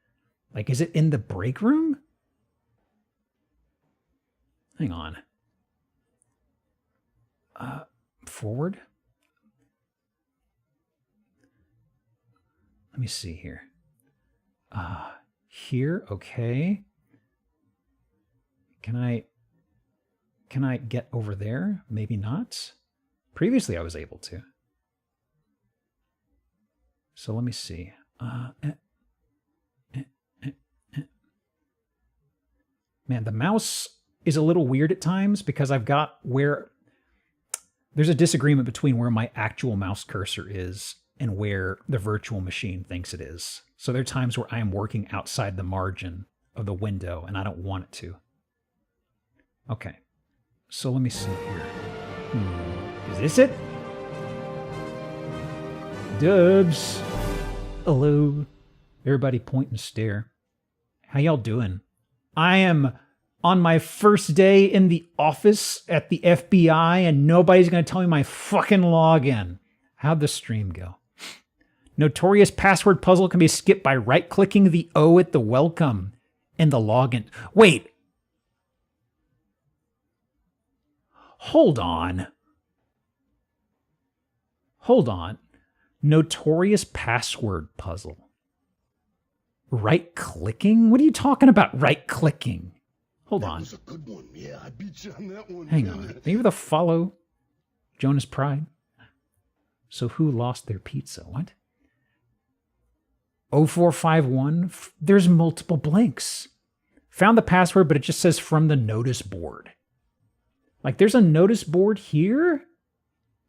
Like, is it in the break room? Hang on. Forward. Let me see here. Here, okay. Can I get over there? Maybe not. Previously I was able to. So let me see. Man, the mouse is a little weird at times because I've got where... There's a disagreement between where my actual mouse cursor is and where the virtual machine thinks it is. So there are times where I am working outside the margin of the window and I don't want it to. Okay. So let me see here. Is this it? Dubs. Hello. Everybody point and stare. How y'all doing? I am on my first day in the office at the FBI and nobody's going to tell me my fucking login. How'd the stream go? Notorious password puzzle can be skipped by right-clicking the O at the welcome and the login. Wait. Hold on. Hold on. Notorious password puzzle. Right-clicking? What are you talking about, right-clicking? Hold That on. was a good one. Yeah, I beat you on that one. Hang on. Maybe they'll follow Jonas Pride. So who lost their pizza? What? 0451. There's multiple blanks. Found the password, but it just says from the notice board. Like there's a notice board here?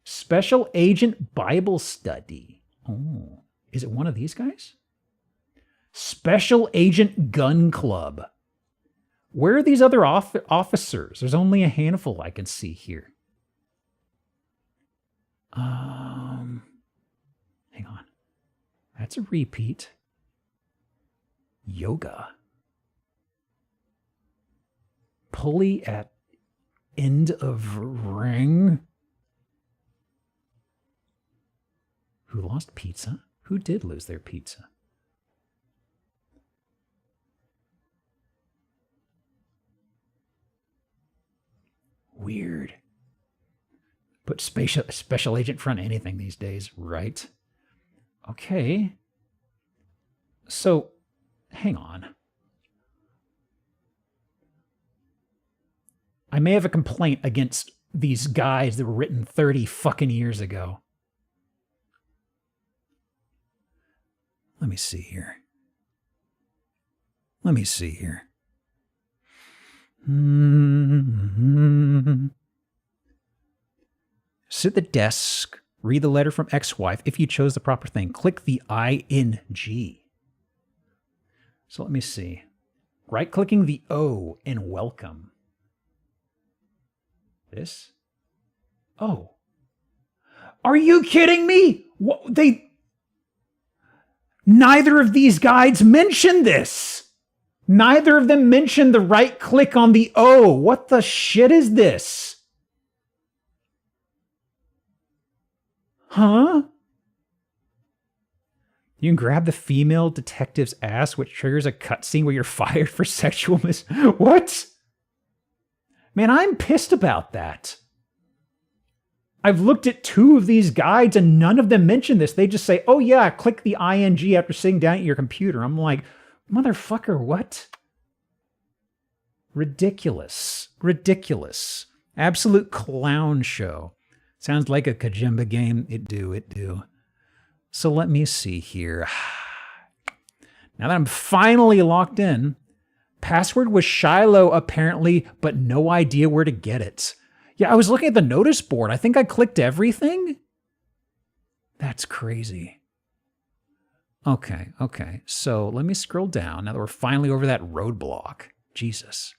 Special Agent Bible Study. Oh, is it one of these guys? Special Agent Gun Club. Where are these other officers? There's only a handful I can see here. Hang on. That's a repeat. Yoga. Pulley at end of ring. Who lost pizza? Who did lose their pizza? Weird. Put special agent front of anything these days, right? Okay. So, hang on. I may have a complaint against these guys that were written 30 fucking years ago. Let me see here. Let me see here. Sit at the desk, read the letter from ex-wife. If you chose the proper thing, click the ING. So let me see. Right-clicking the O in welcome. This? Oh. Are you kidding me? What, neither of these guides mentioned this. Neither of them mentioned the right click on the O. What the shit is this? Huh? You can grab the female detective's ass, which triggers a cutscene where you're fired for sexual What? Man, I'm pissed about that. I've looked at 2 of these guides and none of them mention this. They just say, oh yeah, click the ING after sitting down at your computer. I'm like, motherfucker, what? Ridiculous. Ridiculous. Absolute clown show. Sounds like a Kojimba game. It do. So let me see here. Now that I'm finally locked in, password was Shiloh apparently, but no idea where to get it. Yeah, I was looking at the notice board. I think I clicked everything. That's crazy. Okay. So let me scroll down now that we're finally over that roadblock. Jesus.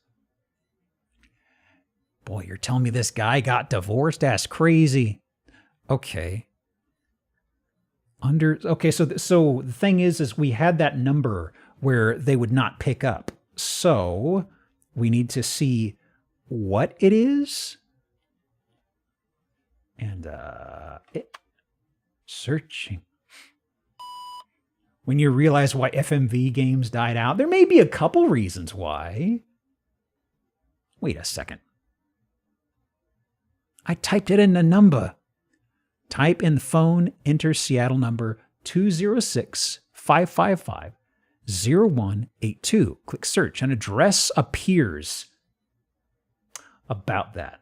Boy, you're telling me this guy got divorced? That's crazy. Okay. So the thing is we had that number where they would not pick up. So we need to see what it is. And searching. When you realize why FMV games died out, there may be a couple reasons why. Wait a second. I typed it in a number. Type in phone, enter Seattle number 206-555-0182. Click search. An address appears about that.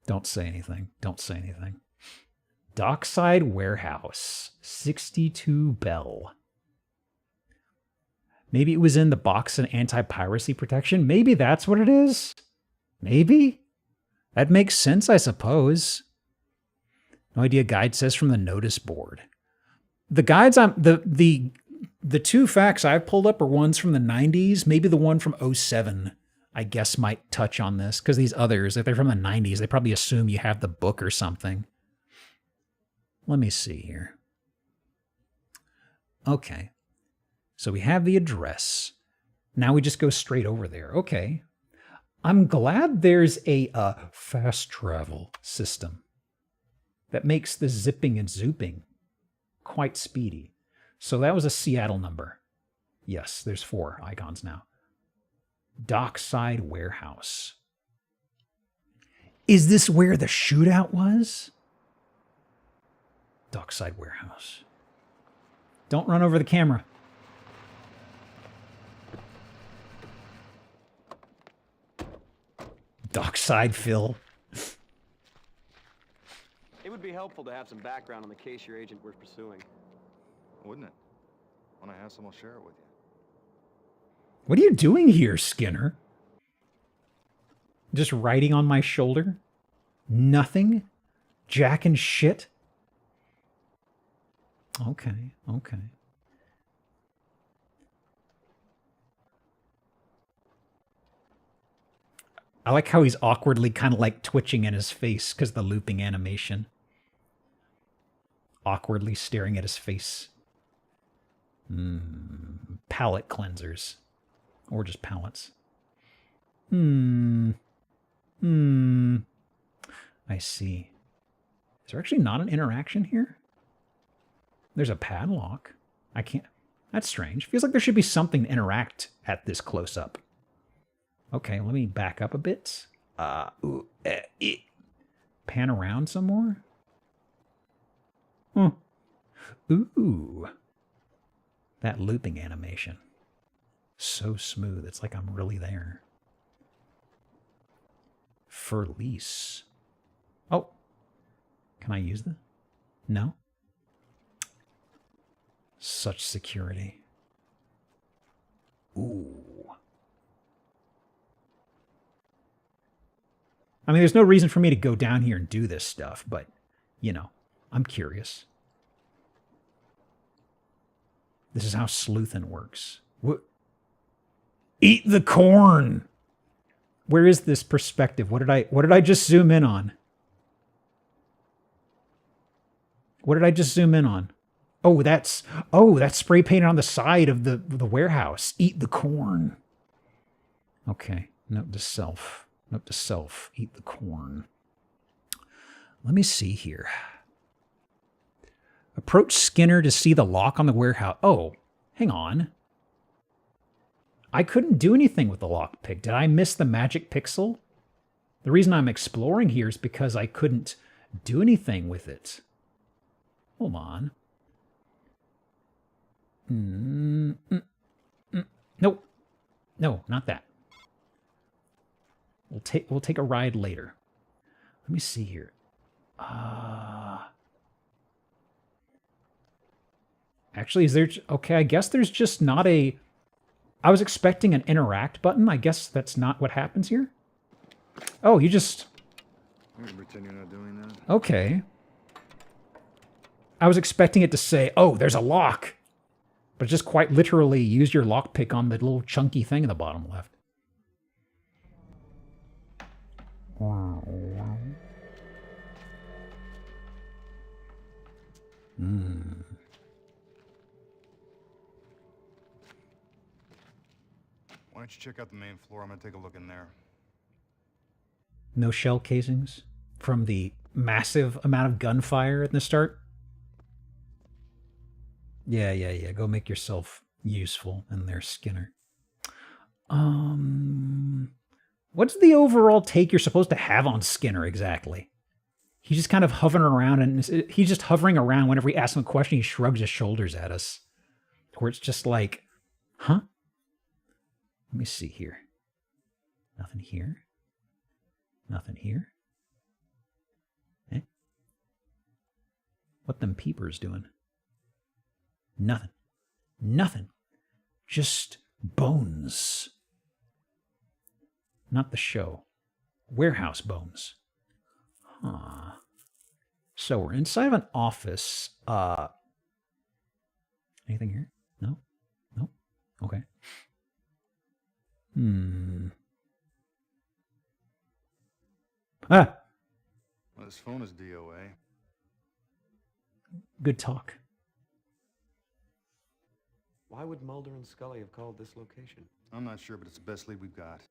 Don't say anything. Don't say anything. Dockside Warehouse, 62 Bell. Maybe it was in the box and anti-piracy protection. Maybe that's what it is. Maybe. That makes sense, I suppose. No idea. Guide says from the notice board. The guides the 2 facts I've pulled up are ones from the 90s. Maybe the one from 07. I guess might touch on this, because these others, if they're from the 90s, they probably assume you have the book or something. Let me see here. Okay. So we have the address. Now we just go straight over there. Okay. I'm glad there's a fast travel system that makes the zipping and zooping quite speedy. So that was a Seattle number. Yes, there's 4 icons now. Dockside Warehouse. Is this where the shootout was? Dockside Warehouse. Don't run over the camera. Dockside Phil. It would be helpful to have some background on the case your agent was pursuing. Wouldn't it? When I have some, I'll share it with you. What are you doing here, Skinner? Just riding on my shoulder? Nothing? Jacking shit? Okay, okay. I like how he's awkwardly kind of like twitching in his face because the looping animation. Awkwardly staring at his face. Palette cleansers. Or just palettes. I see. Is there actually not an interaction here? There's a padlock. I can't... That's strange. Feels like there should be something to interact at this close-up. Okay, let me back up a bit. Pan around some more? Ooh. That looping animation. So smooth. It's like I'm really there. For lease. Oh. Can I use the? No? Such security. Ooh. I mean, there's no reason for me to go down here and do this stuff, but, you know, I'm curious. This is how sleuthin' works. What? Eat the corn! Where is this perspective? What did I just zoom in on? What did I just zoom in on? Oh, that's spray painted on the side of the warehouse. Eat the corn. Okay, note to self. Note to self, eat the corn. Let me see here. Approach Skinner to see the lock on the warehouse. Oh, hang on. I couldn't do anything with the lockpick. Did I miss the magic pixel? The reason I'm exploring here is because I couldn't do anything with it. Hold on. Nope. No, not that. We'll take a ride later. Let me see here. Actually, is there... Okay, I guess there's just not a... I was expecting an interact button. I guess that's not what happens here. Oh, you just... I'm gonna pretend you're not doing that. Okay. I was expecting it to say, oh, there's a lock. But just quite literally use your lockpick on the little chunky thing in the bottom left. Why don't you check out the main floor? I'm gonna take a look in there. No shell casings from the massive amount of gunfire at the start? Yeah. Go make yourself useful in there, Skinner. What's the overall take you're supposed to have on Skinner exactly? He's just kind of hovering around, and he's just hovering around. Whenever we ask him a question, he shrugs his shoulders at us. Where it's just like, huh? Let me see here. Nothing here. Nothing here. Eh? What them peepers doing? Nothing. Nothing. Just bones. Not the show. Warehouse bones. Huh. So we're inside of an office. Anything here? No? Nope. Okay. Ah! Well, this phone is DOA. Good talk. Why would Mulder and Scully have called this location? I'm not sure, but it's the best lead we've got.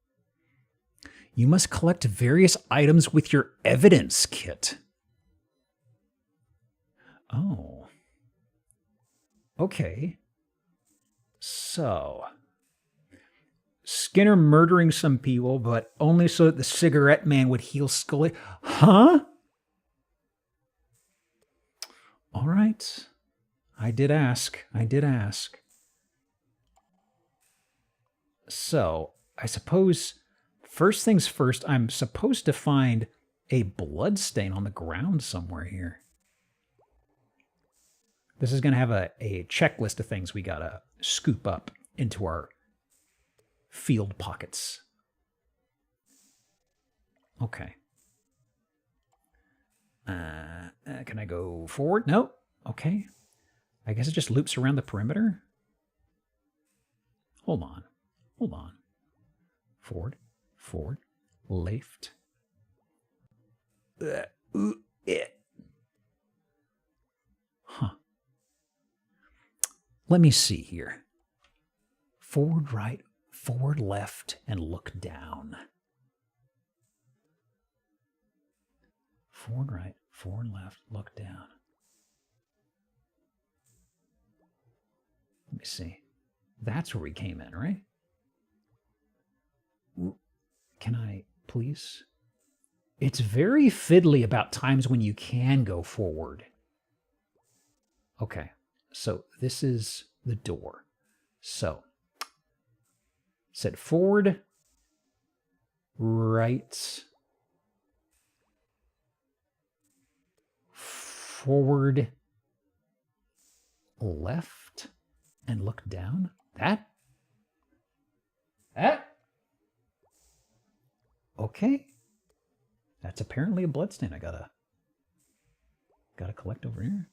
You must collect various items with your evidence kit. Oh. Okay. So... Skinner murdering some people, but only so that the cigarette man would heal Scully. Huh? All right. I did ask. I did ask. So, I suppose, first things first, I'm supposed to find a blood stain on the ground somewhere here. This is going to have a checklist of things we got to scoop up into our field pockets. Okay. Can I go forward? No. Okay. I guess it just loops around the perimeter. Hold on. Hold on. Forward. Forward. Left. Huh. Let me see here. Forward right, forward left, and look down. Forward right, forward left, look down. Let me see. That's where we came in, right? Can I, please? It's very fiddly about times when you can go forward. Okay, so this is the door. So, set forward, right, forward, left, and look down. That? Okay. That's apparently a bloodstain I gotta collect over here.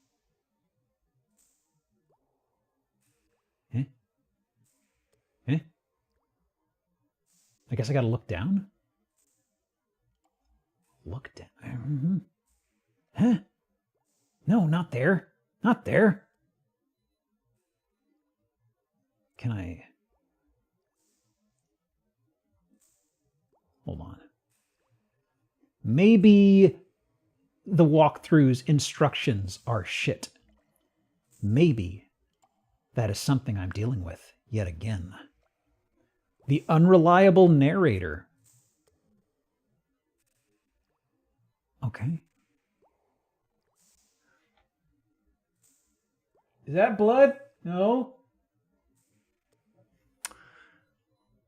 I guess I gotta look down. Look down. Huh? No, not there. Not there. Can I? Hold on. Maybe the walkthrough's instructions are shit. Maybe that is something I'm dealing with yet again. The unreliable narrator. Okay. Is that blood? No.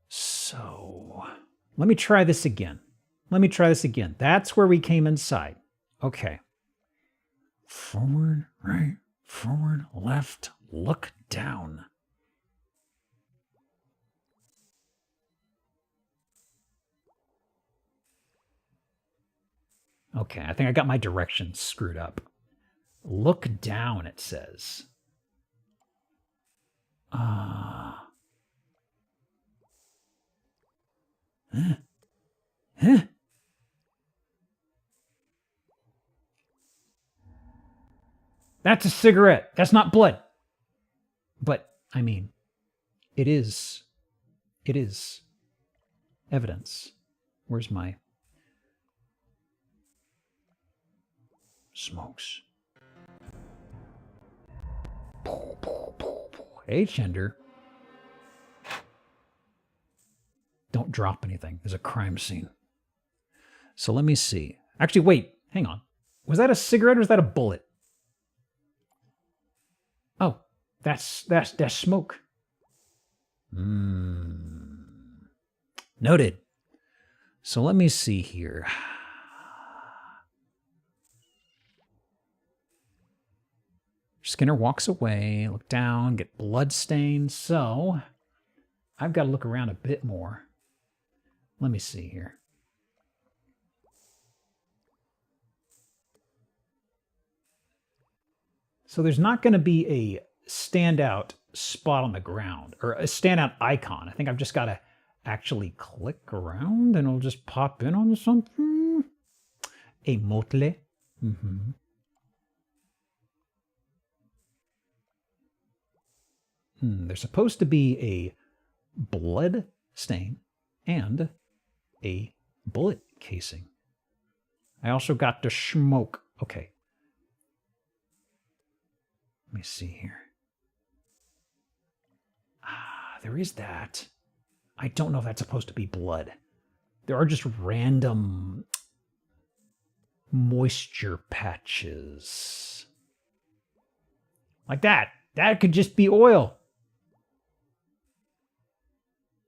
So, let me try this again. That's where we came inside. Okay. Forward, right, forward, left, look down. Okay, I think I got my directions screwed up. Look down, it says. That's a cigarette. That's not blood. But, I mean, it is evidence. Where's my smokes? Hey, Chender. Don't drop anything. There's a crime scene. So let me see. Actually, wait. Hang on. Was that a cigarette or was that a bullet? Oh, that's smoke. Noted. So let me see here. Skinner walks away, look down, get blood stains. So I've got to look around a bit more. Let me see here. So there's not going to be a standout spot on the ground or a standout icon. I think I've just got to actually click around and it'll just pop in on something. A motle. There's supposed to be a blood stain and a bullet casing. I also got the smoke. Okay. Let me see here. There is that. I don't know if that's supposed to be blood. There are just random moisture patches. Like that. That could just be oil.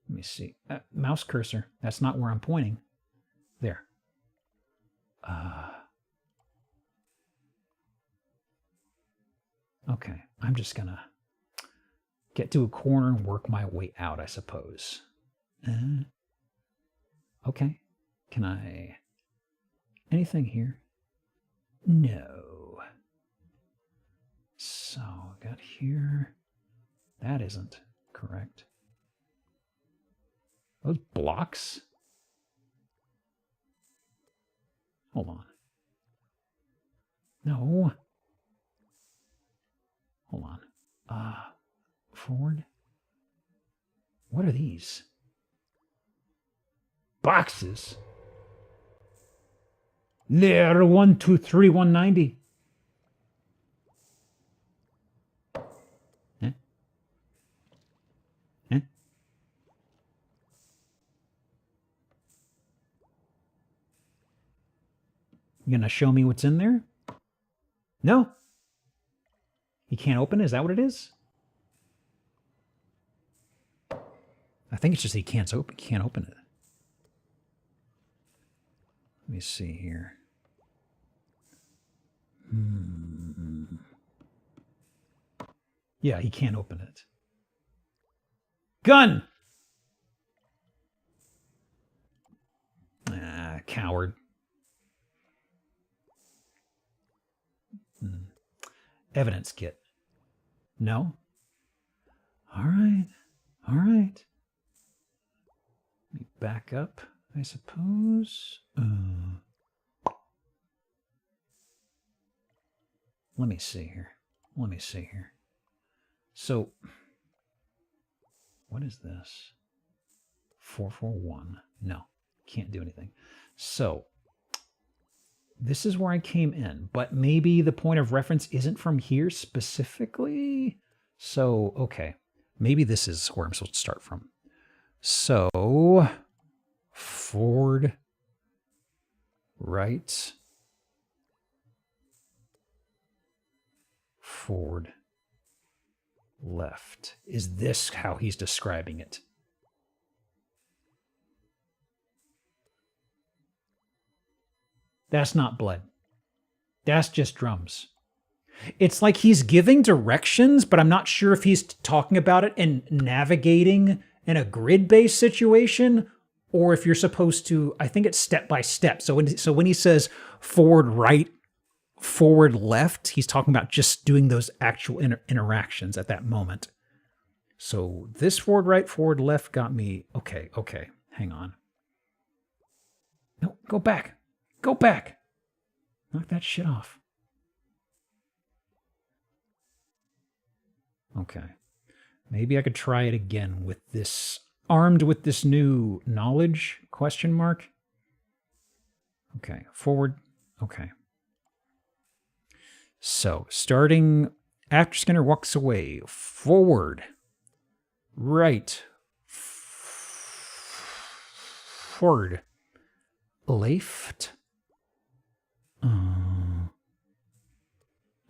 Let me see. Mouse cursor. That's not where I'm pointing. There. Okay. I'm just going to get to a corner and work my way out, I suppose. Okay. Can I... Anything here? No. So, got here. That isn't correct. Those blocks? Hold on. No. Hold on. Forward? What are these? Boxes? There, 1, 2, 3, 190. Eh? Eh? You gonna show me what's in there? No. You can't open it? Is that what it is? I think it's just he can't open it. Let me see here. Yeah, he can't open it. Gun! Ah, coward. Evidence kit. No? All right. All right. Let me back up, I suppose. Let me see here. Let me see here. So, what is this? 441. No, can't do anything. So, this is where I came in, but maybe the point of reference isn't from here specifically. So, okay. Maybe this is where I'm supposed to start from. So, forward, right, forward, left. Is this how he's describing it? That's not blood. That's just drums. It's like he's giving directions, but I'm not sure if he's talking about it and navigating in a grid-based situation, or if you're supposed to, I think it's step by step. So when he says forward right, forward left, he's talking about just doing those actual interactions at that moment. So this forward right, forward left got me, okay, hang on. No, go back. Go back. Knock that shit off. Okay. Maybe I could try it again with this, armed with this new knowledge, question mark. Okay, forward, okay. So, starting after Skinner walks away, forward, right, forward, left. I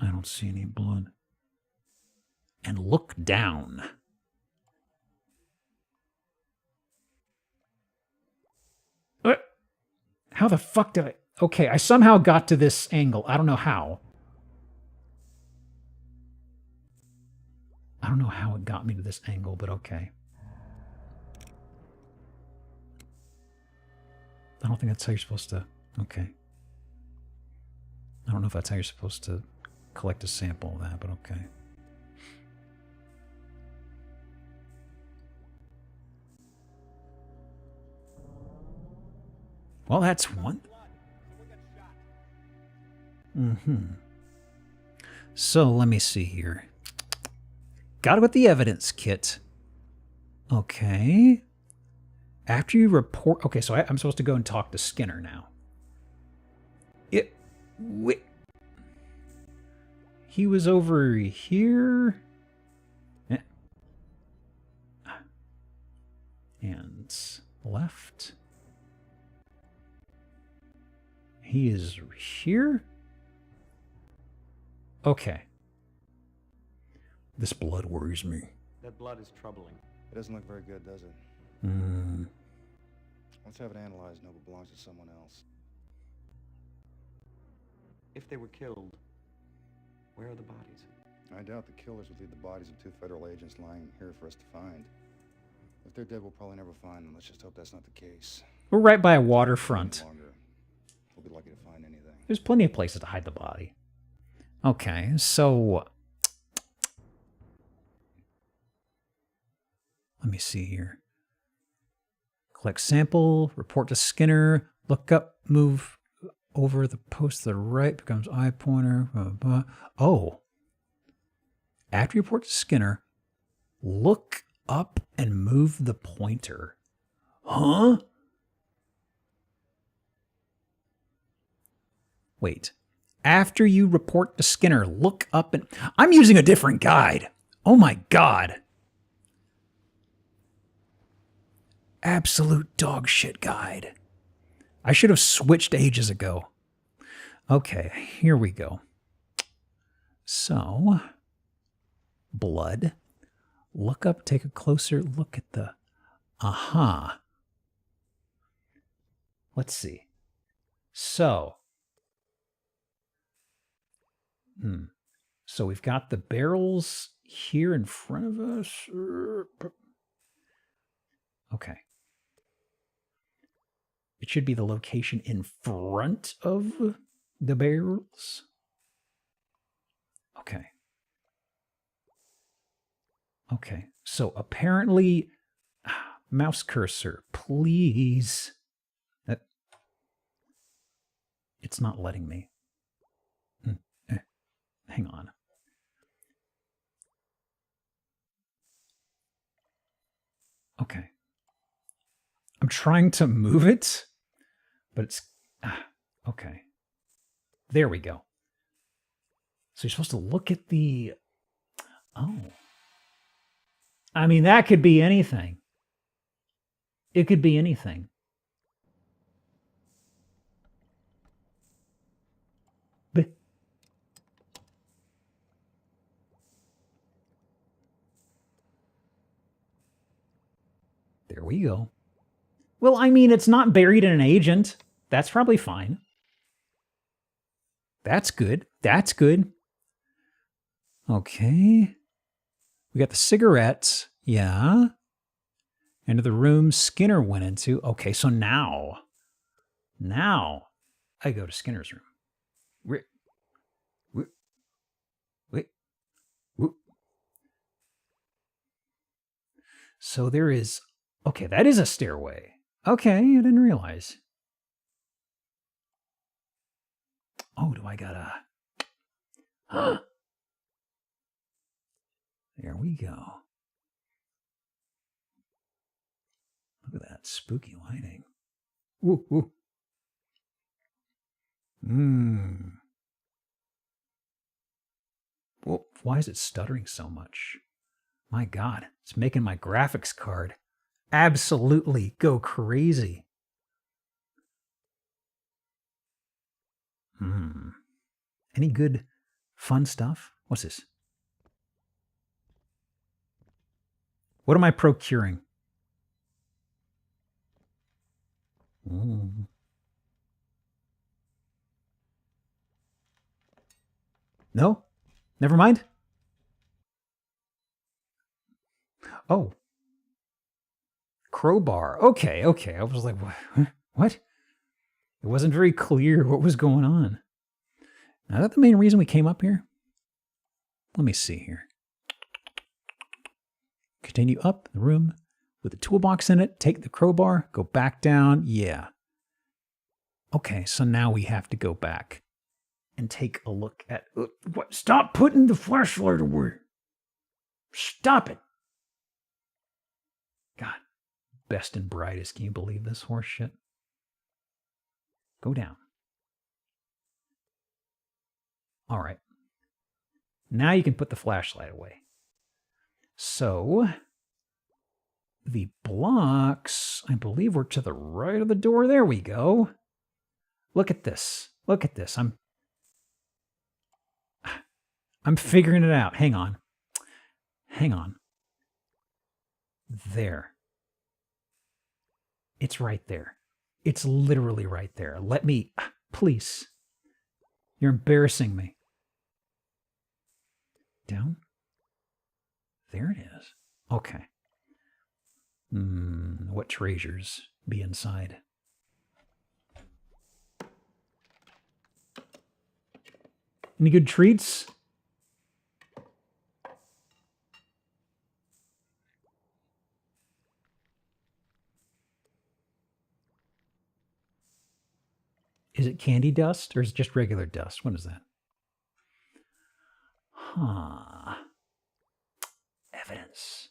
don't see any blood. And look down. How the fuck did I... Okay, I somehow got to this angle. I don't know how. I don't know how it got me to this angle, but okay. I don't think that's how you're supposed to... Okay. I don't know if that's how you're supposed to collect a sample of that, but okay. Well, that's one. So let me see here. Got it with the evidence kit. Okay. After you report... Okay, so I'm supposed to go and talk to Skinner now. He was over here. And left. He is here. Okay. This blood worries me. That blood is troubling. It doesn't look very good, does it? Hmm. Let's have it analyzed. No, it belongs to someone else. If they were killed, where are the bodies? I doubt the killers would leave the bodies of 2 federal agents lying here for us to find. If they're dead, we'll probably never find them. Let's just hope that's not the case. We're right by a waterfront. We'll be lucky to find anything. There's plenty of places to hide the body. Okay, so... let me see here. Collect sample, report to Skinner, look up, move over the post to the right, becomes eye pointer. Blah, blah. Oh. After you report to Skinner, look up and move the pointer. Huh? Wait. After you report to Skinner, look up and... I'm using a different guide. Oh my God. Absolute dog shit guide. I should have switched ages ago. Okay, here we go. So, blood. Look up, take a closer look at the... aha. Let's see. So... So we've got the barrels here in front of us. Okay. It should be the location in front of the barrels. Okay. Okay. So apparently, mouse cursor, please. It's not letting me. Hang on. Okay. I'm trying to move it, but it's... okay. There we go. So you're supposed to look at the... oh. I mean, that could be anything. It could be anything. But... there we go. Well, I mean, it's not buried in an agent. That's probably fine. That's good. That's good. Okay. We got the cigarettes. Yeah. Into the room Skinner went into. Okay, so now I go to Skinner's room. Wait. So there is... okay, that is a stairway. Okay, I didn't realize. Oh, do I gotta... there we go. Look at that spooky lighting. Woo, woo. Well, why is it stuttering so much? My God, it's making my graphics card absolutely go crazy. Any good fun stuff? What's this? What am I procuring? No? Never mind? Oh. Crowbar. Okay. I was like, what? It wasn't very clear what was going on. Now, is that the main reason we came up here? Let me see here. Continue up the room with the toolbox in it. Take the crowbar. Go back down. Yeah. Okay, so now we have to go back and take a look at... what? Stop putting the flashlight away. Stop it. God. Best and brightest. Can you believe this horse shit? Go down. All right. Now you can put the flashlight away. So, the blocks, I believe, were to the right of the door. There we go. Look at this. Look at this. I'm figuring it out. Hang on. Hang on. There. It's right there. It's literally right there. Let me... Please. You're embarrassing me. Down? There it is. Okay. What treasures be inside? Any good treats? Is it candy dust or is it just regular dust? What is that? Huh. Evidence.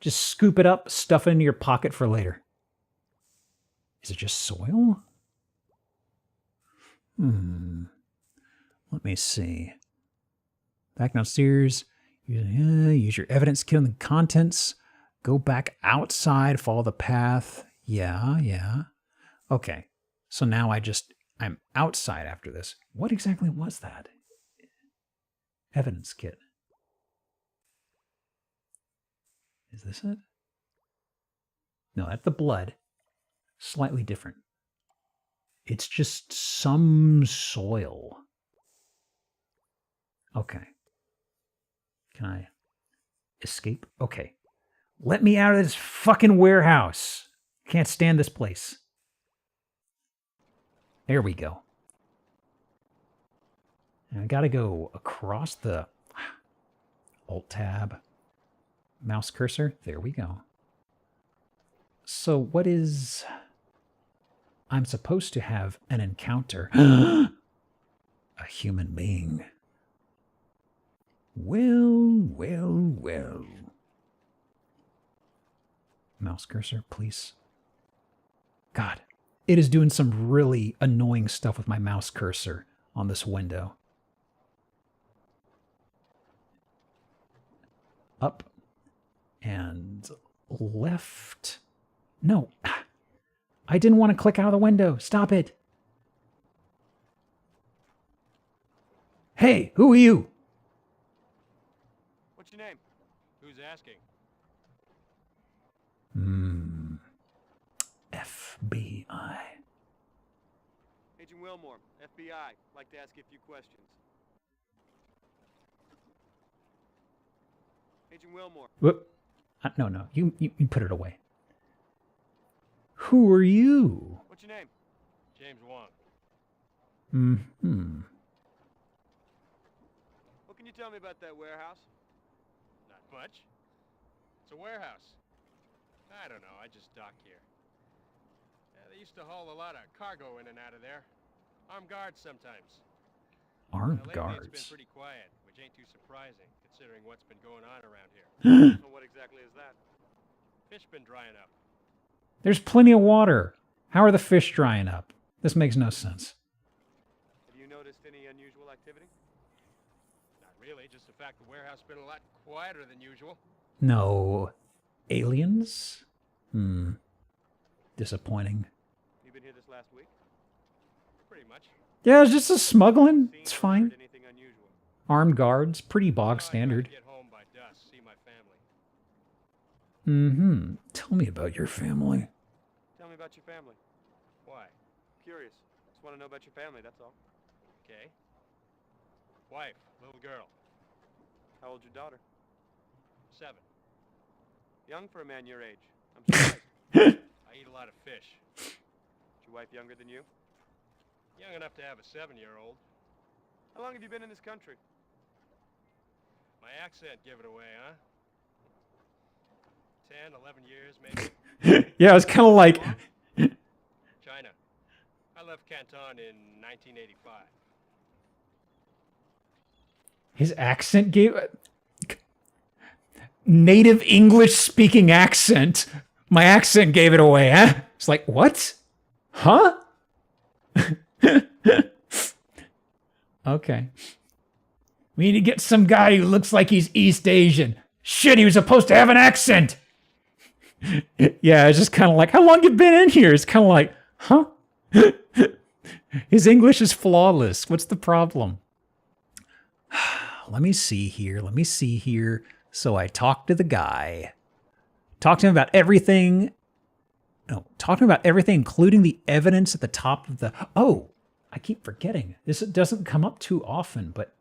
Just scoop it up, stuff it into your pocket for later. Is it just soil? Let me see. Back downstairs. Use your evidence kit on the contents. Go back outside, follow the path. Yeah. Okay. So now I'm outside after this. What exactly was that? Evidence kit. Is this it? No, that's the blood. Slightly different. It's just some soil. Okay. Can I escape? Okay. Let me out of this fucking warehouse. Can't stand this place. There we go. And I gotta go across the Alt-Tab. Mouse cursor. There we go. So what is... I'm supposed to have an encounter. A human being. Well. Mouse cursor, please. God, it is doing some really annoying stuff with my mouse cursor on this window. Up and left. No, I didn't want to click out of the window. Stop it. Hey, who are you? What's your name? Who's asking? FBI. Agent Wilmore, FBI. Like to ask you a few questions. Agent Wilmore. Whoop. No. You put it away. Who are you? What's your name? James Wong. What can you tell me about that warehouse? Not much. It's a warehouse. I don't know, I just dock here. They used to haul a lot of cargo in and out of there. Armed guards sometimes. Armed Lately guards? It's been pretty quiet, which ain't too surprising, considering what's been going on around here. So what exactly is that? Fish been drying up. There's plenty of water. How are the fish drying up? This makes no sense. Have you noticed any unusual activity? Not really, just the fact the warehouse has been a lot quieter than usual. No. Aliens? Disappointing. You been here this last week? Pretty much. Yeah, it's just a smuggling. It's fine. Anything unusual? Armed guards, pretty bog standard. Get home by dusk, see my family. Tell me about your family. Tell me about your family. Why? Curious. Just want to know about your family, that's all. Okay. Wife, little girl. How old's your daughter? 7. Young for a man your age. I'm surprised. I eat a lot of fish. Is your wife younger than you? Young enough to have a 7-year-old. How long have you been in this country? My accent give it away, huh? 10, 11 years, maybe. Yeah, it's kind of like... China. I left Canton in 1985. His accent gave... Native English-speaking accent. My accent gave it away, huh? It's like, what? Huh? Okay. We need to get some guy who looks like he's East Asian. Shit, he was supposed to have an accent. Yeah, it's just kind of like, how long you been in here? It's kind of like, huh? His English is flawless. What's the problem? Let me see here. So I talked to the guy. Talked to him about everything. No, talking about everything, including the evidence at the top of the... Oh, I keep forgetting. This doesn't come up too often, but...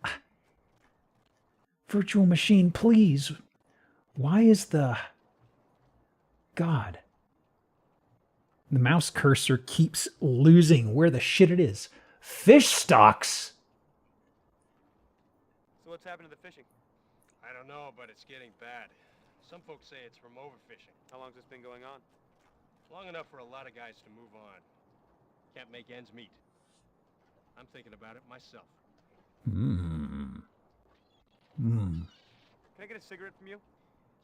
Virtual machine, please. Why is the... God. The mouse cursor keeps losing where the shit it is. Fish stocks! So what's happened to the fishing? I don't know, but it's getting bad. Some folks say it's from overfishing. How long's this been going on? Long enough for a lot of guys to move on. Can't make ends meet. I'm thinking about it myself. Hmm. Can I get a cigarette from you?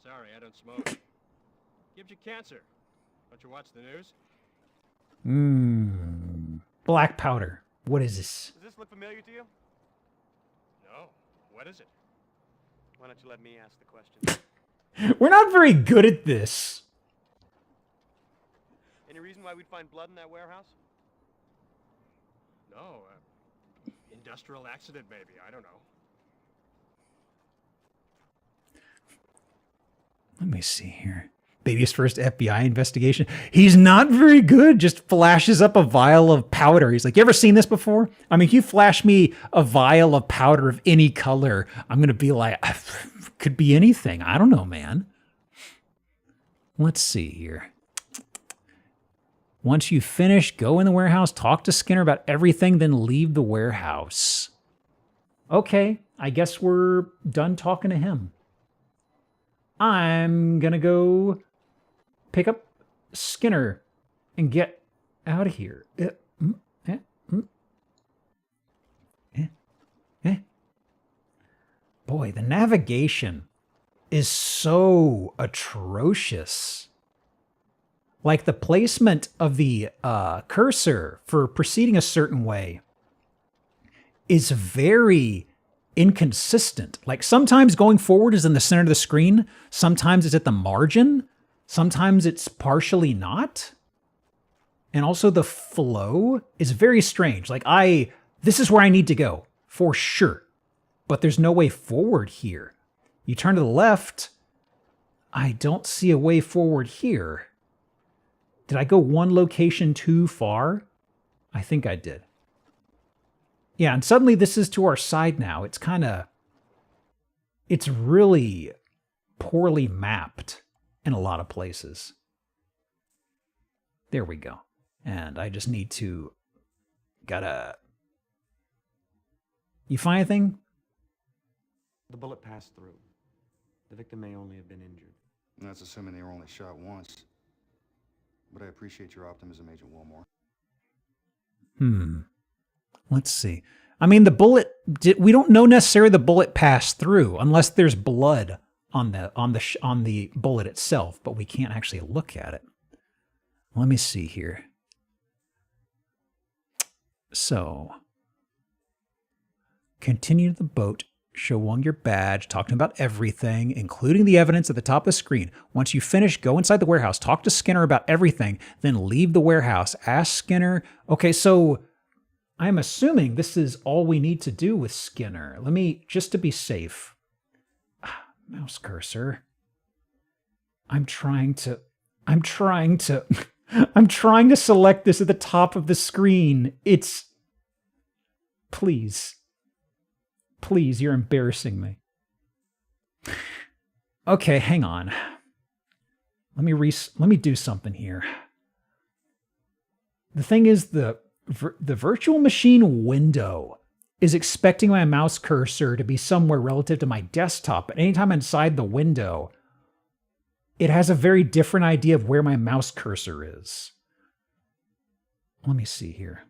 Sorry, I don't smoke. Gives you cancer. Don't you watch the news? Black powder. What is this? Does this look familiar to you? No. What is it? Why don't you let me ask the question? We're not very good at this. Any reason why we'd find blood in that warehouse? No. Industrial accident, maybe. I don't know. Let me see here. Baby's first FBI investigation. He's not very good. Just flashes up a vial of powder. He's like, you ever seen this before? I mean, if you flash me a vial of powder of any color, I'm going to be like, could be anything. I don't know, man. Let's see here. Once you finish, go in the warehouse, talk to Skinner about everything, then leave the warehouse. Okay, I guess we're done talking to him. I'm gonna go pick up Skinner and get out of here. Boy, the navigation is so atrocious. Like the placement of the cursor for proceeding a certain way is very inconsistent. Like sometimes going forward is in the center of the screen. Sometimes it's at the margin. Sometimes it's partially not. And also the flow is very strange. Like this is where I need to go for sure. But there's no way forward here. You turn to the left. I don't see a way forward here. Did I go one location too far? I think I did. Yeah, and suddenly this is to our side now. It's really poorly mapped in a lot of places. There we go. And I just need to, you find anything? The bullet passed through. The victim may only have been injured. And that's assuming they were only shot once. But I appreciate your optimism, Agent Wilmore. Let's see. I mean, the bullet, we don't know necessarily the bullet passed through unless there's blood on the bullet itself, but we can't actually look at it. Let me see here. So, continue to the boat. Show Wong your badge, talk to him about everything, including the evidence at the top of the screen. Once you finish, go inside the warehouse, talk to Skinner about everything, then leave the warehouse. Ask Skinner. Okay, so I'm assuming this is all we need to do with Skinner. Let me, just to be safe. Mouse cursor. I'm trying to select this at the top of the screen. Please. Please, you're embarrassing me. Okay, hang on. Let me do something here. The thing is, the virtual machine window is expecting my mouse cursor to be somewhere relative to my desktop, but anytime inside the window, it has a very different idea of where my mouse cursor is. Let me see here.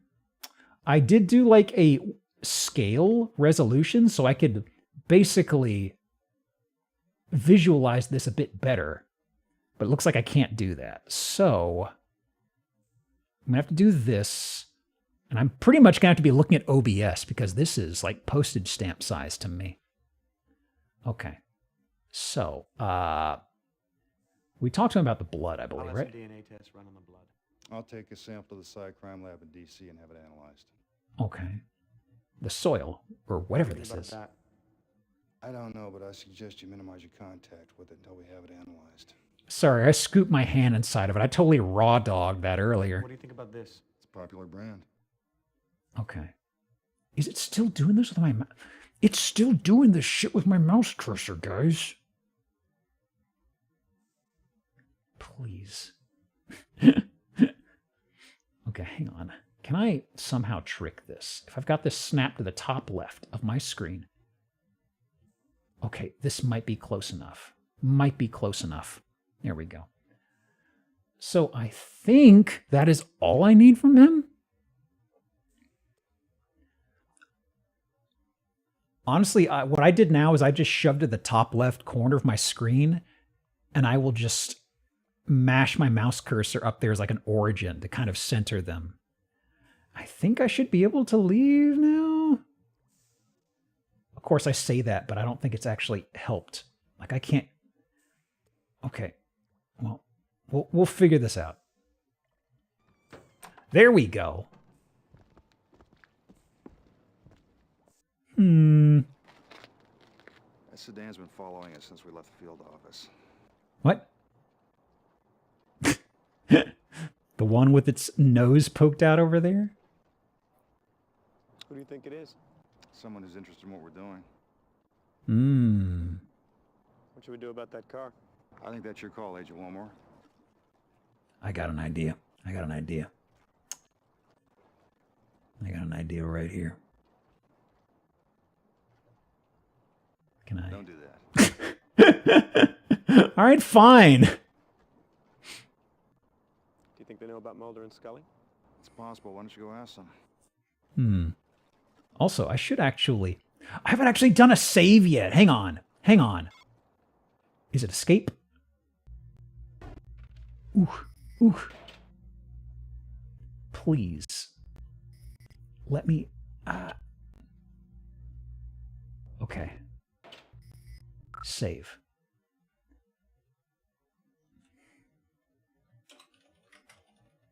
I did do like a scale resolution so I could basically visualize this a bit better, but it looks like I can't do that. So I'm gonna have to do this, and I'm pretty much gonna have to be looking at OBS because this is like postage stamp size to me. Okay, so we talked to him about the blood, I believe, right? DNA test run on the blood. I'll take a sample to the Psy Crime Lab in DC and have it analyzed. Okay. The soil, or whatever this is. I don't know, but I suggest you minimize your contact with it until we have it analyzed. Sorry, I scooped my hand inside of it. I totally raw dogged that earlier. What do you think about this? It's a popular brand. Okay. Is it still doing this with my mouse? It's still doing this shit with my mouse cursor, guys. Please. Okay, hang on. Can I somehow trick this? If I've got this snapped to the top left of my screen. Okay, this might be close enough. Might be close enough. There we go. So I think that is all I need from him. Honestly, what I did now is I just shoved to the top left corner of my screen, and I will just mash my mouse cursor up there as like an origin to kind of center them. I think I should be able to leave now. Of course, I say that, but I don't think it's actually helped. Like, I can't... Okay. Well, we'll figure this out. There we go. That sedan's been following us since we left the field office. What? The one with its nose poked out over there? Who do you think it is? Someone who's interested in what we're doing. What should we do about that car? I think that's your call, Agent Wilmore. I got an idea. I got an idea right here. Can I? Don't do that. All right, fine. Do you think they know about Mulder and Scully? It's possible. Why don't you go ask them? Also, I haven't actually done a save yet. Hang on. Is it escape? Ooh. Please. Let me... Okay. Save.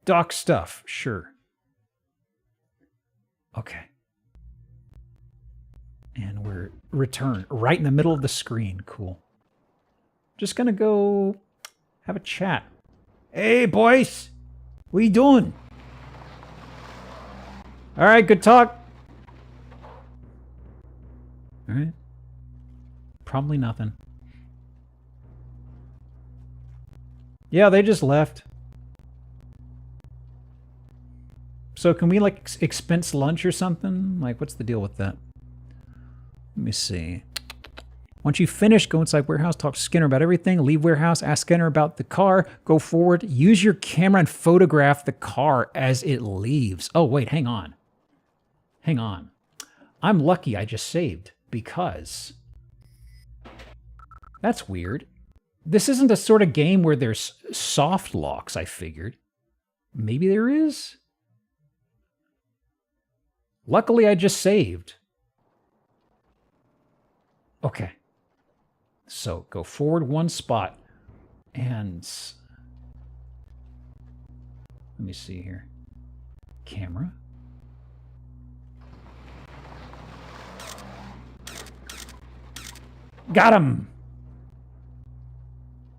Dock stuff, sure. Okay. And we're return right in the middle of the screen. Cool. Just gonna go have a chat. Hey, boys. What you doing? All right, good talk. All right. Probably nothing. Yeah, they just left. So can we, like, expense lunch or something? Like, what's the deal with that? Let me see. Once you finish, go inside warehouse, talk to Skinner about everything, leave warehouse, ask Skinner about the car, go forward, use your camera and photograph the car as it leaves. Oh, wait, hang on. I'm lucky I just saved because that's weird. This isn't a sort of game where there's soft locks, I figured. Maybe there is? Luckily, I just saved. Okay. So go forward one spot and let me see here. Camera. Got him.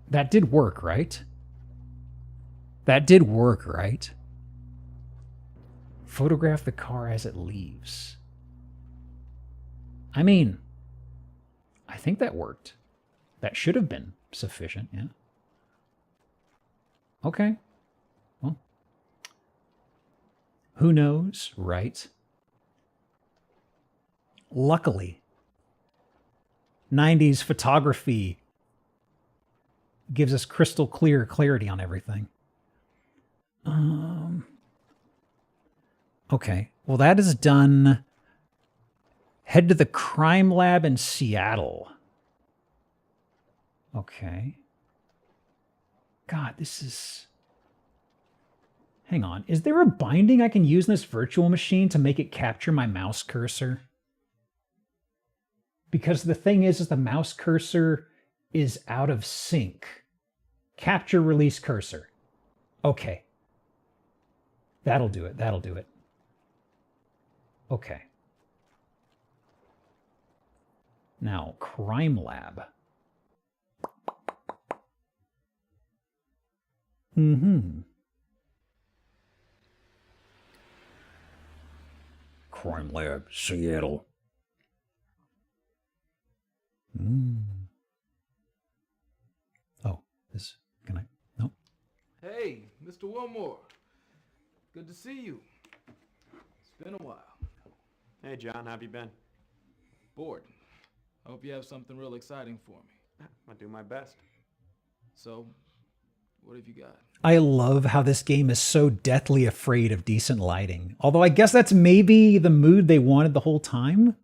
That did work, right? Photograph the car as it leaves. I mean, I think that worked. That should have been sufficient, yeah. Okay. Well, who knows, right? Luckily, 90s photography gives us crystal clear clarity on everything. Okay, well, that is done. Head to the crime lab in Seattle. Okay. God, this is... Hang on. Is there a binding I can use in this virtual machine to make it capture my mouse cursor? Because the thing is the mouse cursor is out of sync. Capture, release cursor. Okay. That'll do it. Okay. Now, crime lab. Crime lab, Seattle. Oh, can I? No. Hey, Mr. Wilmore. Good to see you. It's been a while. Hey, John, how have you been? Bored. I hope you have something real exciting for me. I'll do my best. So, what have you got? I love how this game is so deathly afraid of decent lighting. Although I guess that's maybe the mood they wanted the whole time.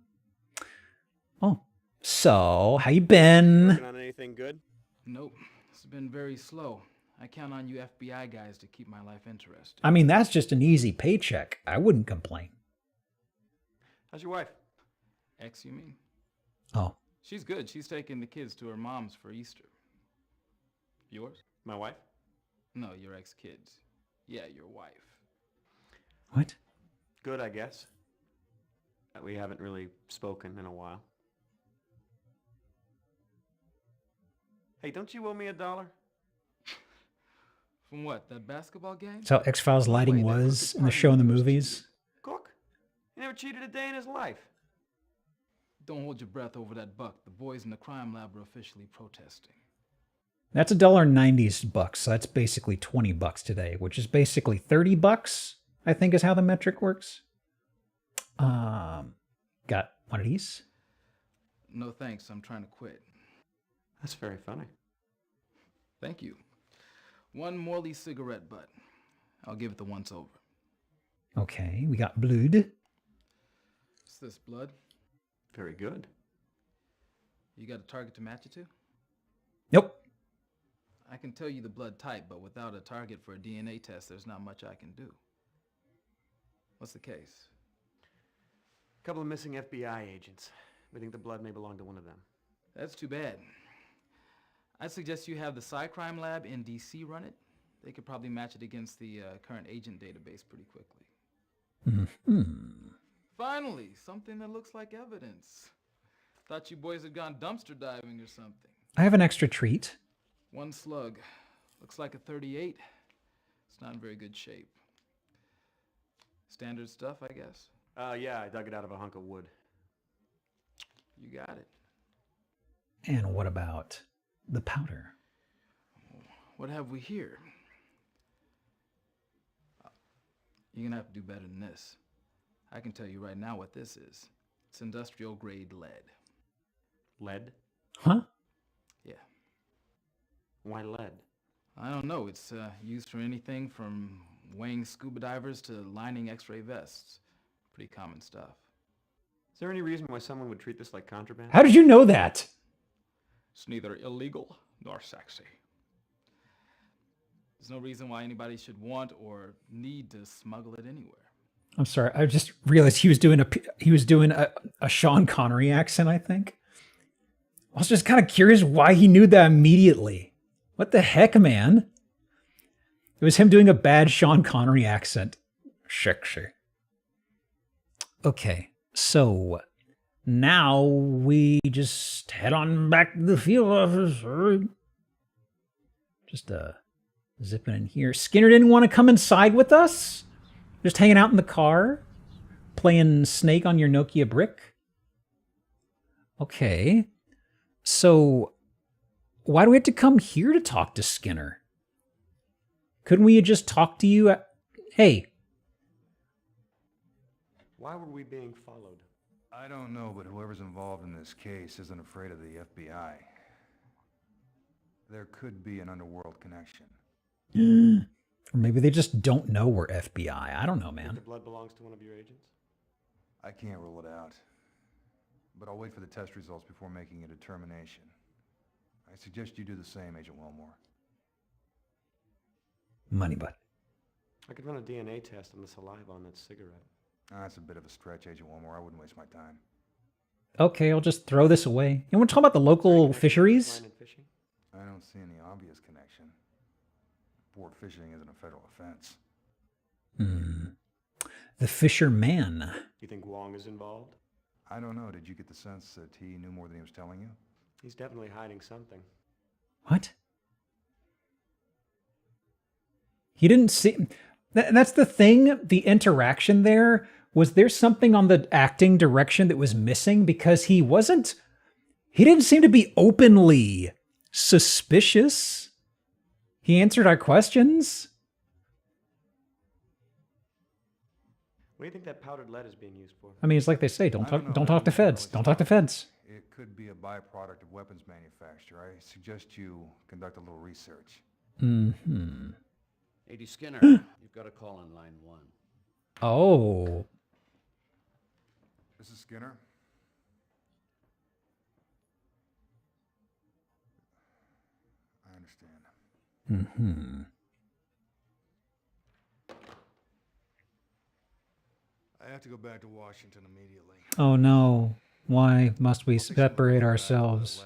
Oh, so how you been? Working on anything good? Nope. It's been very slow. I count on you FBI guys to keep my life interesting. I mean, that's just an easy paycheck. I wouldn't complain. How's your wife? Ex, you mean? Oh. She's good. She's taking the kids to her mom's for Easter. Yours? My wife? No, your ex-kids. Yeah, your wife. What? Good, I guess. We haven't really spoken in a while. Hey, don't you owe me $1? From what, that basketball game? That's how X-Files lighting was in the show and the movies. Cook? He never cheated a day in his life. Don't hold your breath over that buck. The boys in the crime lab are officially protesting. That's $1.90 so that's basically $20 today, which is basically $30, I think is how the metric works. Got one of these? No thanks, I'm trying to quit. That's very funny. Thank you. One Morley cigarette butt. I'll give it the once over. Okay, we got blood. What's this, blood? Very good. You got a target to match it to? Nope. I can tell you the blood type, but without a target for a DNA test, there's not much I can do. What's the case? A couple of missing FBI agents. We think the blood may belong to one of them. That's too bad. I'd suggest you have the Cycrime lab in DC run it. They could probably match it against the current agent database pretty quickly. Finally, something that looks like evidence. Thought you boys had gone dumpster diving or something. I have an extra treat. One slug. Looks like a 38. It's not in very good shape. Standard stuff, I guess? Yeah, I dug it out of a hunk of wood. You got it. And what about the powder? What have we here? You're gonna have to do better than this. I can tell you right now what this is. It's industrial grade lead. Lead? Huh? Yeah. Why lead? I don't know. It's used for anything from weighing scuba divers to lining X-ray vests. Pretty common stuff. Is there any reason why someone would treat this like contraband? How did you know that? It's neither illegal nor sexy. There's no reason why anybody should want or need to smuggle it anywhere. I'm sorry. I just realized he was doing a Sean Connery accent, I think. I was just kind of curious why he knew that immediately. What the heck, man? It was him doing a bad Sean Connery accent. Sexy. Okay, so now we just head on back to the field office. Just zipping in here. Skinner didn't want to come inside with us? Just hanging out in the car? Playing Snake on your Nokia brick? Okay. So, why do we have to come here to talk to Skinner? Couldn't we have just talked to you Hey. Why were we being followed? I don't know, but whoever's involved in this case isn't afraid of the FBI. There could be an underworld connection. Or maybe they just don't know we're FBI. I don't know, man. Think the blood belongs to one of your agents? I can't rule it out. But I'll wait for the test results before making a determination. I suggest you do the same, Agent Wilmore. Money, bud. I could run a DNA test on the saliva on that cigarette. That's a bit of a stretch, Agent Wilmore. I wouldn't waste my time. Okay, I'll just throw this away. You want to talk about the local fisheries? I don't see any obvious connection. Sport fishing isn't a federal offense. The fisherman. You think Wong is involved? I don't know. Did you get the sense that he knew more than he was telling you? He's definitely hiding something. What? He didn't see... That's the thing, the interaction there. Was there something on the acting direction that was missing? Because he didn't seem to be openly suspicious. He answered our questions. What do you think that powdered lead is being used for? I mean, it's like they say, don't talk to feds. Don't talk to feds. It could be a byproduct of weapons manufacture. I suggest you conduct a little research. Mm-hmm. AD Skinner, you've got a call on line 1. Oh. This is Skinner. I understand. Mm-hmm. I have to go back to Washington immediately. Oh no. Why must we separate ourselves?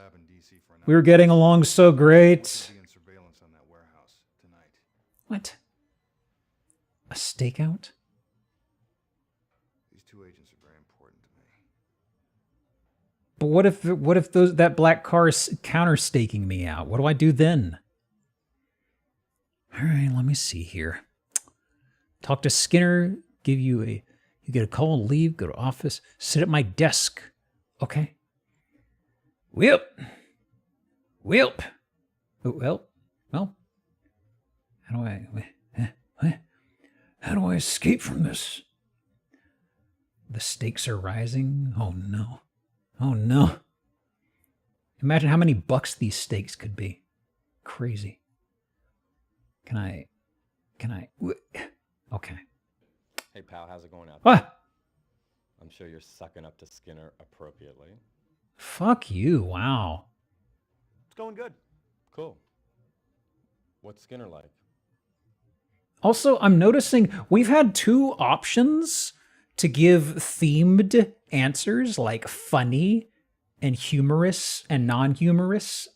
We were getting along so great. What? A stakeout? These 2 agents are very important to me. But what if that black car is counter staking me out? What do I do then? All right, let me see here. Talk to Skinner, you get a call, leave, go to office, sit at my desk. Okay. Well. How do I escape from this? The stakes are rising. Oh no. Oh no. Imagine how many bucks these stakes could be. Crazy. Can I? Okay. Hey pal, how's it going out there? What? I'm sure you're sucking up to Skinner appropriately. Fuck you, wow. It's going good. Cool. What's Skinner like? Also, I'm noticing we've had 2 options to give themed answers, like funny and humorous and non-humorous.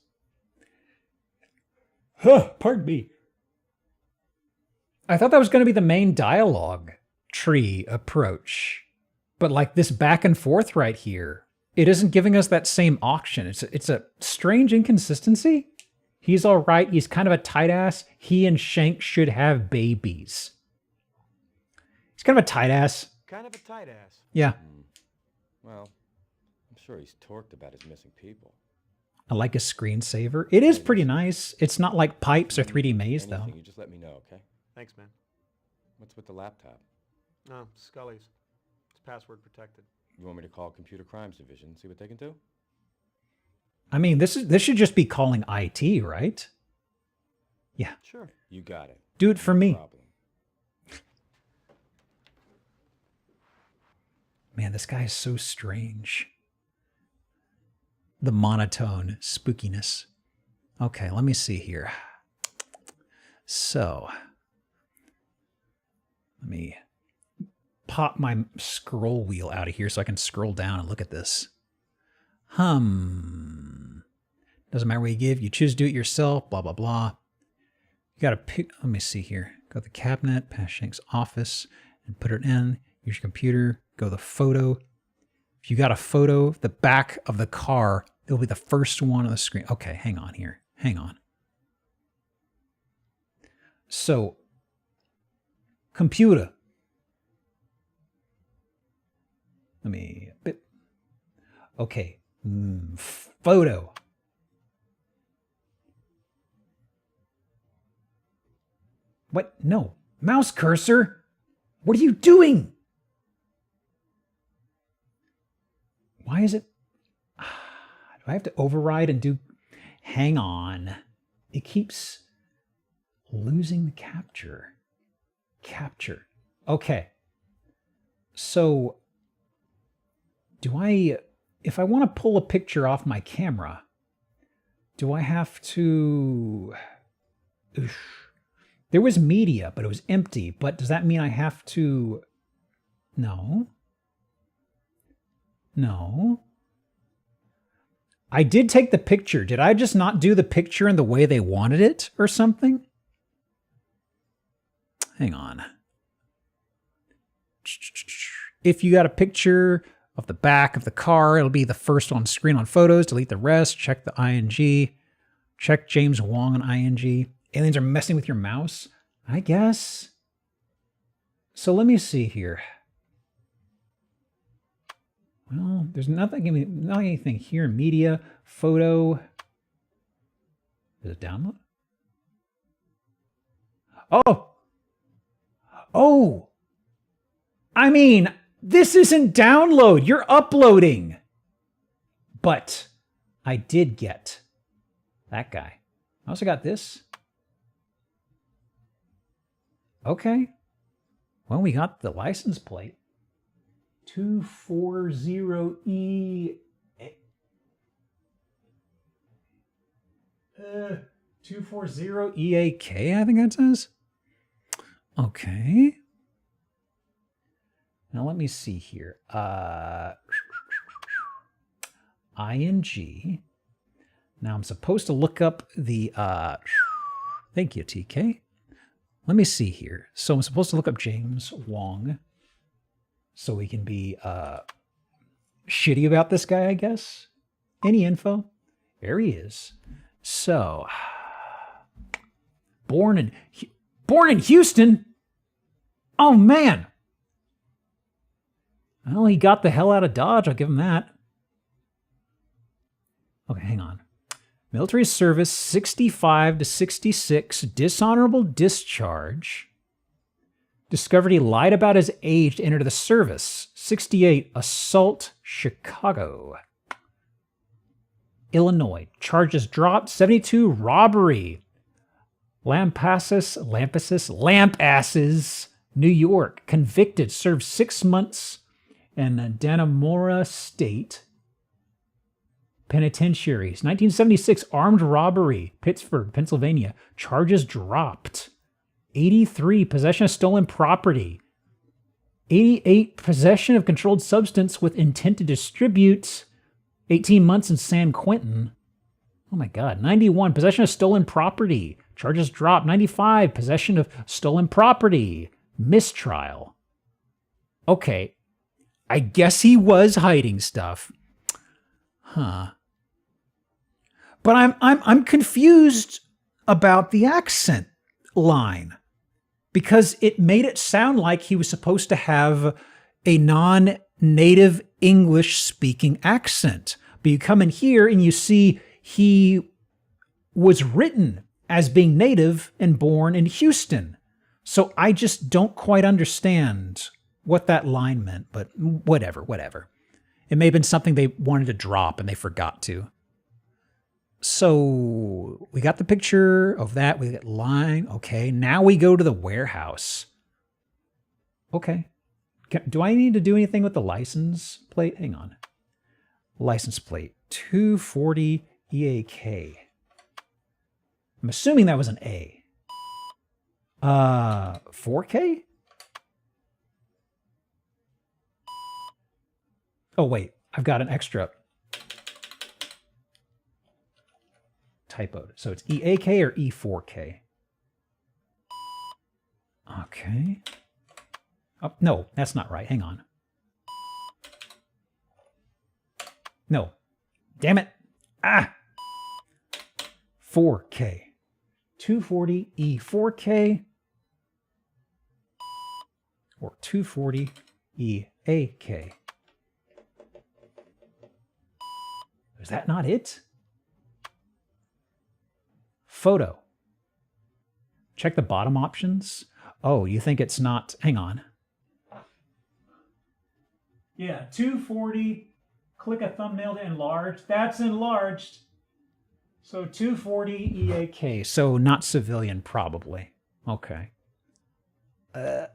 Pardon me. I thought that was going to be the main dialogue tree approach. But like this back and forth right here, it isn't giving us that same option. It's a strange inconsistency. He's all right. He's kind of a tight ass. He and Shank should have babies. He's kind of a tight ass. Kind of a tight ass. Yeah. Well, I'm sure he's torqued about his missing people. I like a screensaver. It is pretty nice. It's not like Pipes or 3D Maze, though. You just let me know, okay? Thanks, man. What's with the laptop? Oh, Scully's. It's password protected. You want me to call Computer Crimes Division and see what they can do? I mean, this should just be calling IT, right? Yeah. Sure. You got it. Do it for me. Problem. Man, this guy is so strange. The monotone spookiness. Okay, let me see here. So, let me pop my scroll wheel out of here so I can scroll down and look at this. Doesn't matter what you give. You choose to do it yourself, blah, blah, blah. You got to pick. Let me see here. Go to the cabinet, past Shank's office, and put it in. Use your computer. Go to the photo. If you got a photo, the back of the car, it'll be the first one on the screen. Okay, hang on here. Hang on. So, computer. Let me... Okay. Photo. What? No. Mouse cursor? What are you doing? Why is it... Do I have to override and do... Hang on. It keeps losing the capture. Capture. Okay. So, do I... If I want to pull a picture off my camera, do I have to... There was media, but it was empty. But does that mean I have to... No. No. I did take the picture. Did I just not do the picture in the way they wanted it or something? Hang on. If you got a picture of the back of the car. It'll be the first on screen on photos. Delete the rest. Check the ING. Check James Wong on ING. Aliens are messing with your mouse? I guess. So let me see here. Well, there's not anything here. Media, photo. Is it download? Oh! Oh! I mean, this isn't download. You're uploading. But I did get that guy. I also got this. Okay. Well, we got the license plate. 240E. 240EAK, I think that says. Okay. Now let me see here. ING. Now I'm supposed to look up the thank you, TK. Let me see here. So I'm supposed to look up James Wong so we can be shitty about this guy, I guess. Any info? There he is. So born in Houston. Oh man. Well, he got the hell out of Dodge. I'll give him that. Okay, hang on. Military service, 65 to 66, dishonorable discharge. Discovered he lied about his age to enter the service. 68, assault, Chicago. Illinois, charges dropped. 72, robbery. Lampasses, New York, convicted, served 6 months in Dannemora State Penitentiaries. 1976, armed robbery, Pittsburgh, Pennsylvania. Charges dropped. 83, possession of stolen property. 88, possession of controlled substance with intent to distribute. 18 months in San Quentin. Oh my God. 91, possession of stolen property. Charges dropped. 95, possession of stolen property. Mistrial. Okay. I guess he was hiding stuff. Huh. But I'm confused about the accent line because it made it sound like he was supposed to have a non-native English speaking accent. But you come in here and you see he was written as being native and born in Houston. So I just don't quite understand what that line meant, but whatever. It may have been something they wanted to drop and they forgot to. So we got the picture of that. We got line. Okay, now we go to the warehouse. Okay. Do I need to do anything with the license plate? Hang on. License plate 240 EAK. I'm assuming that was an A. 4K? Oh, wait. I've got an extra typoed. So it's EAK or E4K? Okay. Oh, no, that's not right. Hang on. No. Damn it. 4K. 240 E4K or 240 EAK. Is that not it? Photo. Check the bottom options. Oh, you think it's not? Hang on. Yeah, 240. Click a thumbnail to enlarge. That's enlarged. So 240 EAK. So not civilian, probably. Okay. The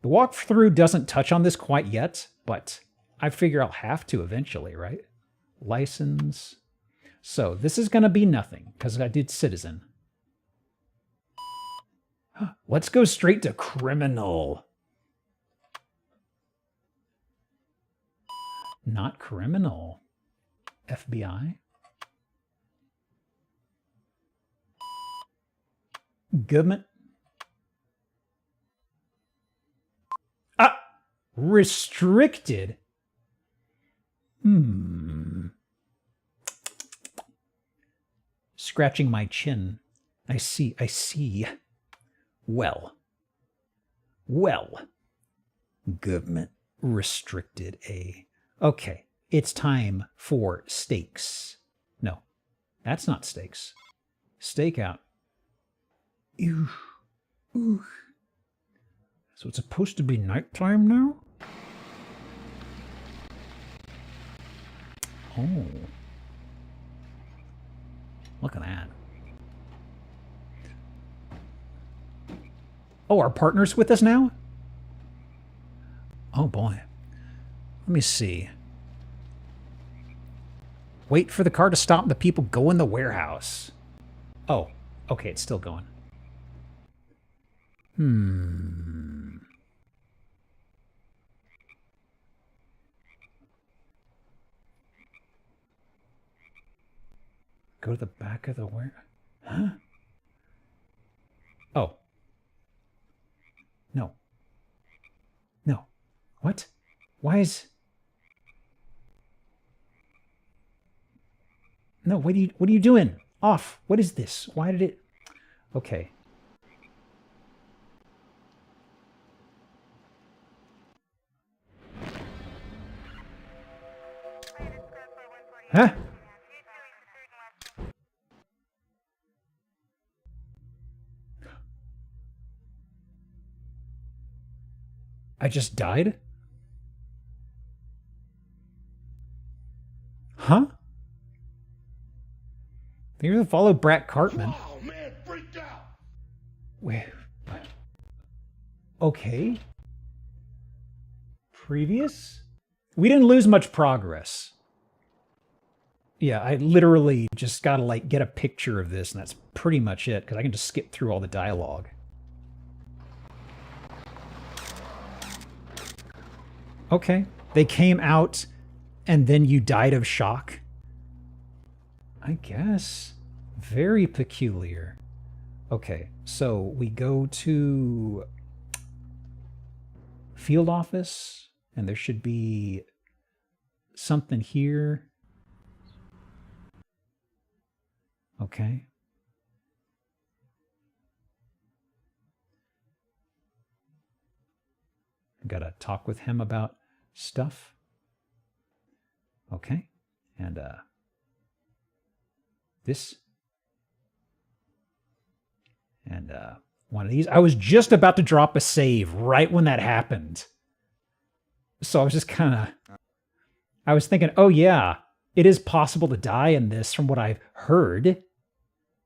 walkthrough doesn't touch on this quite yet, but I figure I'll have to eventually, right? License. So this is going to be nothing because I did citizen. Let's go straight to criminal. Not criminal. FBI. Government. Restricted. Scratching my chin. I see. Well. Government restricted A. Okay, it's time for steaks. No, that's not steaks. Stakeout. Ew. Ooh. So it's supposed to be nighttime now? Oh. Look at that. Oh, our partner's with us now? Oh boy. Let me see. Wait for the car to stop and the people go in the warehouse. Oh, okay, it's still going. Go to the back of the warehouse. Huh? Oh. No. No. What? Why is... No, what are you doing? Off. What is this? Why did it... Okay. Huh? I just died? Huh? You're gonna follow Brat Cartman. Oh man, freaked out. Wait. Okay. Previous? We didn't lose much progress. Yeah, I literally just gotta like get a picture of this, and that's pretty much it, because I can just skip through all the dialogue. Okay. They came out, and then you died of shock? I guess. Very peculiar. Okay, so we go to field office, and there should be something here. Okay. Gotta talk with him about stuff. Okay. And this. And one of these. I was just about to drop a save right when that happened. So I was just kind of... I was thinking, oh yeah, it is possible to die in this from what I've heard.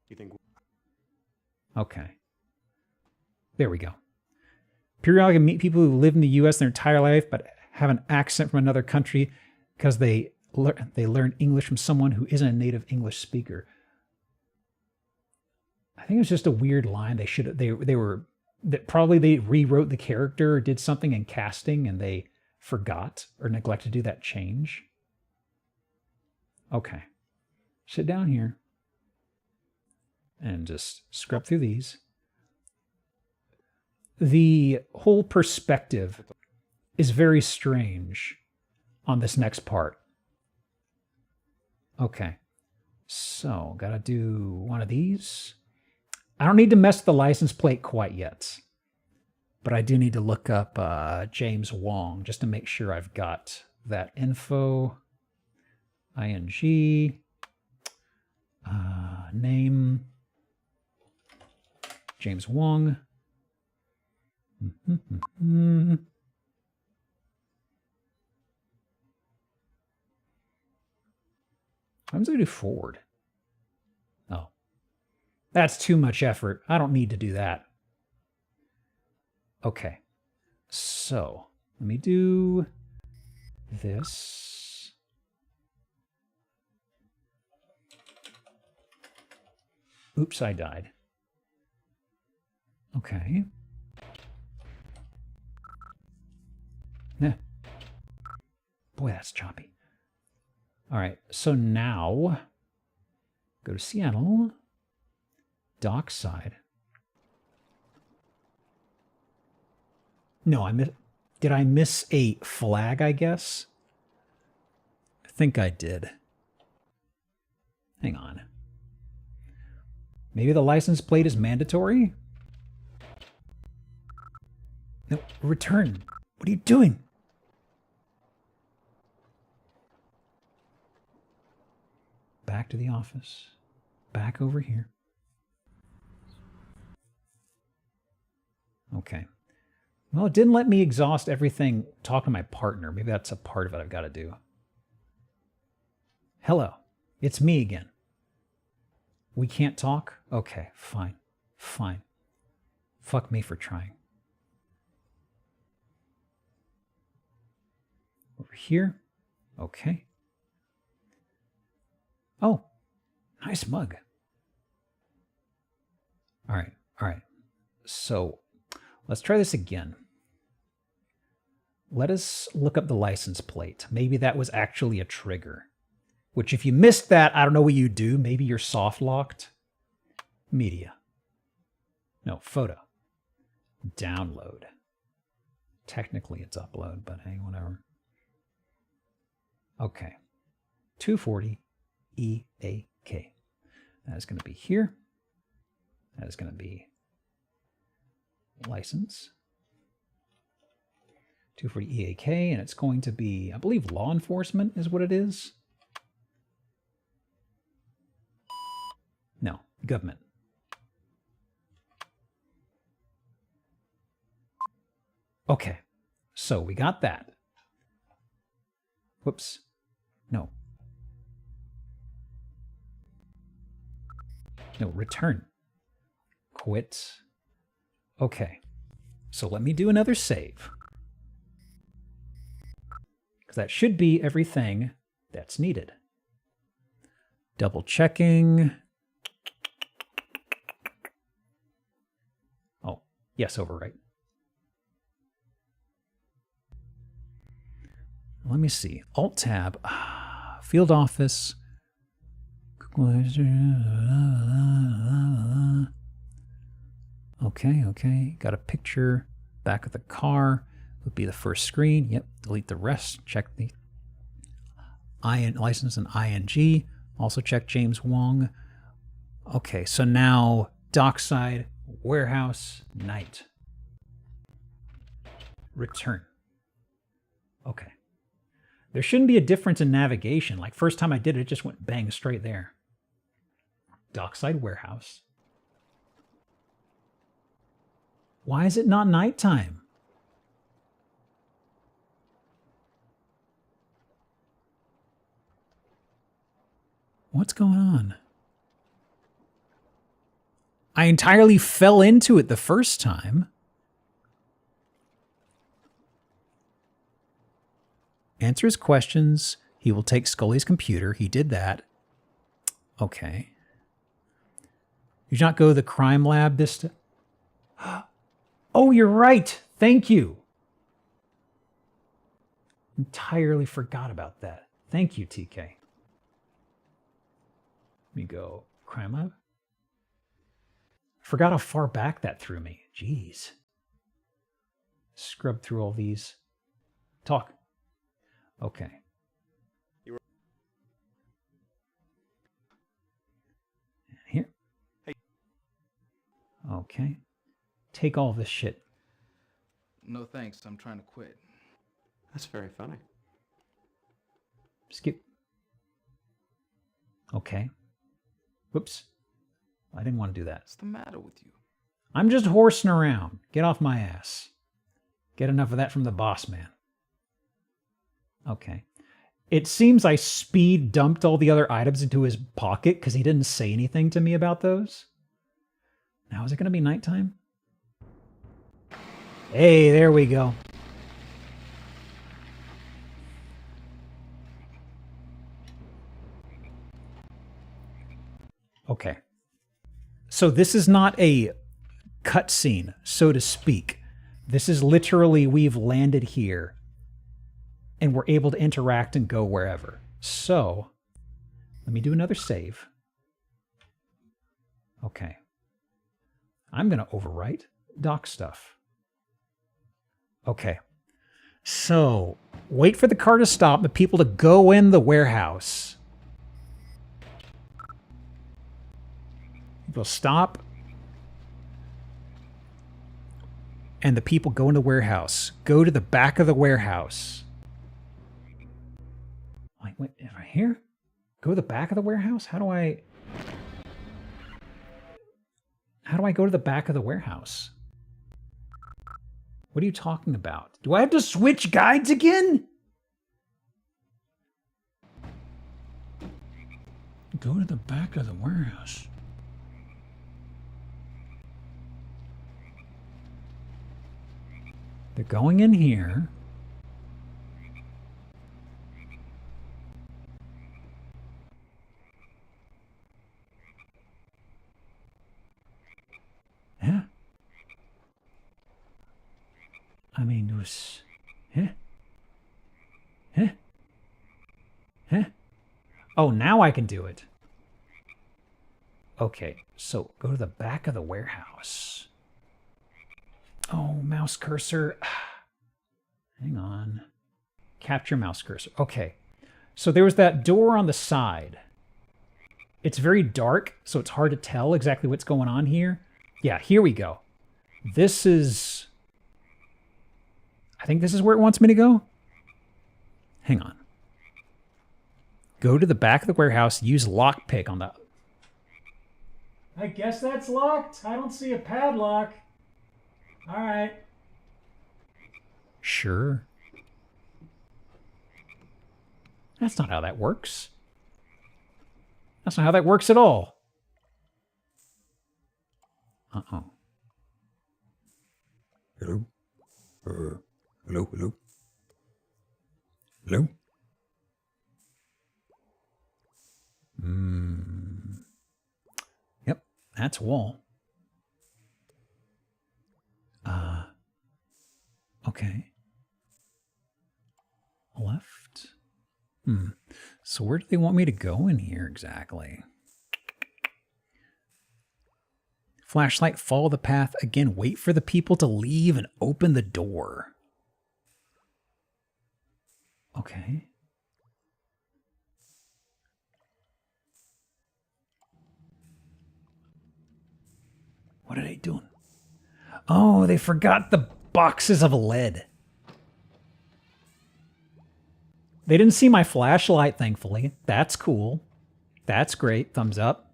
You think... Okay. There we go. Periodically meet people who live in the U.S. their entire life but have an accent from another country because they learn English from someone who isn't a native English speaker. I think it was just a weird line. Probably they rewrote the character or did something in casting and they forgot or neglected to do that change. Okay. Sit down here and just scrub through these. The whole perspective is very strange on this next part. Okay. So, gotta do one of these. I don't need to mess with the license plate quite yet. But I do need to look up James Wong just to make sure I've got that info. ING. Name. James Wong. I'm going to do forward. Oh. That's too much effort. I don't need to do that. Okay. So, let me do this. Oops, I died. Okay. Yeah. Boy, that's choppy. All right, so now go to Seattle, Dockside. No, did I miss a flag, I guess? think I did. Hang on. Maybe the license plate is mandatory? No, return. What are you doing? Back to the office. Back over here. Okay. Well, it didn't let me exhaust everything talking to my partner. Maybe that's a part of it I've got to do. Hello. It's me again. We can't talk? Okay, fine. Fine. Fuck me for trying. Over here. Okay. Oh, nice mug. All right, all right. So let's try this again. Let us look up the license plate. Maybe that was actually a trigger. Which if you missed that, I don't know what you do. Maybe you're soft locked. Media. No, photo. Download. Technically it's upload, but hey, whatever. Okay. 240 EAK. That is going to be here. That is going to be license. 240 EAK, and it's going to be, I believe, law enforcement is what it is. No, government. Okay, so we got that. Whoops. No. No, return. Quit. Okay, so let me do another save. Because that should be everything that's needed. Double checking. Oh, yes, overwrite. Let me see. Alt-tab. Field office. Okay, okay. Got a picture. Back of the car would be the first screen. Yep. Delete the rest. Check the license and ING. Also check James Wong. Okay, so now dockside, warehouse, night. Return. Okay. There shouldn't be a difference in navigation. Like first time I did it, it just went bang straight there. Dockside warehouse. Why is it not nighttime? What's going on? I entirely fell into it the first time. Answer his questions. He will take Scully's computer. He did that. Okay. Did you not go to the crime lab this time? Oh, you're right. Thank you. Entirely forgot about that. Thank you, TK. Let me go crime lab. Forgot how far back that threw me. Jeez. Scrub through all these. Talk. Okay. Here. Okay. Take all this shit. No thanks, I'm trying to quit. That's very funny. Skip. Okay. Whoops. I didn't want to do that. What's the matter with you? I'm just horsing around. Get off my ass. Get enough of that from the boss man. Okay. It seems I speed dumped all the other items into his pocket because he didn't say anything to me about those. Now, is it going to be nighttime? Hey, there we go. Okay. So this is not a cutscene, so to speak. This is literally we've landed here and we're able to interact and go wherever. So let me do another save. Okay. I'm going to overwrite doc stuff. Okay. So Wait for the car to stop, the people to go in the warehouse. People stop. And the people go in the warehouse. Go to the back of the warehouse. Like, wait, am I here? Go to the back of the warehouse? How do I go to the back of the warehouse? What are you talking about? Do I have to switch guides again? Go to the back of the warehouse. They're going in here. Yeah. I mean, it was... Yeah. Yeah. Yeah. Oh, now I can do it. Okay, so go to the back of the warehouse. Oh, mouse cursor. Hang on. Capture mouse cursor. Okay. So there was that door on the side. It's very dark, so it's hard to tell exactly what's going on here. Yeah, here we go. This is... I think this is where it wants me to go. Hang on. Go to the back of the warehouse, use lockpick on the... I guess that's locked. I don't see a padlock. All right. Sure. That's not how that works. That's not how that works at all. Uh-oh. Hello? Hello? Hello? Hello? Yep, that's a wall. Okay. Left. So where do they want me to go in here exactly? Flashlight, follow the path. Again, wait for the people to leave and open the door. Okay. What are they doing? Oh, they forgot the boxes of lead. They didn't see my flashlight, thankfully. That's cool. That's great. Thumbs up.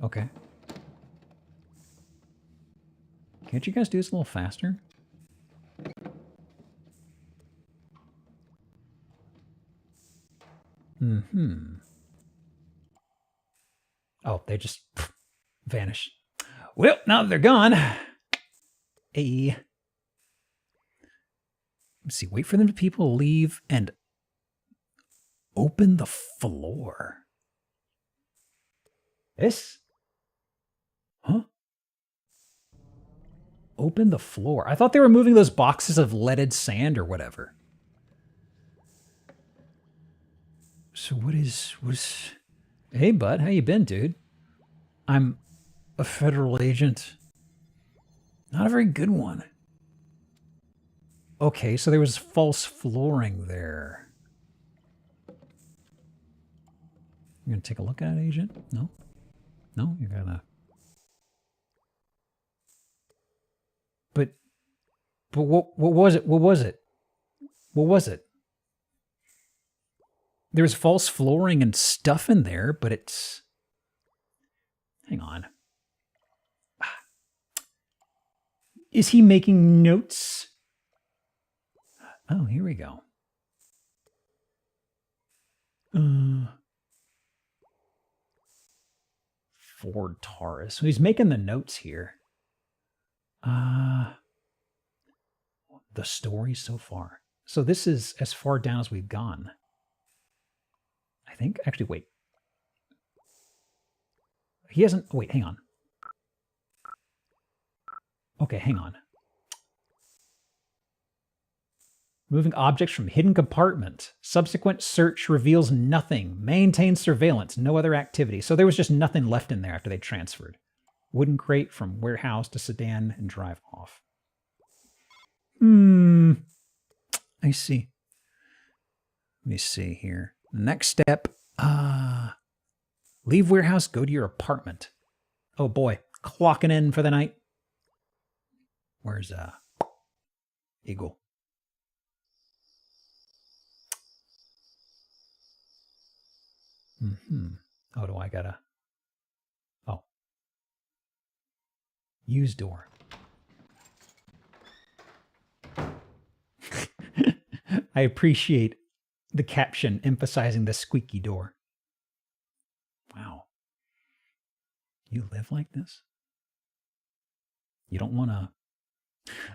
Okay. Can't you guys do this a little faster? Oh, they just vanish. Well, now that they're gone. Hey. Let's see, wait for them to people leave and open the floor. This? Huh? Open the floor. I thought they were moving those boxes of leaded sand or whatever. So what is... Hey, bud, how you been, dude? I'm a federal agent. Not a very good one. Okay, so there was false flooring there. You gonna take a look at it, agent? No? No? You're gonna... But what was it? What was it? What was it? There's false flooring and stuff in there, but it's... Hang on. Is he making notes? Oh, here we go. Ford Taurus. So he's making the notes here. The story so far. So this is as far down as we've gone. I think. Actually, wait. He hasn't... Wait, hang on. Okay, hang on. Moving objects from hidden compartment. Subsequent search reveals nothing. Maintain surveillance. No other activity. So there was just nothing left in there after they transferred. Wooden crate from warehouse to sedan and drive off. I see. Let me see here. Next step. Leave warehouse, go to your apartment. Oh boy. Clocking in for the night. Where's Eagle? Oh, do I gotta... Oh. Use door. I appreciate the caption emphasizing the squeaky door. Wow. You live like this? You don't want to...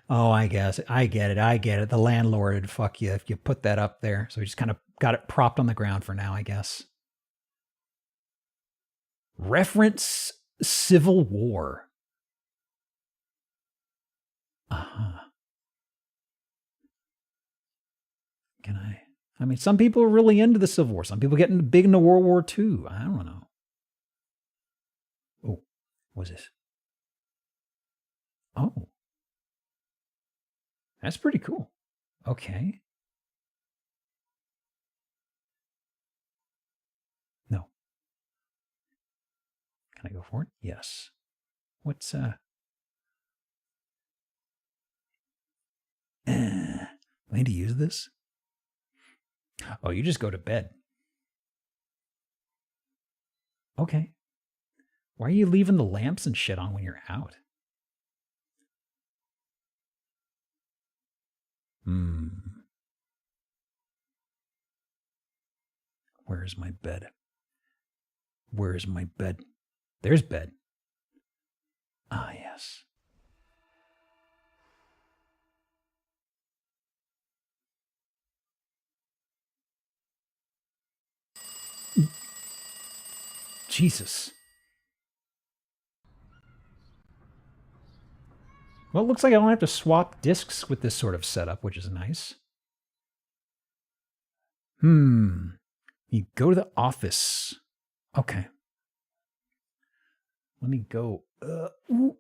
Oh, I guess. I get it. The landlord would fuck you if you put that up there. So we just kind of got it propped on the ground for now, I guess. Reference Civil War. Can I mean, some people are really into the Civil War. Some people getting big into World War II. I don't know. Oh, what's this? Oh. That's pretty cool. Okay. No. Can I go for it? Yes. What's I need to use this? Oh, you just go to bed. Okay. Why are you leaving the lamps and shit on when you're out? Where's my bed? Where's my bed? There's bed. Ah, yes. Jesus. Well, it looks like I don't have to swap discs with this sort of setup, which is nice. You go to the office. Okay. Let me go. You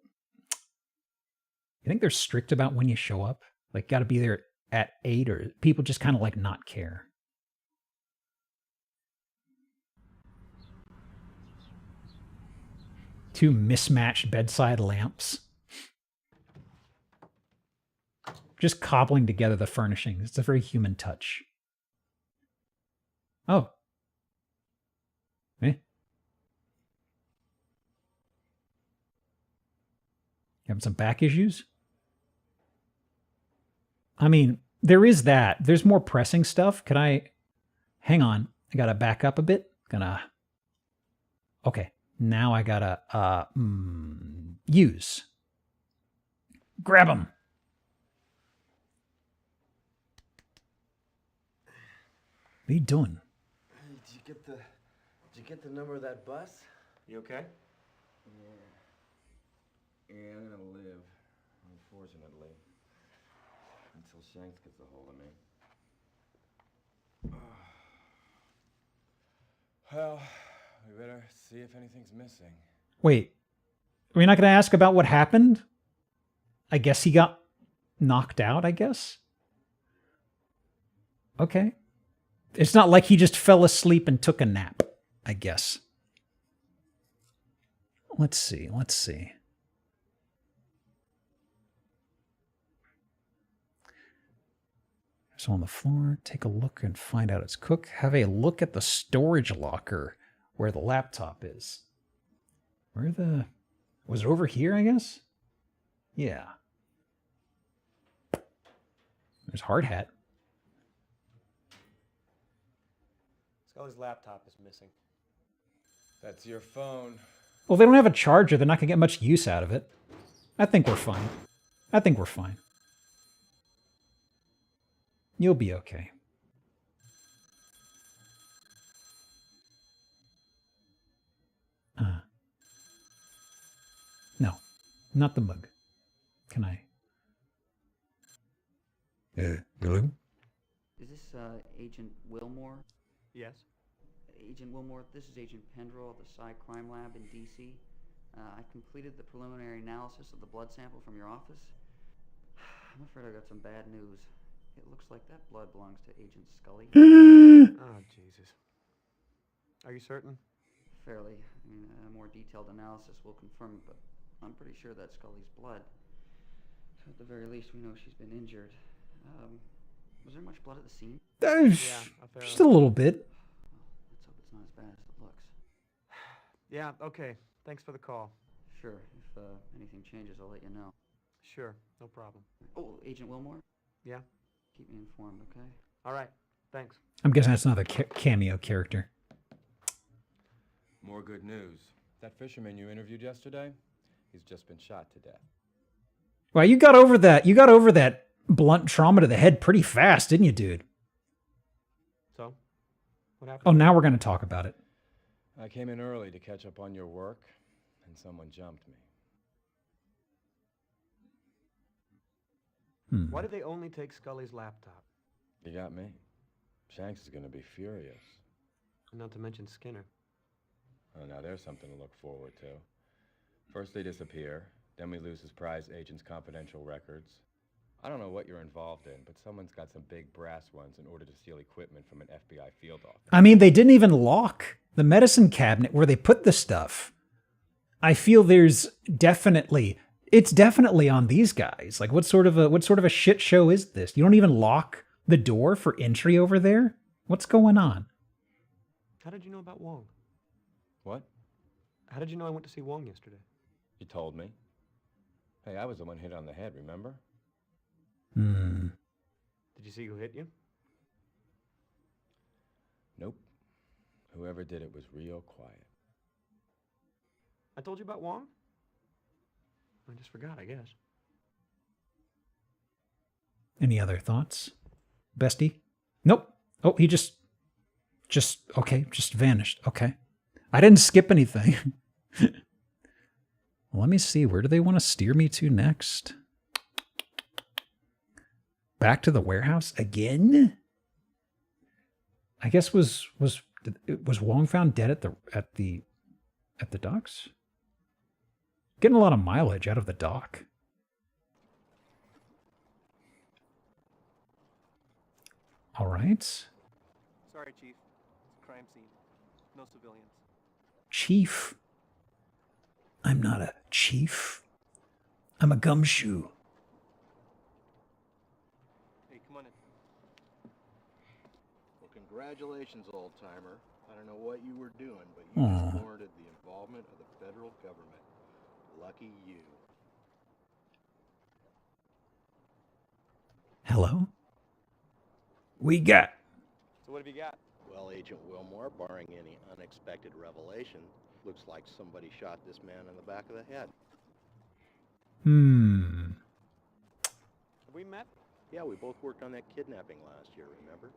think they're strict about when you show up? Like, got to be there at 8, or people just kind of like not care? Two mismatched bedside lamps. Just cobbling together the furnishings. It's a very human touch. Oh. Eh? Having some back issues? I mean, there is that. There's more pressing stuff. Could I... Hang on. I gotta back up a bit. Okay. Now I gotta, use. Grab them. What are you doing? Did you get the number of that bus? You okay? Yeah, I'm gonna live, unfortunately, until Shanks gets a hold of me. Well, we better see if anything's missing. Wait. Are we not going to ask about what happened? I guess he got knocked out, I guess? Okay. It's not like he just fell asleep and took a nap, I guess. Let's see. So on the floor, take a look and find out it's cooked. Have a look at the storage locker where the laptop is. Was it over here, I guess? Yeah. There's hard hat. Scully's laptop is missing. That's your phone. Well, they don't have a charger. They're not going to get much use out of it. I think we're fine. You'll be okay. No, not the mug. Can I? Hello? Agent Wilmore? Yes? Agent Wilmore, this is Agent Pendrell at the Psy Crime Lab in D.C. I completed the preliminary analysis of the blood sample from your office. I'm afraid I got some bad news. It looks like that blood belongs to Agent Scully. Oh, Jesus. Are you certain? Fairly. I mean, a more detailed analysis will confirm it, but I'm pretty sure that's Scully's blood. So at the very least, we know she's been injured. Was there much blood at the scene? Just a little bit. Let's hope it's not as bad as it looks. Yeah, okay. Thanks for the call. Sure. If anything changes, I'll let you know. Sure, no problem. Oh, Agent Wilmore? Yeah? Keep me informed, okay? All right, thanks. I'm guessing that's another cameo character. More good news. That fisherman you interviewed yesterday, he's just been shot to death. Well, you got over that. You got over that blunt trauma to the head pretty fast, didn't you, dude? So, what happened? Oh, now we're going to talk about it. I came in early to catch up on your work, and someone jumped me. Why did they only take Scully's laptop? You got me. Shanks is going to be furious. Not to mention Skinner. Oh, now there's something to look forward to. First they disappear, then we lose his prize agent's confidential records. I don't know what you're involved in, but someone's got some big brass ones in order to steal equipment from an FBI field office. I mean, they didn't even lock the medicine cabinet where they put the stuff. I feel it's definitely on these guys. Like, what sort of a shit show is this? You don't even lock the door for entry over there? What's going on? How did you know about Wong? What? How did you know I went to see Wong yesterday? You told me. Hey, I was the one hit on the head, remember? Did you see who hit you? Nope. Whoever did it was real quiet. I told you about Wong? I just forgot, I guess. Any other thoughts? Bestie? Nope. Oh, he just vanished. Okay. I didn't skip anything. Let me see. Where do they want to steer me to next? Back to the warehouse again? I guess was Wong found dead at the docks? Getting a lot of mileage out of the dock. All right. Sorry, Chief. It's a crime scene. No civilians. Chief? I'm not a chief. I'm a gumshoe. Hey, come on in. Well, congratulations, old-timer. I don't know what you were doing, but you just warranted the involvement of the federal government. Lucky you. Hello? We got... So what have you got? Well, Agent Wilmore, barring any unexpected revelation, looks like somebody shot this man in the back of the head. Have we met? Yeah, we both worked on that kidnapping last year, remember?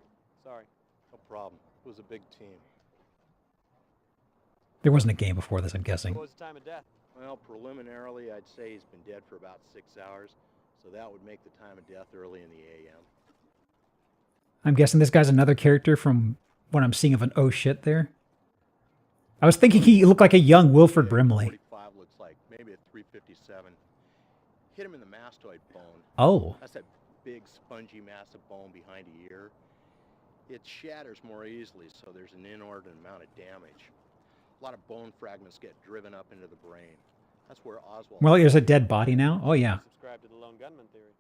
Sorry. No problem. It was a big team. There wasn't a game before this, I'm guessing. What was the time of death? Well, preliminarily, I'd say he's been dead for about 6 hours, so that would make the time of death early in the a.m. I'm guessing this guy's another character from what I'm seeing of an oh shit there. I was thinking he looked like a young Wilford Brimley. 45 looks like maybe a 357. Hit him in the mastoid bone. Oh. That's that big, spongy mass of bone behind the ear. It shatters more easily, so there's an inordinate amount of damage. A lot of bone fragments get driven up into the brain. That's where Oswald... Well, there's a dead body now? Oh, yeah. Subscribe to the lone gunman theory.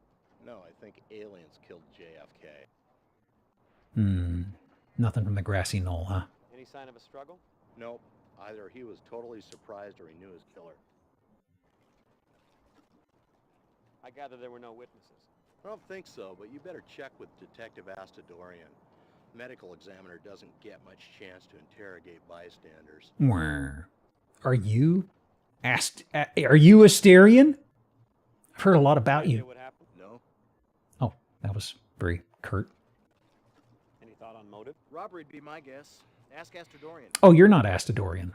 No, I think aliens killed JFK. Nothing from the grassy knoll, huh? Any sign of a struggle? Nope. Either he was totally surprised or he knew his killer. I gather there were no witnesses. I don't think so, but you better check with Detective Astadorian. Medical examiner doesn't get much chance to interrogate bystanders. Are you Asterian? I've heard a lot about you. What happened? No. Oh, that was very curt. Any thought on motive? Robbery'd be my guess. Ask Astadorian. Oh, you're not Astadorian.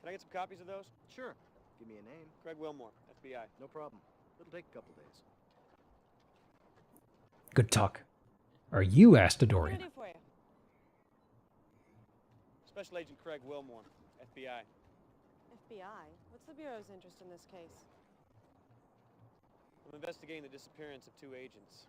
Can I get some copies of those? Sure. Give me a name. Craig Wilmore, FBI. No problem. It'll take a couple days. Good talk. are you? Asked a Dorian. What can I do for you? Special Agent Craig Wilmore, FBI. FBI? What's the Bureau's interest in this case? I'm investigating the disappearance of 2 agents.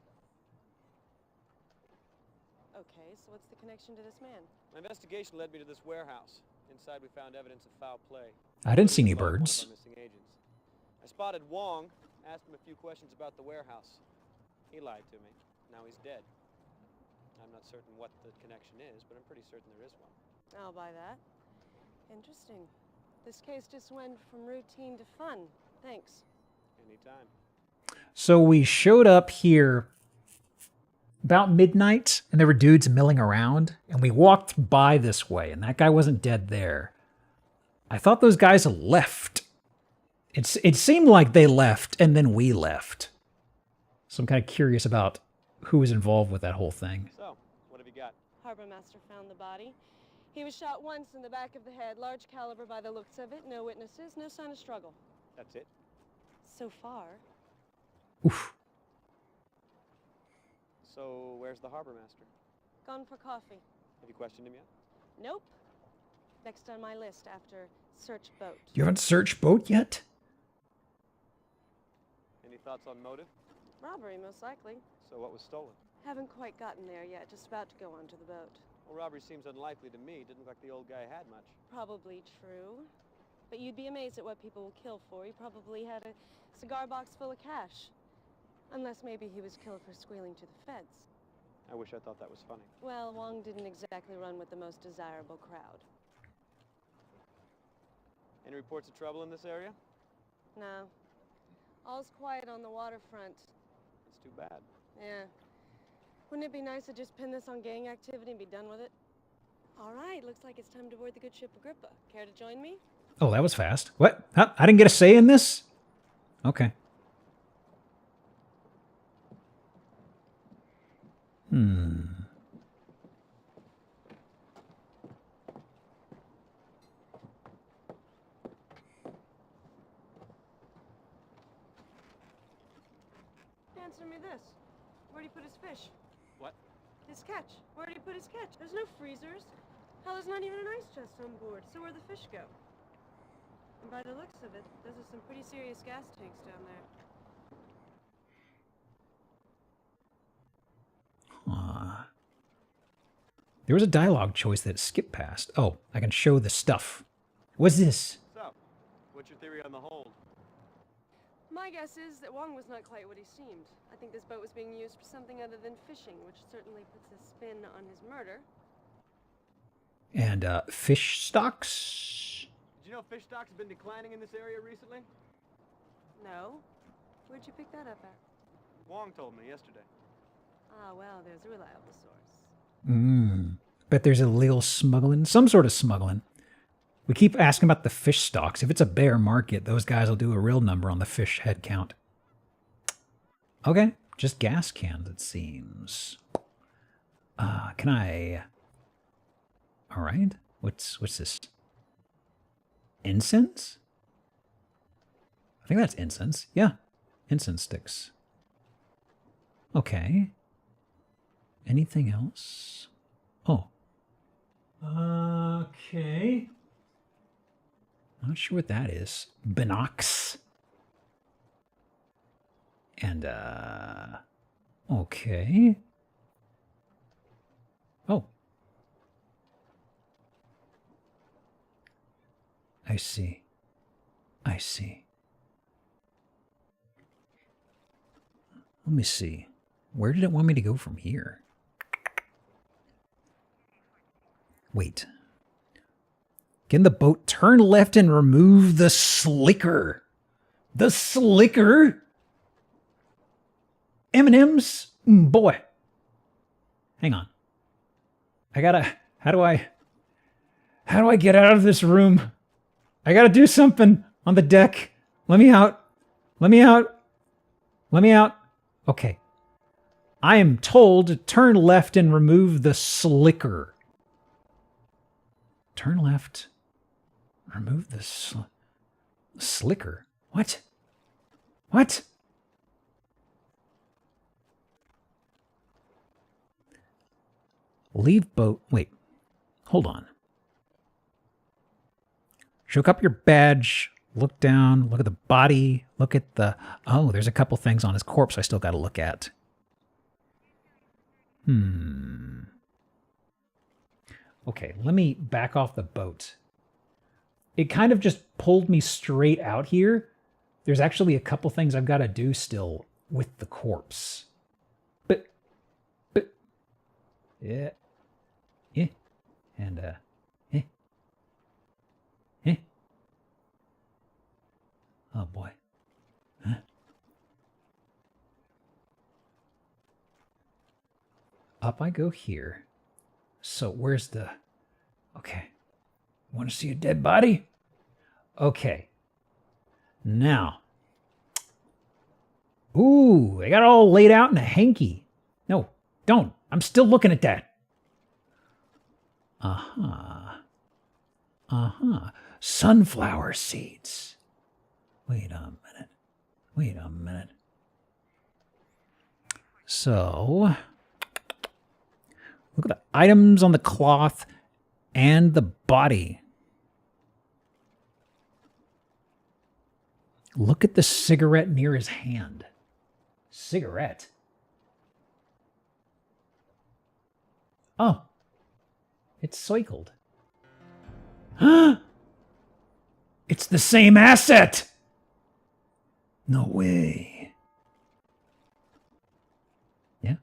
Okay, so what's the connection to this man? My investigation led me to this warehouse. Inside we found evidence of foul play. I didn't see any One of birds. our missing agents. I spotted Wong, asked him a few questions about the warehouse. He lied to me. Now he's dead. I'm not certain what the connection is, but I'm pretty certain there is one. I'll buy that. Interesting. This case just went from routine to fun. Thanks. Anytime. So we showed up here about midnight, and there were dudes milling around, and we walked by this way, and that guy wasn't dead there. I thought those guys left. It seemed like they left, and then we left. So I'm kind of curious about who was involved with that whole thing. So, what have you got? Harbor Master found the body. He was shot once in the back of the head, large caliber by the looks of it, no witnesses, no sign of struggle. That's it? So far. Oof. So, where's the harbor master? Gone for coffee. Have you questioned him yet? Nope. Next on my list after search boat. You haven't searched boat yet? Any thoughts on motive? Robbery, most likely. So what was stolen? Haven't quite gotten there yet, just about to go onto the boat. Well, robbery seems unlikely to me. Didn't look like the old guy had much. Probably true. But you'd be amazed at what people will kill for. He probably had a cigar box full of cash. Unless maybe he was killed for squealing to the feds. I wish I thought that was funny. Well, Wong didn't exactly run with the most desirable crowd. Any reports of trouble in this area? No. All's quiet on the waterfront. That's too bad. Yeah. Wouldn't it be nice to just pin this on gang activity and be done with it? All right, looks like it's time to board the good ship Agrippa. Care to join me? Oh, that was fast. What? Huh? I didn't get a say in this? Okay. Answer me this. Where'd he put his fish? What? His catch. Where'd he put his catch? There's no freezers. Hell, there's not even an ice chest on board. So where'd the fish go? And by the looks of it, those are some pretty serious gas tanks down there. There was a dialogue choice that skipped past. Oh, I can show the stuff. What's this? So, what's your theory on the hold? My guess is that Wong was not quite what he seemed. I think this boat was being used for something other than fishing, which certainly puts a spin on his murder. And fish stocks? Did you know fish stocks have been declining in this area recently? No. Where'd you pick that up at? Wong told me yesterday. Ah, well, there's a reliable source. Bet there's illegal smuggling. Some sort of smuggling. We keep asking about the fish stocks. If it's a bear market, those guys will do a real number on the fish head count. Okay, just gas cans, it seems. Can I... All right. What's this? Incense? I think that's incense. Yeah, incense sticks. Okay. Anything else? Oh. Okay. Not sure what that is. Binocs. And, okay. Oh. I see. I see. Let me see. Where did it want me to go from here? Wait. Get in the boat, turn left, and remove the slicker. The slicker? M&M's? Boy. Hang on. I gotta... How do I get out of this room? I gotta do something on the deck. Let me out. Let me out. Let me out. Okay. I am told to turn left and remove the slicker. Turn left. Remove the slicker. What? What? Leave boat. Wait. Hold on. Choke up your badge. Look down. Look at the body. Look at the... Oh, there's a couple things on his corpse I still got to look at. Okay, let me back off the boat. It kind of just pulled me straight out here. There's actually a couple things I've got to do still with the corpse. But... Yeah. Yeah. And, eh. Eh. Oh, boy. Huh? Up I go here. So where's the... Okay. Want to see a dead body? Okay. Now. Ooh, they got it all laid out in a hanky. No, don't. I'm still looking at that. Uh-huh. Uh-huh. Sunflower seeds. Wait a minute. Wait a minute. So, look at the items on the cloth and the body. Look at the cigarette near his hand. Cigarette? Oh. It's cycled. It's the same asset! No way. Yeah.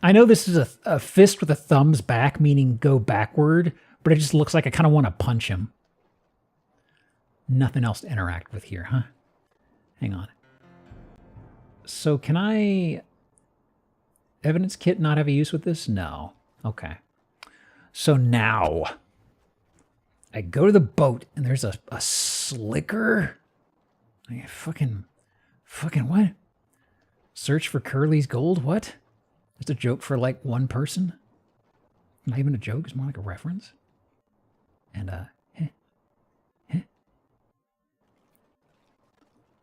I know this is a fist with a thumbs back, meaning go backward, but it just looks like I kind of want to punch him. Nothing else to interact with here, huh? Hang on. So can I... Evidence kit not have a use with this? No. Okay. So now... I go to the boat, and there's a slicker. Like, fucking what? Search for Curly's gold? What? It's a joke for like one person? Not even a joke, it's more like a reference. And,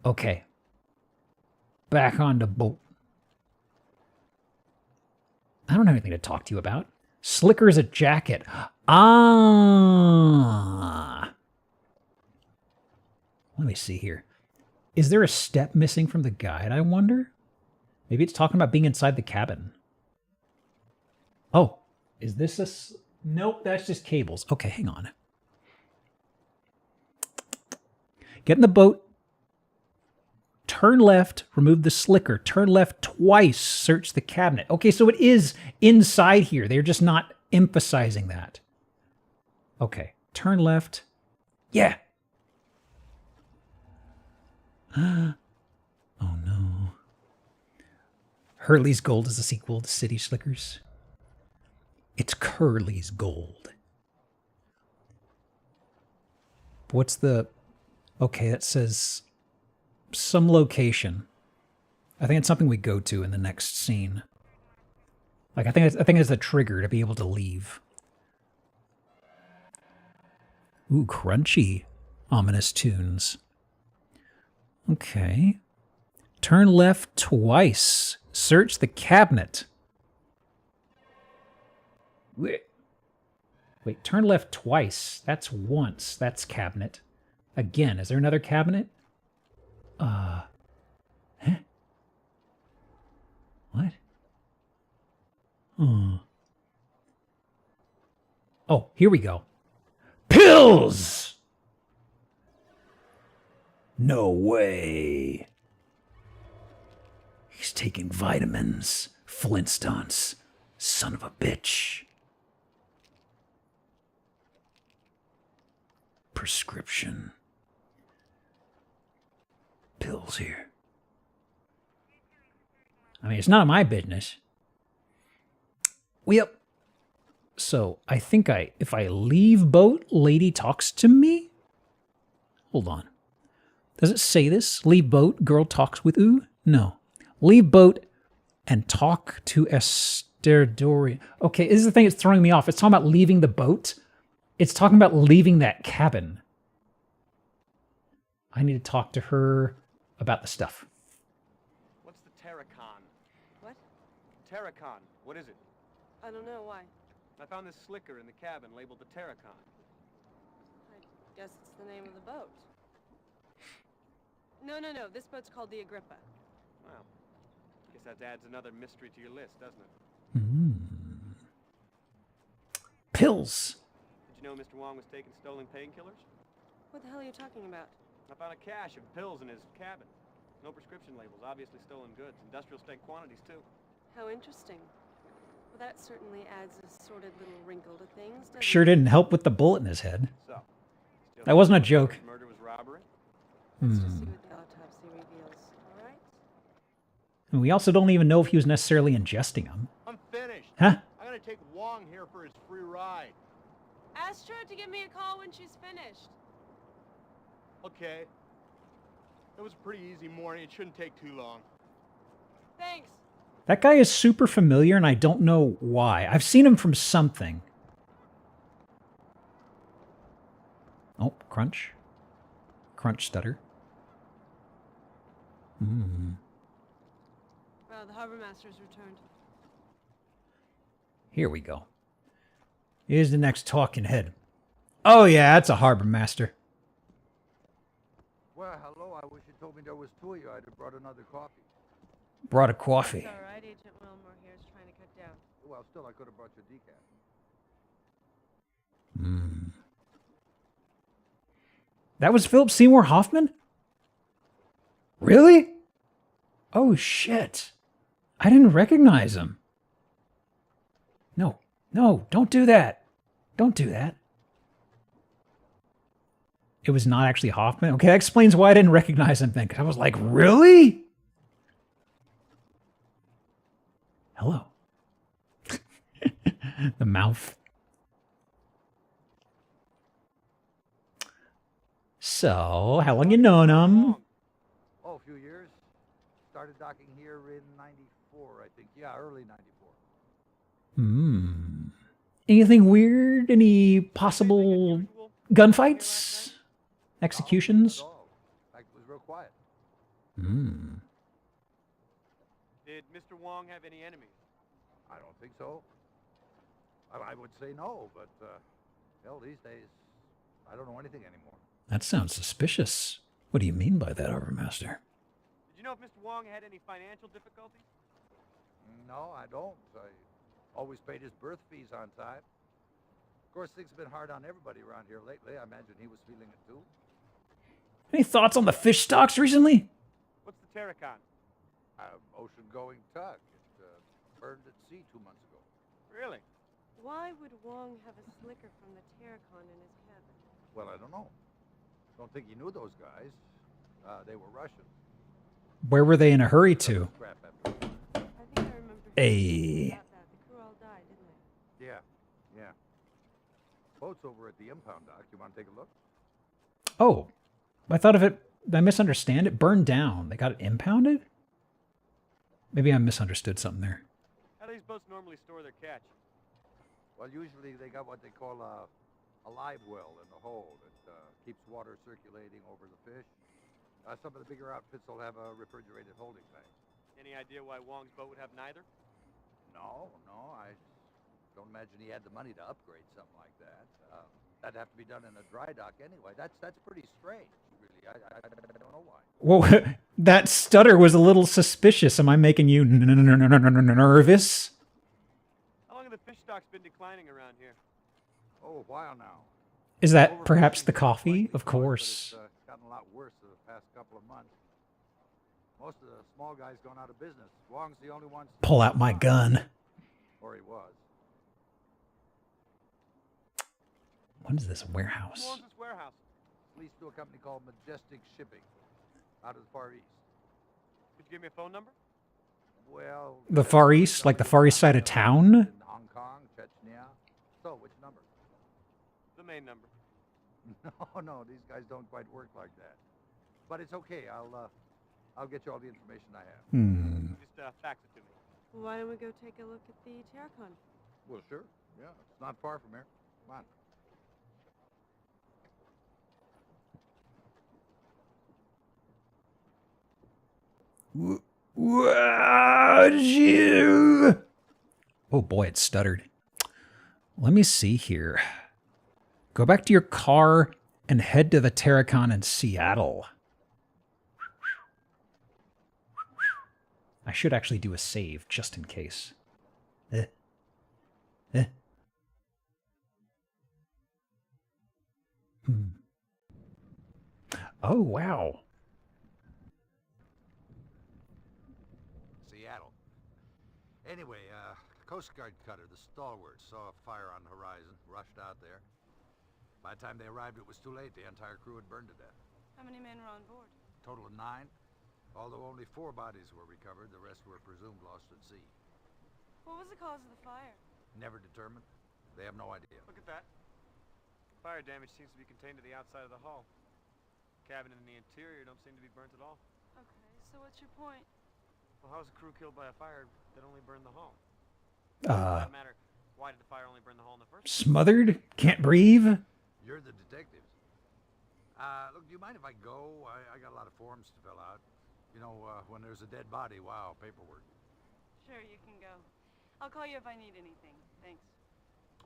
Okay. Back on the boat. I don't have anything to talk to you about. Slicker is a jacket. Ah. Let me see here. Is there a step missing from the guide, I wonder? Maybe it's talking about being inside the cabin. Oh, is this a... Nope, that's just cables. Okay, hang on. Get in the boat. Turn left, remove the slicker. Turn left twice, search the cabinet. Okay, so it is inside here. They're just not emphasizing that. Okay, turn left. Yeah. Oh no. Hurley's Gold is a sequel to City Slickers. It's Curly's Gold. What's the... Okay, that says... some location. I think it's something we go to in the next scene. Like I think it's a trigger to be able to leave. Ooh, crunchy, ominous tunes. Okay. Turn left twice. Search the cabinet. Wait, turn left twice. That's once. That's cabinet. Again, is there another cabinet? Huh? What? Oh, here we go. Pills! No way. He's taking vitamins. Flintstones. Son of a bitch. Prescription. Pills here. I mean, it's not my business. Yep. So, I think if I leave boat, lady talks to me? Hold on. Does it say this? Leave boat, girl talks with ooh? No. Leave boat and talk to Esterdori. Okay, this is the thing that's throwing me off. It's talking about leaving the boat. It's talking about leaving that cabin. I need to talk to her about the stuff. What's the Terracon? What? Terracon. What is it? I don't know why. I found this slicker in the cabin labeled the Terracon. I guess it's the name of the boat. No. This boat's called the Agrippa. Well, guess that adds another mystery to your list, doesn't it? Pills. Did you know Mr. Wong was taking stolen painkillers? What the hell are you talking about? I found a cache of pills in his cabin. No prescription labels, obviously stolen goods. Industrial strength quantities, too. How interesting. Well, that certainly adds a sordid little wrinkle to things, doesn't Sure it? didn't help with the bullet in his head. So, That wasn't a joke. murder was robbery? Let's just see what the autopsy reveals, all right? And we also don't even know if he was necessarily ingesting them. I'm finished. Huh? I'm gonna take Wong here for his free ride. Ask her to give me a call when she's finished. Okay. It was a pretty easy morning. It shouldn't take too long. Thanks. That guy is super familiar, and I don't know why. I've seen him from something. Oh, crunch. Crunch stutter. Well, the harbor master's returned. Here we go. Here's the next talking head. Oh yeah, that's a harbor master. Well, hello. I wish you told me there was two of you. I'd have brought another coffee. Brought a coffee. It's all right. Agent Wilmore here is trying to cut down. Well, still, I could have brought you decaf. That was Philip Seymour Hoffman? Really? Oh shit. I didn't recognize him. No, don't do that. Don't do that. It was not actually Hoffman? Okay, that explains why I didn't recognize him then, because I was like, really? Hello. The mouth. So, how long you known him? Oh, a few years. Started docking here in '94, I think. Yeah, early '94. Anything weird? Any possible gunfights? Executions? In fact, it was real quiet. Did Mr. Wong have any enemies? I don't think so. I would say no, but hell, these days, I don't know anything anymore. That sounds suspicious. What do you mean by that, Harbor Master? Did you know if Mr. Wong had any financial difficulties? No, I don't. I always paid his birth fees on time. Of course, things have been hard on everybody around here lately. I imagine he was feeling it too. Any thoughts on the fish stocks recently? What's the Terracon? Ocean-going tug. It burned at sea 2 months ago. Really? Why would Wong have a slicker from the Terracon in his cabin? Well, I don't know. Don't think he knew those guys. They were Russian. Where were they in a hurry to? Crap after. I think I remember Hey. about that. The crew all died, didn't they? Yeah. Boat's over at the impound dock. You want to take a look? Oh, I thought of it. Did I misunderstand? It burned down. They got it impounded? Maybe I misunderstood something there. How do these boats normally store their catch? Well, usually they got what they call a live well in the hold. It keeps water circulating over the fish. Some of the bigger outfits will have a refrigerated holding tank. Any idea why Wong's boat would have neither? No, I don't imagine he had the money to upgrade something like that. That'd have to be done in a dry dock anyway. That's pretty strange, really. I don't know why. Whoa, that stutter was a little suspicious. Am I making you nervous? How long have the fish stocks been declining around here? Oh, a while now. Is that perhaps the coffee? Of course. But it's gotten a lot worse the past couple of months. Most of the small guys gone out of business. Wong's the only one. Pull out my gun. Or he was. What is this warehouse? Who owns this warehouse? Leased to a company called Majestic Shipping, out of the Far East. Could you give me a phone number? Well, The Far East? Like the Far East side of town? in Hong Kong, Chechnya. So, which number? The main number. No, these guys don't quite work like that. But it's okay. I'll get you all the information I have. Just fax it to me. Well, why don't we go take a look at the Terracon? Well, sure. Yeah, it's not far from here. Come on. Oh boy, it stuttered. Let me see here. Go back to your car and head to the Terracon in Seattle. I should actually do a save just in case. Oh, wow. Seattle. Anyway, Coast Guard cutter, the Stalwart, saw a fire on the horizon, rushed out there. By the time they arrived, it was too late. The entire crew had burned to death. How many men were on board? Total of 9. Although only 4 bodies were recovered, the rest were presumed lost at sea. What was the cause of the fire? Never determined. They have no idea. Look at that. Fire damage seems to be contained to the outside of the hull. Cabin and the interior don't seem to be burnt at all. Okay, so what's your point? Well, how was a crew killed by a fire that only burned the hull? For that matter, why did the fire only burn the hull in the first place? Smothered? Can't breathe? You're the detectives. Look, do you mind if I go? I got a lot of forms to fill out. You know, when there's a dead body, wow, paperwork. Sure, you can go. I'll call you if I need anything. Thanks.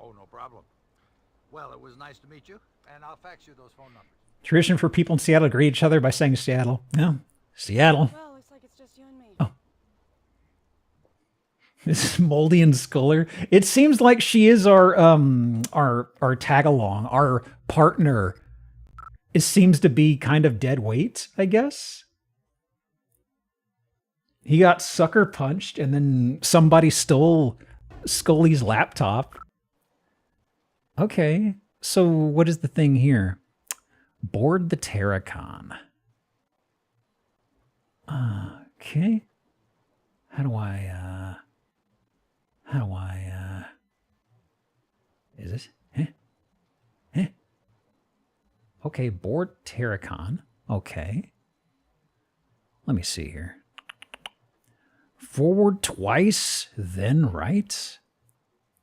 Oh, no problem. Well, it was nice to meet you, and I'll fax you those phone numbers. Tradition for people in Seattle to greet each other by saying Seattle. No, Seattle. Well, looks like it's just you and me. Oh. This is Moldy and Sculler. It seems like she is our tag along, our partner. It seems to be kind of dead weight, I guess. He got sucker punched and then somebody stole Scully's laptop. Okay, so what is the thing here? Board the Terracon. Okay. How do I, is it? Okay, board Terracon. Okay. Let me see here. Forward twice, then right,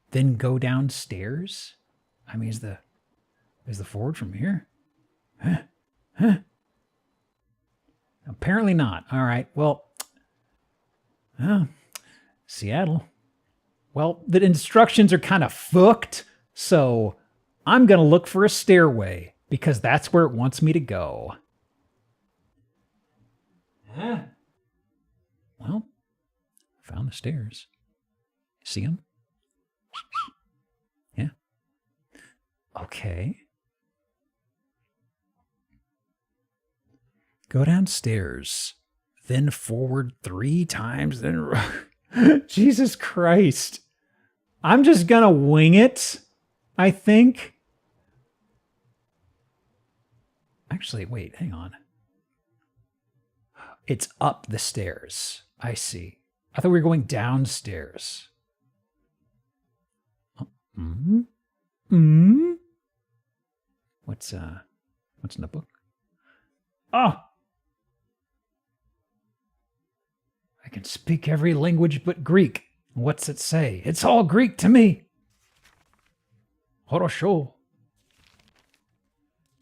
then go downstairs. I mean, is the forward from here? Huh? Apparently not. All right. Well, Seattle. Well, the instructions are kind of fucked, so I'm going to look for a stairway because that's where it wants me to go. Well, found the stairs. See them? Yeah. Okay. Go downstairs, then forward 3 times, then... Jesus Christ. I'm just gonna wing it, I think. Actually, wait, hang on. It's up the stairs. I see. I thought we were going downstairs. What's in the book? Oh! I can speak every language but Greek. What's it say? It's all Greek to me. Horosho.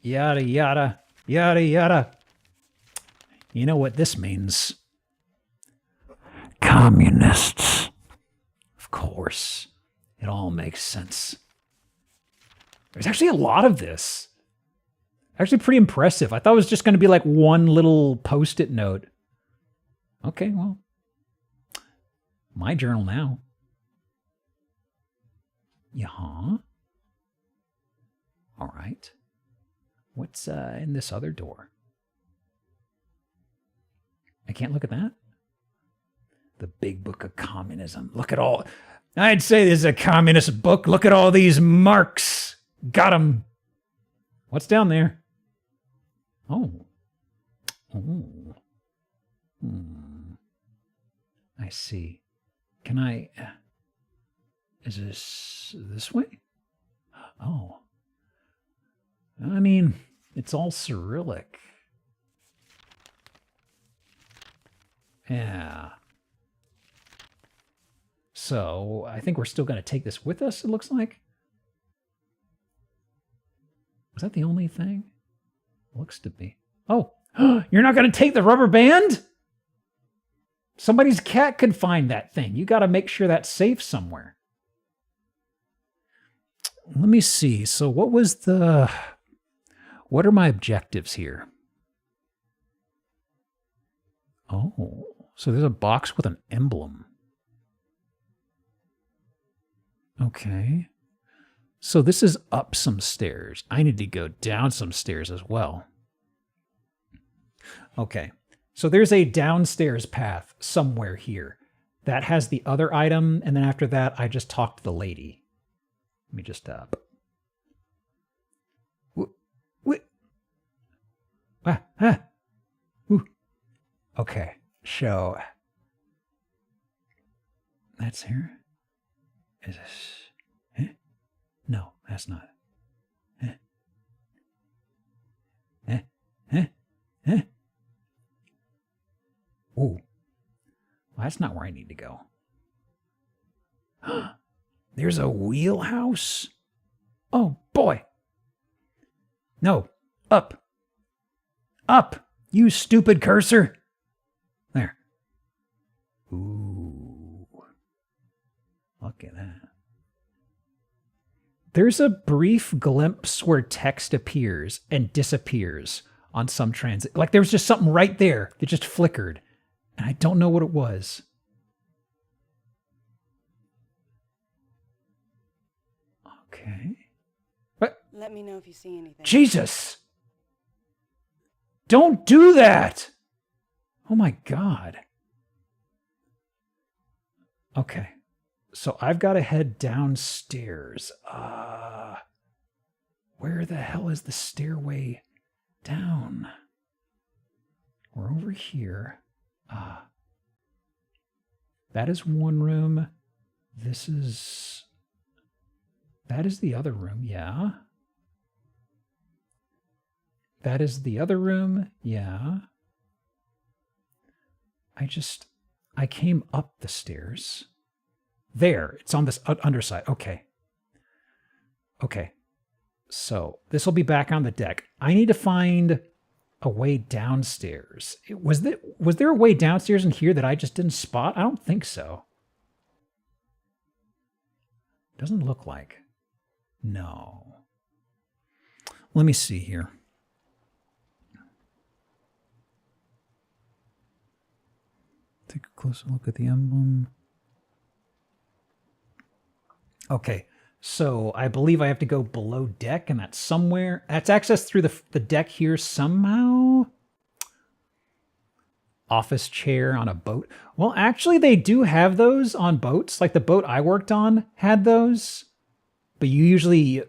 Yada, yada, yada, yada. You know what this means? Communists. Of course. It all makes sense. There's actually a lot of this. Actually pretty impressive. I thought it was just going to be like one little post-it note. Okay, well. My journal now. Yeah. All right. What's in this other door? I can't look at that. The Big Book of Communism. Look at all. I'd say this is a communist book. Look at all these marks. Got 'em. What's down there? Oh. Oh. I see. Can I... Is this way? Oh. I mean, it's all Cyrillic. Yeah. So, I think we're still going to take this with us, it looks like. Was that the only thing? Looks to be. Oh, you're not going to take the rubber band? Somebody's cat could find that thing. You got to make sure that's safe somewhere. let me see. So what was the... What are my objectives here? Oh, so there's a box with an emblem. Okay. So this is up some stairs. I need to go down some stairs as well. Okay. So there's a downstairs path somewhere here. That has the other item, and then after that, I just talk to the lady. Let me just Okay, so that's here. Is this? No, that's not. Ooh, well, that's not where I need to go. There's a wheelhouse. Oh boy. No, up. Up, you stupid cursor. There. Ooh. Look at that. There's a brief glimpse where text appears and disappears on some transit. Like there was just something right there that just flickered. And I don't know what it was. Okay. What? Let me know if you see anything. Jesus! Don't do that! Oh my God. Okay. So I've got to head downstairs. Where the hell is the stairway down? We're over here. That is one room. That is the other room, yeah. That is the other room, yeah. I came up the stairs. There, it's on this underside. Okay. Okay. So this will be back on the deck. I need to find a way downstairs. Was there a way downstairs in here that I just didn't spot? I don't think so. Doesn't look like. No. Let me see here. Take a closer look at the emblem. Okay, so I believe I have to go below deck, and that's somewhere. That's accessed through the deck here somehow. Office chair on a boat. Well, actually, they do have those on boats. Like the boat I worked on had those. But you usually...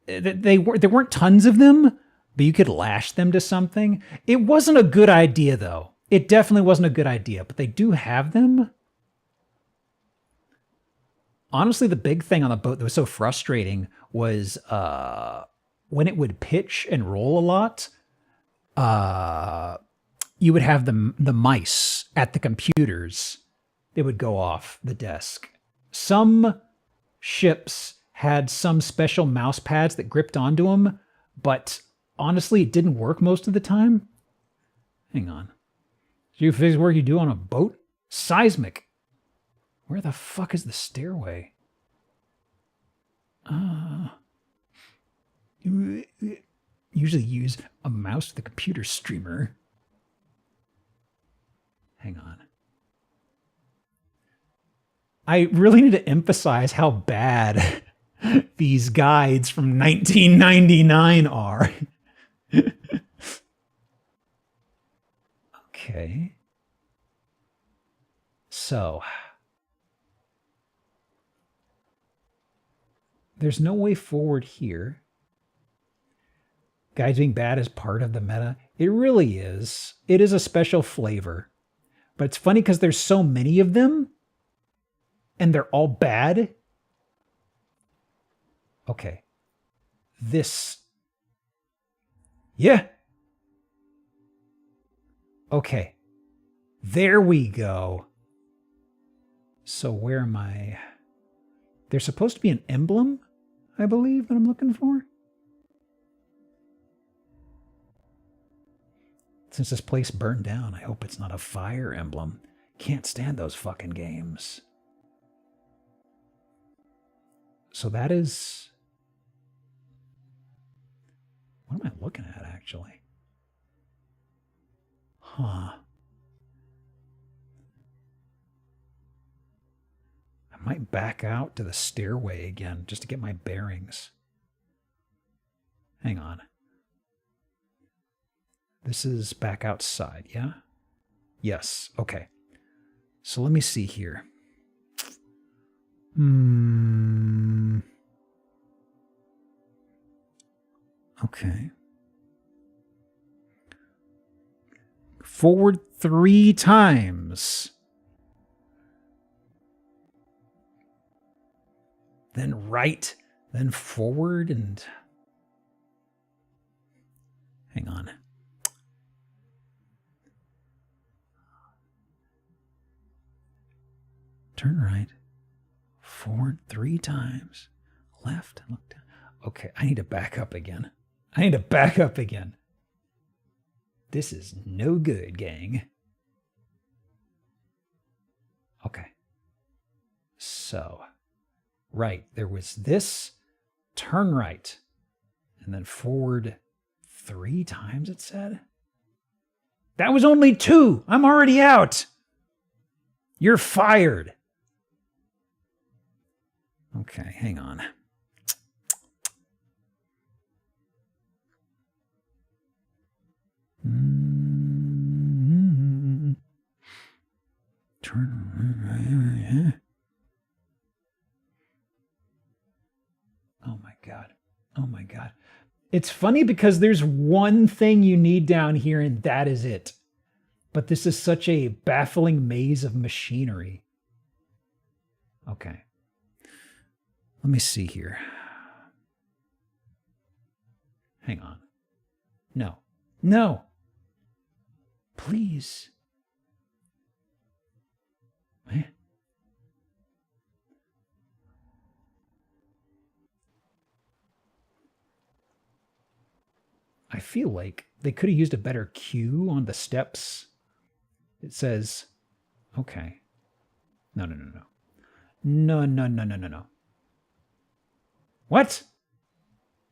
there weren't tons of them, but you could lash them to something. It wasn't a good idea, though. It definitely wasn't a good idea, but they do have them. Honestly, the big thing on the boat that was so frustrating was when it would pitch and roll a lot, you would have the mice at the computers. They would go off the desk. Some ships had some special mouse pads that gripped onto them, but honestly, it didn't work most of the time. Hang on. Geophysics work you do on a boat? Seismic. Where the fuck is the stairway? You usually use a mouse with a computer streamer. Hang on. I really need to emphasize how bad these guides from 1999 are. Okay. So, there's no way forward here. Guides being bad is part of the meta. It really is. It is a special flavor. But it's funny because there's so many of them, and they're all bad. Okay. This. Yeah. Okay. There we go. So where am I? There's supposed to be an emblem, I believe, that I'm looking for. Since this place burned down, I hope it's not a fire emblem. Can't stand those fucking games. So that is looking at, actually. Huh. I might back out to the stairway again just to get my bearings. Hang on. This is back outside, yeah? Yes, okay. So let me see here. Okay. Forward 3 times. Then right, then forward, and... Hang on. Turn right. Forward 3 times. Left, look down. Okay, I need to back up again. This is no good, gang. Okay. So, right, there was this, turn right, and then forward 3 times, it said? That was only 2! I'm already out! You're fired! Okay, hang on. Turn. Oh my God. Oh my God. It's funny because there's one thing you need down here and that is it. But this is such a baffling maze of machinery. Okay. Let me see here. Hang on. No. No. Please. Eh? I feel like they could have used a better cue on the steps. It says, okay. No. No. What?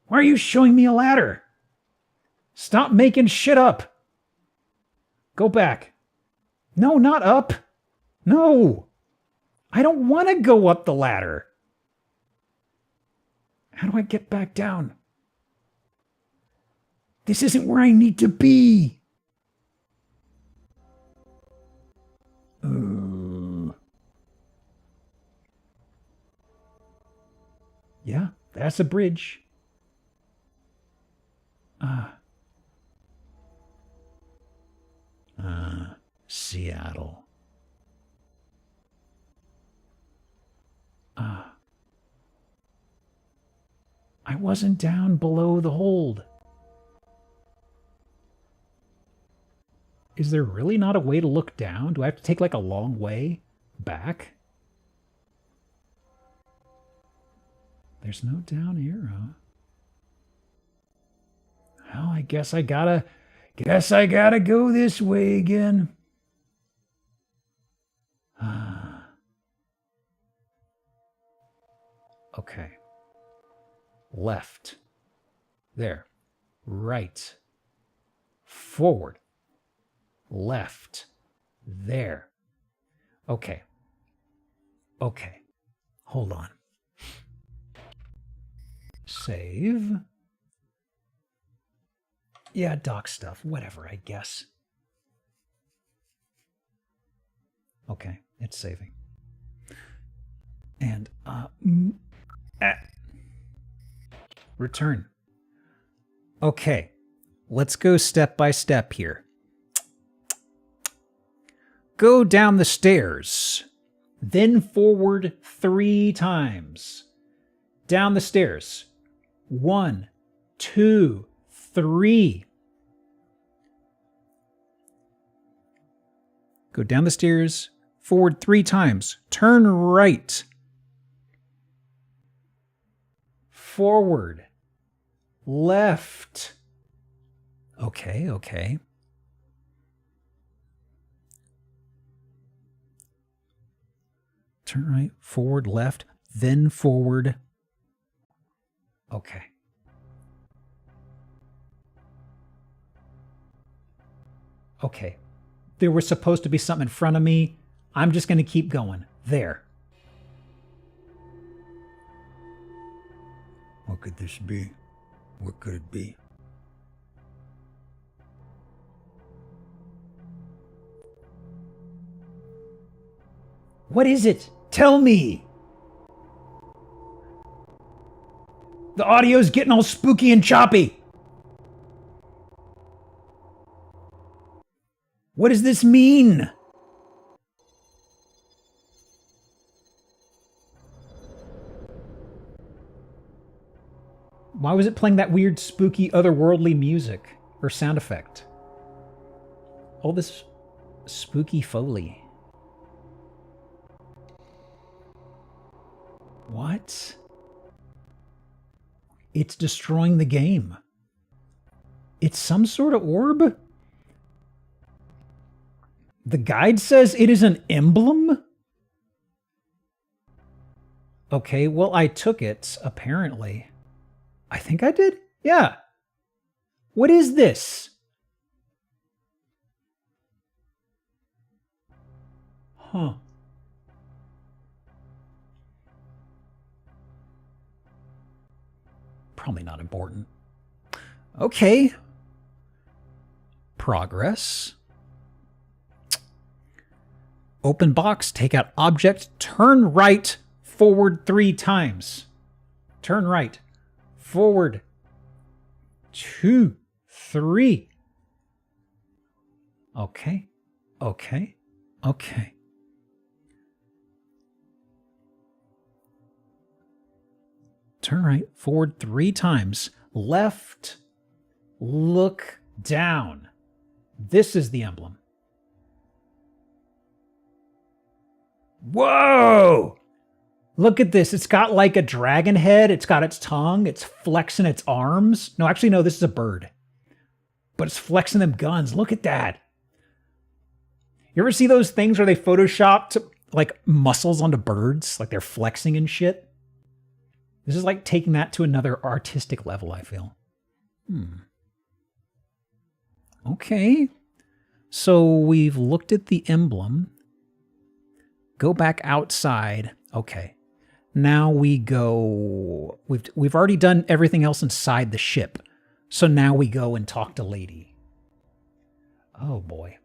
Why are you showing me a ladder? Stop making shit up. Go back. No, not up. No. I don't want to go up the ladder. How do I get back down? This isn't where I need to be. Yeah, that's a bridge. Seattle. I wasn't down below the hold. Is there really not a way to look down? Do I have to take like a long way back? There's no down arrow. Well, I guess I gotta go this way again. Okay. Left. There. Right. Forward. Left. There. Okay. Okay. Hold on. Save. Yeah, dock stuff. Whatever, I guess. Okay, it's saving. And, return. Okay, let's go step by step here. Go down the stairs, then forward 3 times. Down the stairs. 1, 2, 3. Go down the stairs, forward 3 times. Turn right. Forward. Left. Okay. Turn right, forward, left, then forward. Okay. Okay. There was supposed to be something in front of me. I'm just going to keep going. There. What could this be? What could it be? What is it? Tell me! The audio's getting all spooky and choppy. What does this mean? Why was it playing that weird, spooky, otherworldly music or sound effect? All this spooky Foley. What? It's destroying the game. It's some sort of orb? The guide says it is an emblem? Okay, well, I took it, apparently. I think I did? Yeah. What is this? Huh. Probably not important. Okay. Progress. Open box, take out object, turn right, forward 3 times. Turn right, forward 2, 3. Okay, okay, okay. Turn right, forward 3 times. Left, look down. This is the emblem. Whoa! Look at this. It's got like a dragon head. It's got its tongue. It's flexing its arms. No, actually, no, this is a bird. But it's flexing them guns. Look at that. You ever see those things where they photoshopped like muscles onto birds? Like they're flexing and shit? This is like taking that to another artistic level, I feel. Okay. So we've looked at the emblem. Go back outside. Okay. Now we go... We've already done everything else inside the ship. So now we go and talk to Lady. Oh boy.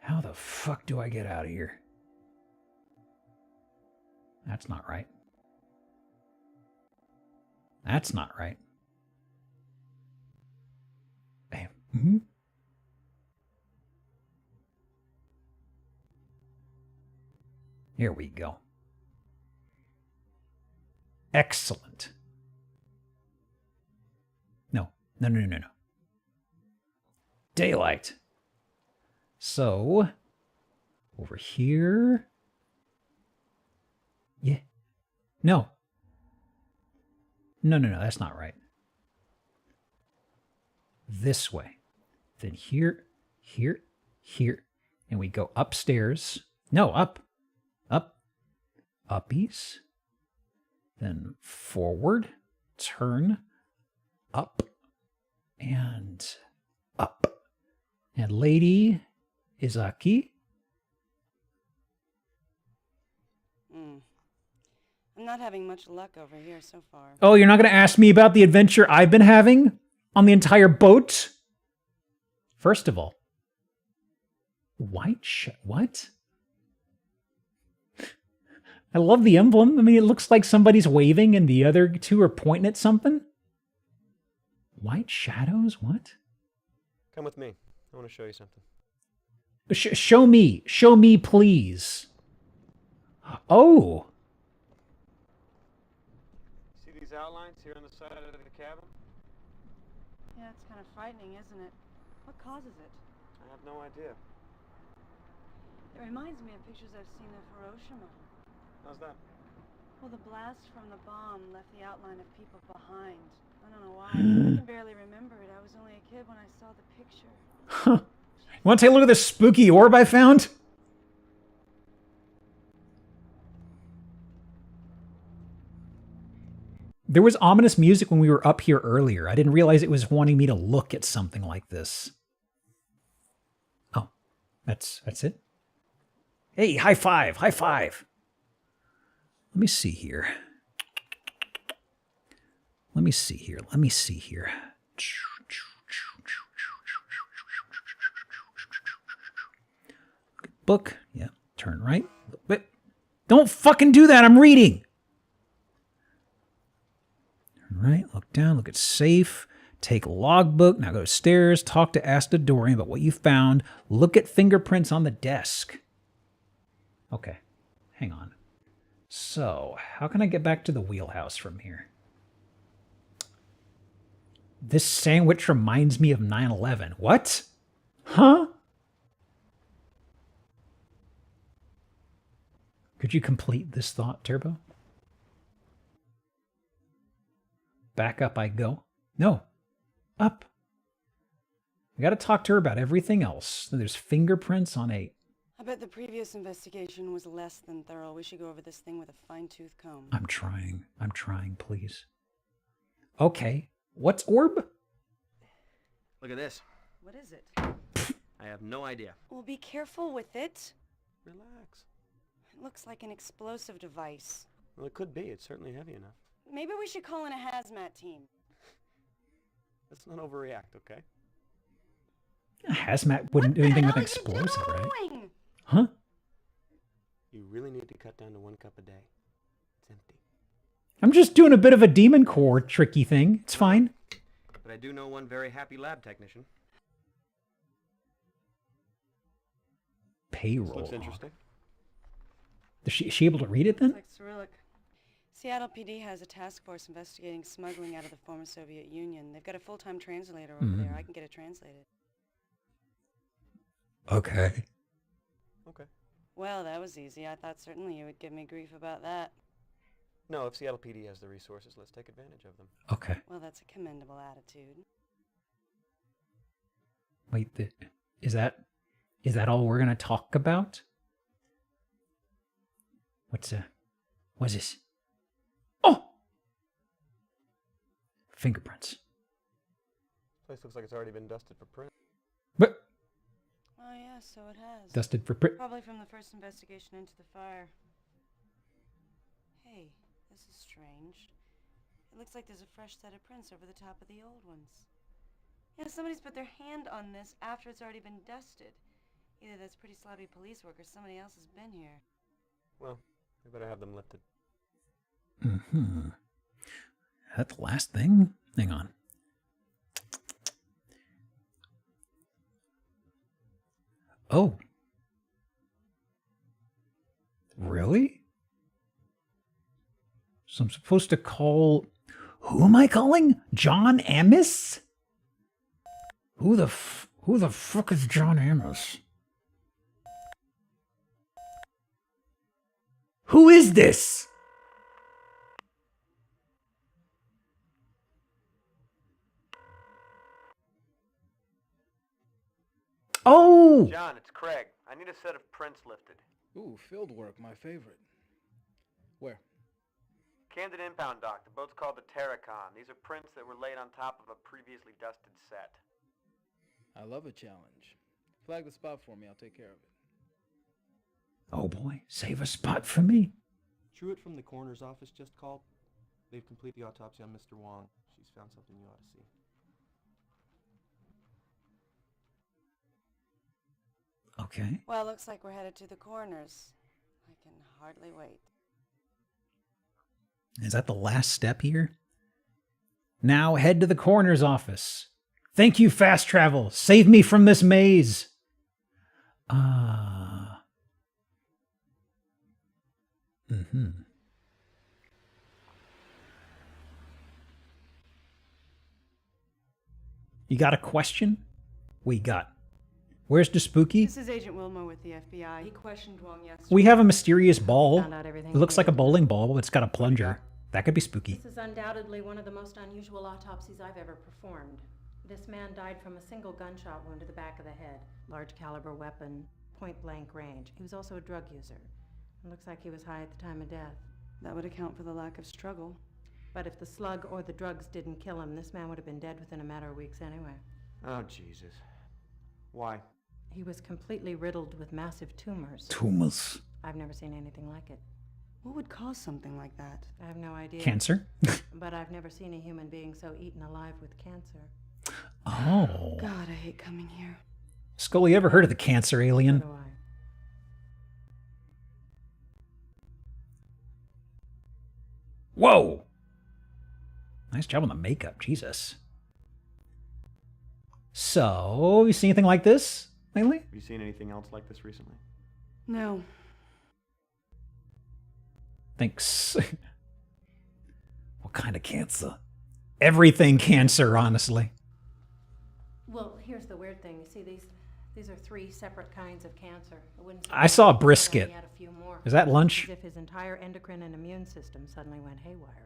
How the fuck do I get out of here? That's not right. That's not right. Hey. Mm-hmm. Here we go. Excellent. No. Daylight. So, over here. Yeah. No, that's not right. This way. Then here, here, here. And we go upstairs. No, up. Uppies. Then forward, turn, up, and up. And Lady Izaki. I'm not having much luck over here so far. Oh, you're not going to ask me about the adventure I've been having on the entire boat? First of all, what? I love the emblem. I mean, it looks like somebody's waving and the other two are pointing at something. White shadows? What? Come with me. I want to show you something. Show me. Show me, please. Oh. See these outlines here on the side of the cabin? Yeah, it's kind of frightening, isn't it? What causes it? I have no idea. It reminds me of pictures I've seen of Hiroshima. How's that? Well, the blast from the bomb left the outline of people behind. I don't know why. I can barely remember it. I was only a kid when I saw the picture. Huh. You want to take a look at this spooky orb I found? There was ominous music when we were up here earlier. I didn't realize it was wanting me to look at something like this. Oh. That's it. Hey, high five, high five. Let me see here. Let me see here. Let me see here. Book. Yeah. Turn right. But don't fucking do that. I'm reading. Turn right. Look down. Look at safe. Take logbook. Now go stairs. Talk to Asta Dorian about what you found. Look at fingerprints on the desk. Okay. Hang on. So, how can I get back to the wheelhouse from here? This sandwich reminds me of 9/11. What? Huh? Could you complete this thought, Turbo? Back up I go. No. Up. I gotta talk to her about everything else. There's fingerprints on a... I bet the previous investigation was less than thorough. We should go over this thing with a fine-tooth comb. I'm trying. I'm trying, please. Okay. What's orb? Look at this. What is it? I have no idea. Well, be careful with it. Relax. It looks like an explosive device. Well, it could be. It's certainly heavy enough. Maybe we should call in a hazmat team. Let's not overreact, okay? A hazmat wouldn't do anything with an explosive, right? Huh? You really need to cut down to 1 cup a day. It's empty. I'm just doing a bit of a demon core tricky thing. It's fine. But I do know one very happy lab technician. Payroll. This looks interesting. Is she able to read it then? Looks like Cyrillic. Seattle PD has a task force investigating smuggling out of the former Soviet Union. They've got a full-time translator over there. I can get it translated. Okay. Okay. Well, that was easy. I thought certainly you would give me grief about that. No, if Seattle PD has the resources, let's take advantage of them. Okay. Well, that's a commendable attitude. Wait, is that all we're gonna talk about? What's this? Oh! Fingerprints. Place looks like it's already been dusted for print. But Oh, yeah, so it has. dusted for print. Probably from the first investigation into the fire. Hey, this is strange. It looks like there's a fresh set of prints over the top of the old ones. Yeah, somebody's put their hand on this after it's already been dusted. Either that's pretty sloppy police work or somebody else has been here. Well, we better have them lifted. Mm-hmm. Is that the last thing? Hang on. Oh. Really? So I'm supposed to call... Who am I calling? John Amos? Who the fuck is John Amos? Who is this? Oh! John, it's Craig. I need a set of prints lifted. Ooh, field work, my favorite. Where? Camden Impound Dock. The boat's called the Terracon. These are prints that were laid on top of a previously dusted set. I love a challenge. Flag the spot for me, I'll take care of it. Oh boy, save a spot for me. Truitt from the coroner's office just called. They've completed the autopsy on Mr. Wong. She's found something you ought to see. Okay. Well, looks like we're headed to the coroner's. I can hardly wait. Is that the last step here? Now head to the coroner's office. Thank you, fast travel. Save me from this maze. Mm-hmm. You got a question? We got. Where's the spooky? This is Agent Wilmore with the FBI. He questioned Wong yesterday. We have a mysterious ball. Found out everything It looks like a bowling ball, but it's got a plunger. That could be spooky. This is undoubtedly one of the most unusual autopsies I've ever performed. This man died from a single gunshot wound to the back of the head. Large caliber weapon, point blank range. He was also a drug user. It looks like he was high at the time of death. That would account for the lack of struggle. But if the slug or the drugs didn't kill him, this man would have been dead within a matter of weeks anyway. Oh, Jesus. Why? He was completely riddled with massive tumors. Tumors. I've never seen anything like it. What would cause something like that? I have no idea. Cancer? But I've never seen a human being so eaten alive with cancer. Oh. God, I hate coming here. Scully, you ever heard of the cancer alien? So do I. Whoa! Nice job on the makeup, Jesus. So, you seen anything like this lately? Have you seen anything else like this recently? No. Thanks. What kind of cancer? Everything cancer, honestly. Well, here's the weird thing. You see, these are 3 separate kinds of cancer. I saw a brisket. He had a few more. Is that lunch? As if his entire endocrine and immune system suddenly went haywire.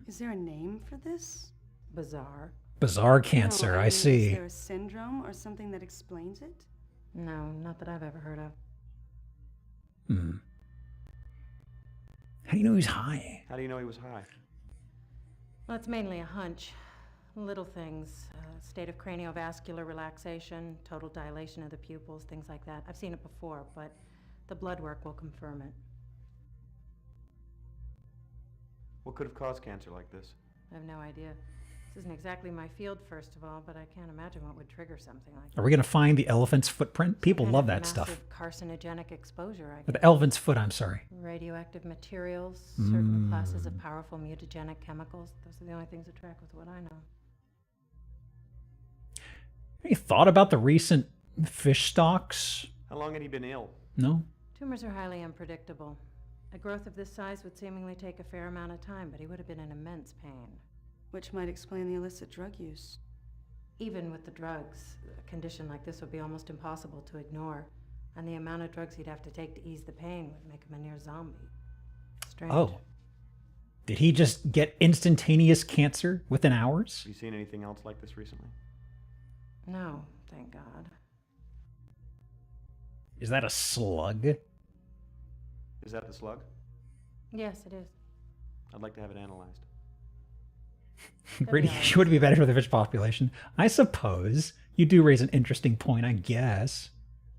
Is there a name for this? Bizarre. Bizarre cancer, No, I mean, see. Is there a syndrome or something that explains it? No, not that I've ever heard of. How do you know he's high? How do you know he was high? Well, it's mainly a hunch. Little things. State of craniovascular relaxation, total dilation of the pupils, things like that. I've seen it before, but the blood work will confirm it. What could have caused cancer like this? I have no idea. This isn't exactly my field, first of all, but I can't imagine what would trigger something like that. Are we going to find the elephant's footprint? People Kind love of that stuff. massive carcinogenic exposure, I The guess. elephant's foot, I'm sorry. Radioactive materials, certain classes of powerful mutagenic chemicals. Those are the only things that track with what I know. Any thought about the recent fish stocks? How long had he been ill? No? Tumors are highly unpredictable. A growth of this size would seemingly take a fair amount of time, but he would have been in immense pain. Which might explain the illicit drug use. Even with the drugs, a condition like this would be almost impossible to ignore, and the amount of drugs he'd have to take to ease the pain would make him a near zombie. Strange. Oh. Did he just get instantaneous cancer within hours? Have you seen anything else like this recently? No, thank God. Is that a slug? Is that the slug? Yes, it is. I'd like to have it analyzed. Would it be better for the fish population? I suppose. You do raise an interesting point, I guess.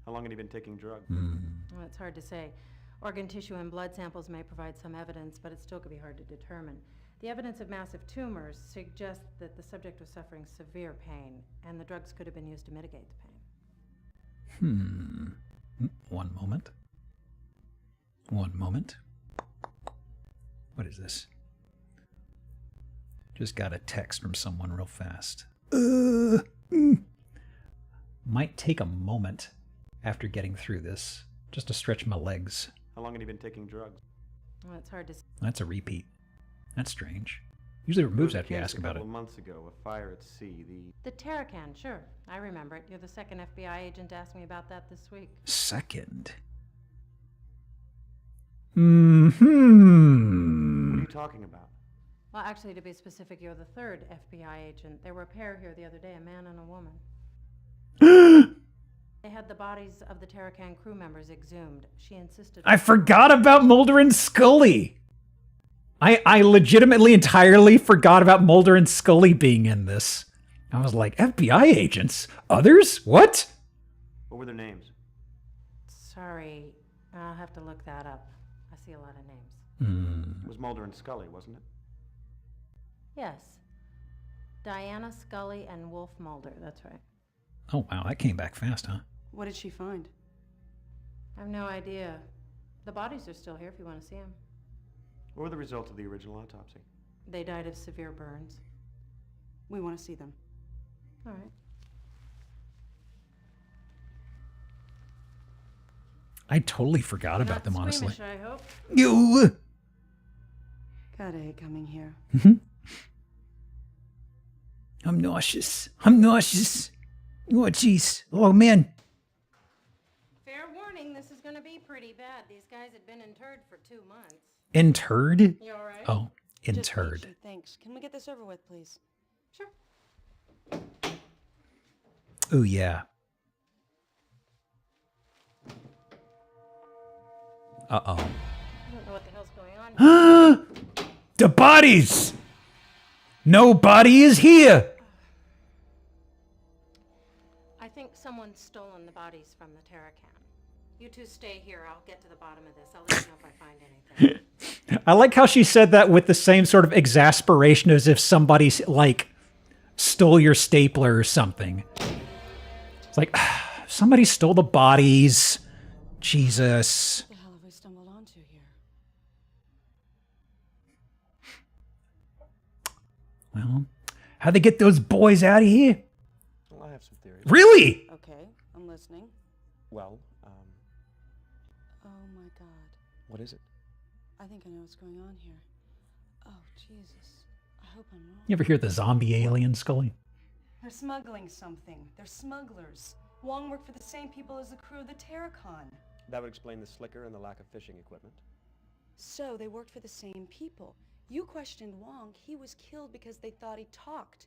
How long had he been taking drugs? Well, it's hard to say. Organ tissue and blood samples may provide some evidence, but it still could be hard to determine. The evidence of massive tumors suggests that the subject was suffering severe pain, and the drugs could have been used to mitigate the pain. One moment. One moment. What is this? Just got a text from someone real fast. Might take a moment after getting through this, just to stretch my legs. How long had he been taking drugs? Well, it's hard to say. That's a repeat. That's strange. Usually it removes after you ask about A it. couple of months ago, a fire at sea, The Terracan, sure. I remember it. You're the second FBI agent to ask me about that this week. Second? What are you talking about? Well, actually, to be specific, you're the third FBI agent. There were a pair here the other day, a man and a woman. They had the bodies of the Terracan crew members exhumed. She insisted... I forgot about Mulder and Scully! I legitimately entirely forgot about Mulder and Scully being in this. I was like, FBI agents? Others? What? What were their names? Sorry, I'll have to look that up. I see a lot of names. It was Mulder and Scully, wasn't it? Yes. Diana Scully and Wolf Mulder, that's right. Oh, wow, that came back fast, huh? What did she find? I have no idea. The bodies are still here if you want to see them. What were the results of the original autopsy? They died of severe burns. We want to see them. All right. I totally forgot about them, honestly. Squeamish, I hope. You. God, I hate coming here. I'm nauseous. I'm nauseous. Oh, jeez. Oh, man. Fair warning, this is going to be pretty bad. These guys had been interred for 2 months. Interred? You all right? Oh, Just interred. patient, thanks. Can we get this over with, please? Sure. Oh, yeah. Uh-oh. I don't know what the hell's going on. The bodies! No body is here! I think Someone's stolen the bodies from the Terracan. You two stay here. I'll get to the bottom of this. I'll let you know if I find anything. I like how she said that with the same sort of exasperation as if somebody, like, stole your stapler or something. It's like, somebody stole the bodies. Jesus. What the hell have we stumbled onto here? Well, how'd they get those boys out of here? Well, I have some theories. Really? Okay, I'm listening. Well, Oh my god. what is it? I think I know what's going on here. Oh, Jesus. I hope I'm wrong. You ever hear the zombie alien, Scully? They're smuggling something. They're smugglers. Wong worked for the same people as the crew of the Terracon. That would explain the slicker and the lack of fishing equipment. So they worked for the same people. You questioned Wong. He was killed because they thought he talked.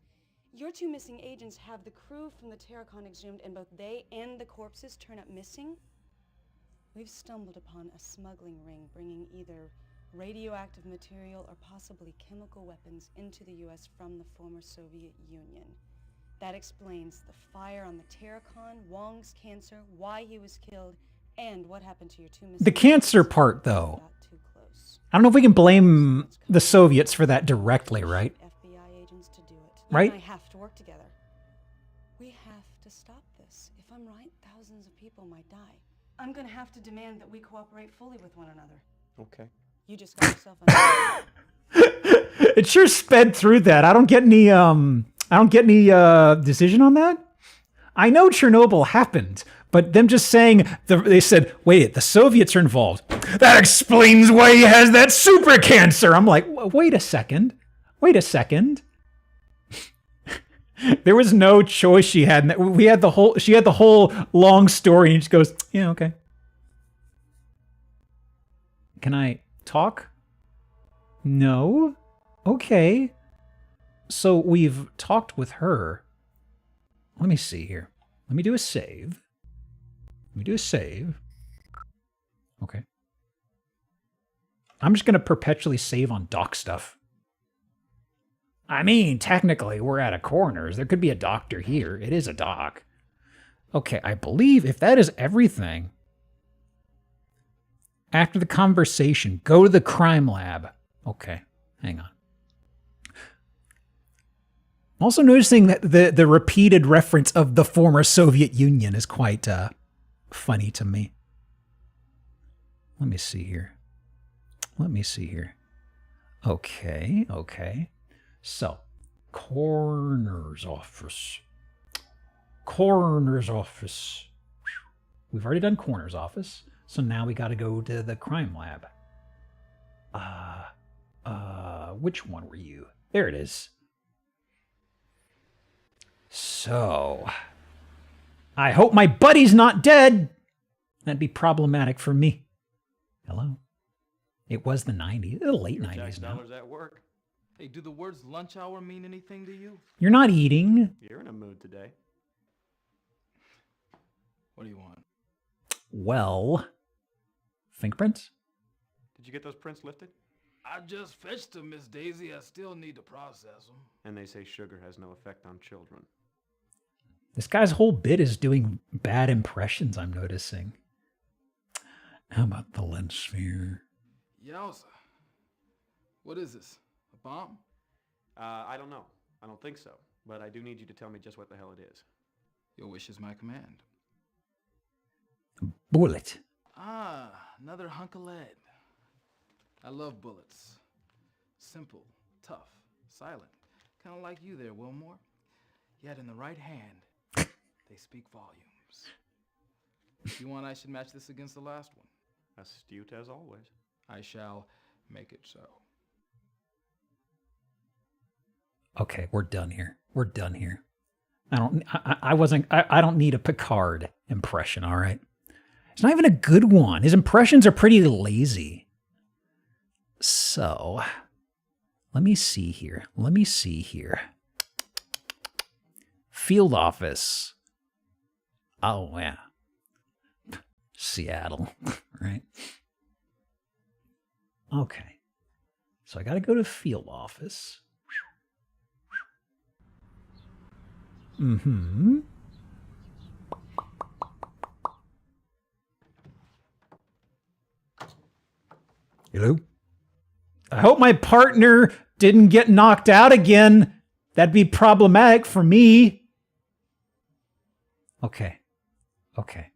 Your two missing agents have the crew from the Terracon exhumed, and both they and the corpses turn up missing? We've stumbled upon a smuggling ring bringing either radioactive material or possibly chemical weapons into the U.S. from the former Soviet Union. That explains the fire on the Terracon, Wong's cancer, why he was killed, and what happened to your two missing The cancer agents. part, though. Got too close. I don't know if we can blame the Soviets for that directly, right? FBI agents to do it. Right? You and I have to work together. We have to stop this. If I'm right, thousands of people might die. I'm gonna have to demand that we cooperate fully with one another. Okay. You just got yourself a... It sure sped through that. I don't get any decision on that. I know Chernobyl happened, but them just saying they said, wait, the Soviets are involved. That explains why he has that super cancer. I'm like, wait a second. Wait a second. There was no choice she had. She had the whole long story, and she just goes, yeah, okay. Can I talk? No. Okay. So we've talked with her. Let me see here. Let me do a save. Okay. I'm just going to perpetually save on doc stuff. I mean, technically, we're at a coroner's. There could be a doctor here. It is a doc. Okay, I believe if that is everything, after the conversation, go to the crime lab. Okay, hang on. I'm also noticing that the repeated reference of the former Soviet Union is quite funny to me. Let me see here. Okay. So, coroner's office. We've already done coroner's office, so now we got to go to the crime lab. Which one were you? There it is. So, I hope my buddy's not dead. That'd be problematic for me. Hello? It was the 90s, the late 90s now. Dollars at work. Hey, do the words lunch hour mean anything to you? You're not eating. You're in a mood today. What do you want? Well, fingerprints? Did you get those prints lifted? I just fetched them, Miss Daisy. I still need to process them. And they say sugar has no effect on children. This guy's whole bit is doing bad impressions, I'm noticing. How about the lens sphere? Yowza. What is this? A bomb? I don't know. I don't think so. But I do need you to tell me just what the hell it is. Your wish is my command. Bullet. Ah, another hunk of lead. I love bullets. Simple, tough, silent. Kind of like you there, Wilmore. Yet in the right hand, they speak volumes. If you want, I should match this against the last one. Astute as always. I shall make it so. Okay, we're done here. I don't need a Picard impression, all right? It's not even a good one. His impressions are pretty lazy. So, let me see here. Field office. Oh, yeah. Seattle, right? Okay. So I got to go to field office. Hello? I hope my partner didn't get knocked out again. That'd be problematic for me. Okay. Okay.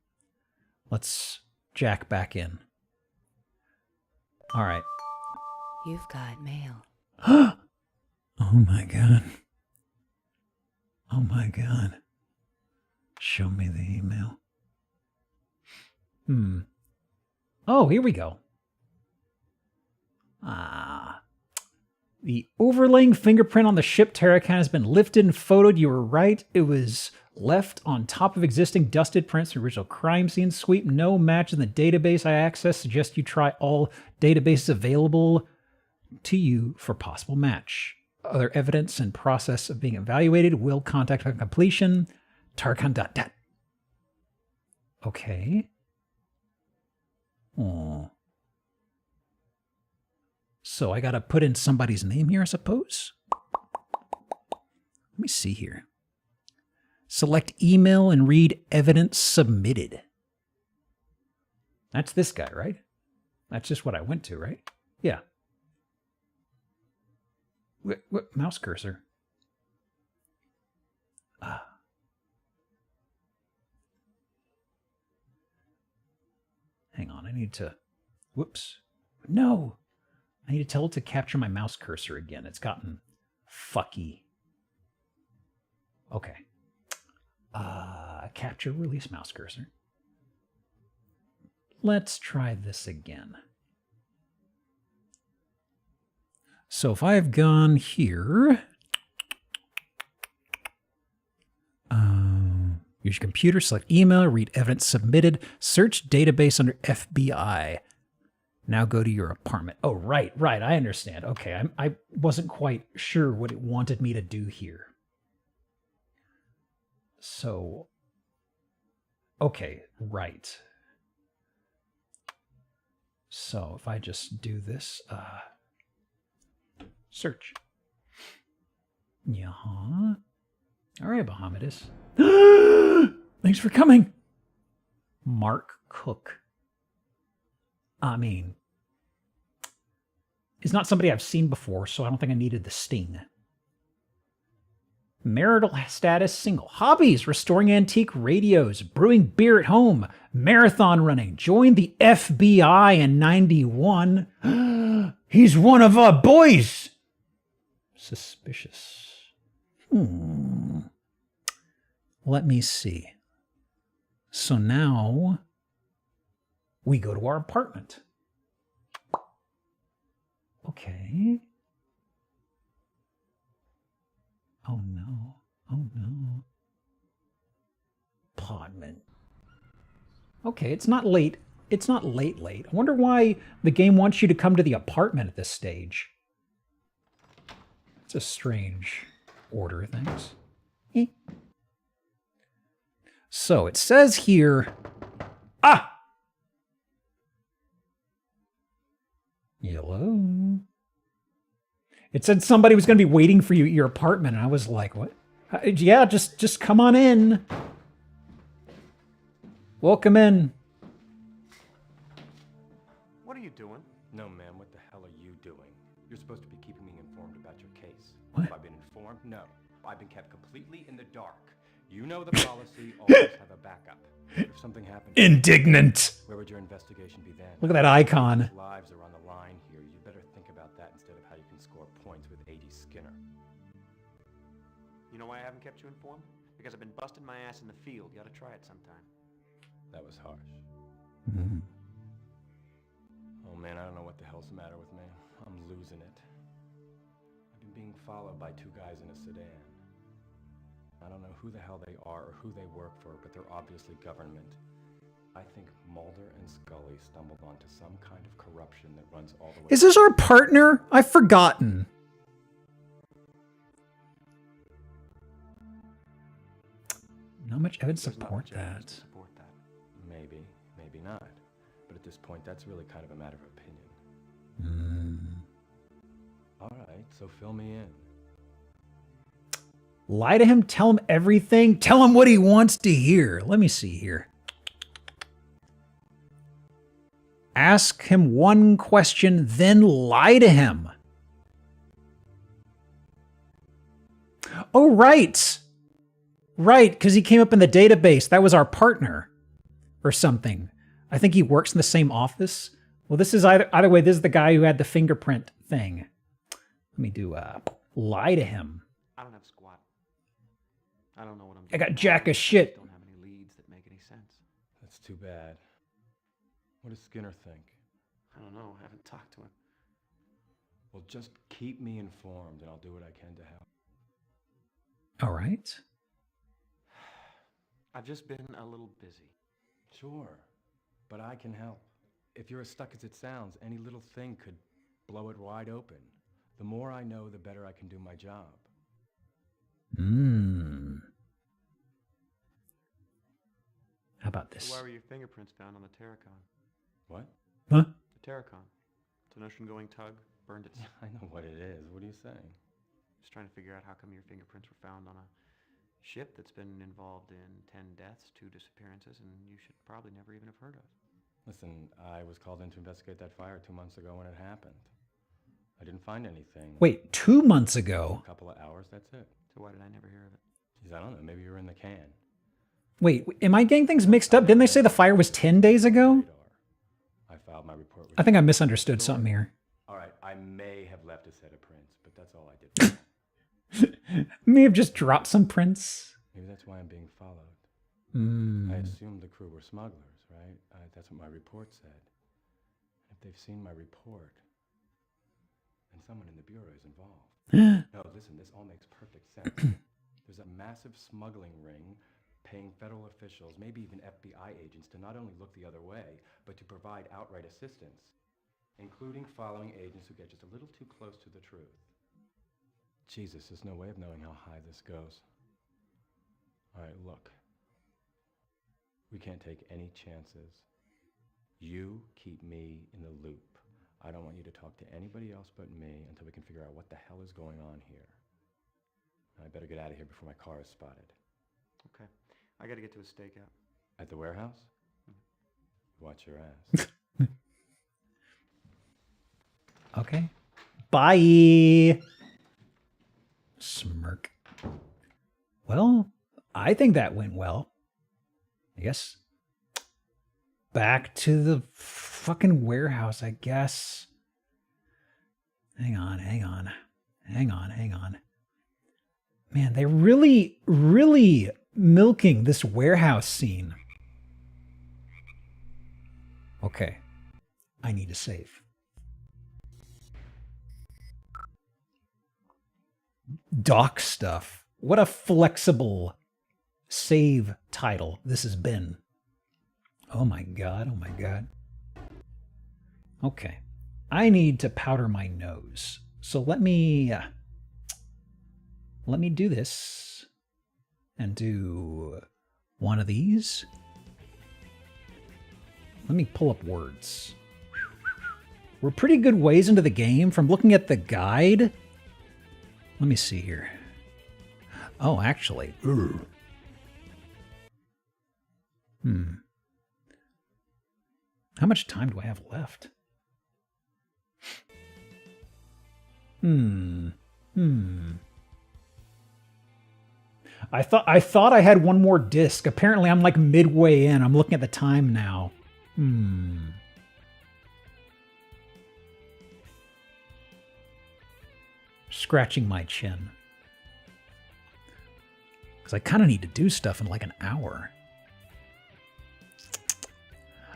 Let's jack back in. All right. You've got mail. Oh my God. Oh my God. Show me the email. Oh, here we go. The overlaying fingerprint on the ship Terracan has been lifted and photoed. You were right. It was left on top of existing dusted prints from original crime scene sweep. No match in the database I accessed. Suggest you try all databases available to you for possible match. Other evidence and process of being evaluated. Will contact on completion. Tarkan.dat. Okay. Oh. So I gotta put in somebody's name here, I suppose? Let me see here. Select email and read evidence submitted. That's this guy, right? That's just what I went to, right? Yeah. What mouse cursor? Hang on, I need to... Whoops. No! I need to tell it to capture my mouse cursor again. It's gotten fucky. Okay. Capture, release mouse cursor. Let's try this again. So if I've gone here, use your computer, select email, read evidence submitted, search database under FBI. Now go to your apartment. Oh, right, I understand. Okay, I wasn't quite sure what it wanted me to do here. So, okay, right. So if I just do this, search. Yeah. All right, Bahamidus. Thanks for coming. Mark Cook. I mean, is not somebody I've seen before, so I don't think I needed the sting. Marital status single. Hobbies, restoring antique radios, brewing beer at home, marathon running, joined the FBI in 91. He's one of our boys! Suspicious. Let me see. So now we go to our apartment. Okay. Oh no. Oh no. Apartment. Okay, it's not late. It's not late. I wonder why the game wants you to come to the apartment at this stage. It's a strange order of things. So it says here, hello. It said somebody was going to be waiting for you at your apartment, and I was like, what? Yeah, just come on in. Welcome in. What are you doing? No, ma'am, what the hell are you doing? You're supposed to be keeping me informed about your case. What? Have I been informed? No. I've been kept completely in the dark. You know the policy, always have a backup. If something happened... Indignant. Where would your investigation be then? Look at that icon. Lives are on the line here. You better think about that instead of how you can score points with A.D. Skinner. You know why I haven't kept you informed? Because I've been busting my ass in the field. You ought to try it sometime. That was harsh. Mm-hmm. Oh man, I don't know what the hell's the matter with me. I'm losing it. I've been being followed by two guys in a sedan. I don't know who the hell they are or who they work for, but they're obviously government. I think Mulder and Scully stumbled onto some kind of corruption that runs all the way... Is this our partner? I've forgotten. Not much evidence support that. Maybe, maybe not. But at this point, that's really kind of a matter of opinion. All right, so fill me in. Lie to him, tell him everything, tell him what he wants to hear. Let me see here. Ask him one question, then lie to him. Oh, right. Right, because he came up in the database. That was our partner or something. I think he works in the same office. Well, this is either way, this is the guy who had the fingerprint thing. Let me do lie to him. I don't have squat. I don't know what I'm doing. I got jack of shit. Don't have any leads that make any sense. That's too bad. What does Skinner think? I don't know. I haven't talked to him. Well, just keep me informed and I'll do what I can to help. All right. I've just been a little busy. Sure, but I can help. If you're as stuck as it sounds, any little thing could blow it wide open. The more I know, the better I can do my job. How about this? So why were your fingerprints found on the Terracon? What? Huh? The Terracon. It's an ocean-going tug. Burned its... I know what it is. What are you saying? Just trying to figure out how come your fingerprints were found on a ship that's been involved in 10 deaths, 2 disappearances, and you should probably never even have heard of. Listen, I was called in to investigate that fire 2 months ago when it happened. I didn't find anything. Wait, 2 months ago? A couple of hours, that's it. So why did I never hear of it? Geez, I don't know. Maybe you were in the can. Wait, am I getting things mixed up? Didn't they say the fire was 10 days ago? I filed my report with I think I misunderstood something here. All right, I may have left a set of prints, but that's all I did. May have just dropped some prints. Maybe that's why I'm being followed. I Mm. assumed the crew were smugglers, right? That's what my report said. If they've seen my report, then someone in the Bureau is involved. No, listen, this all makes perfect sense. There's a massive smuggling ring paying federal officials, maybe even FBI agents, to not only look the other way, but to provide outright assistance, including following agents who get just a little too close to the truth. Jesus, there's no way of knowing how high this goes. All right, look. We can't take any chances. You keep me in the loop. I don't want you to talk to anybody else but me until we can figure out what the hell is going on here. I better get out of here before my car is spotted. Okay. I gotta get to a stakeout. At the warehouse? Mm-hmm. Watch your ass. Okay. Bye. Smirk. Well, I think that went well. I guess. Back to the fucking warehouse, I guess. Hang on. Man, they really milking this warehouse scene. Okay. I need to save. Doc stuff. What a flexible save title this has been. Oh my god. Okay. I need to powder my nose. So let me do this and do one of these. Let me pull up words. We're pretty good ways into the game from looking at the guide. Let me see here. Oh, actually. How much time do I have left? I thought I had one more disc. Apparently I'm like midway in. I'm looking at the time now. Scratching my chin. Because I kind of need to do stuff in like an hour.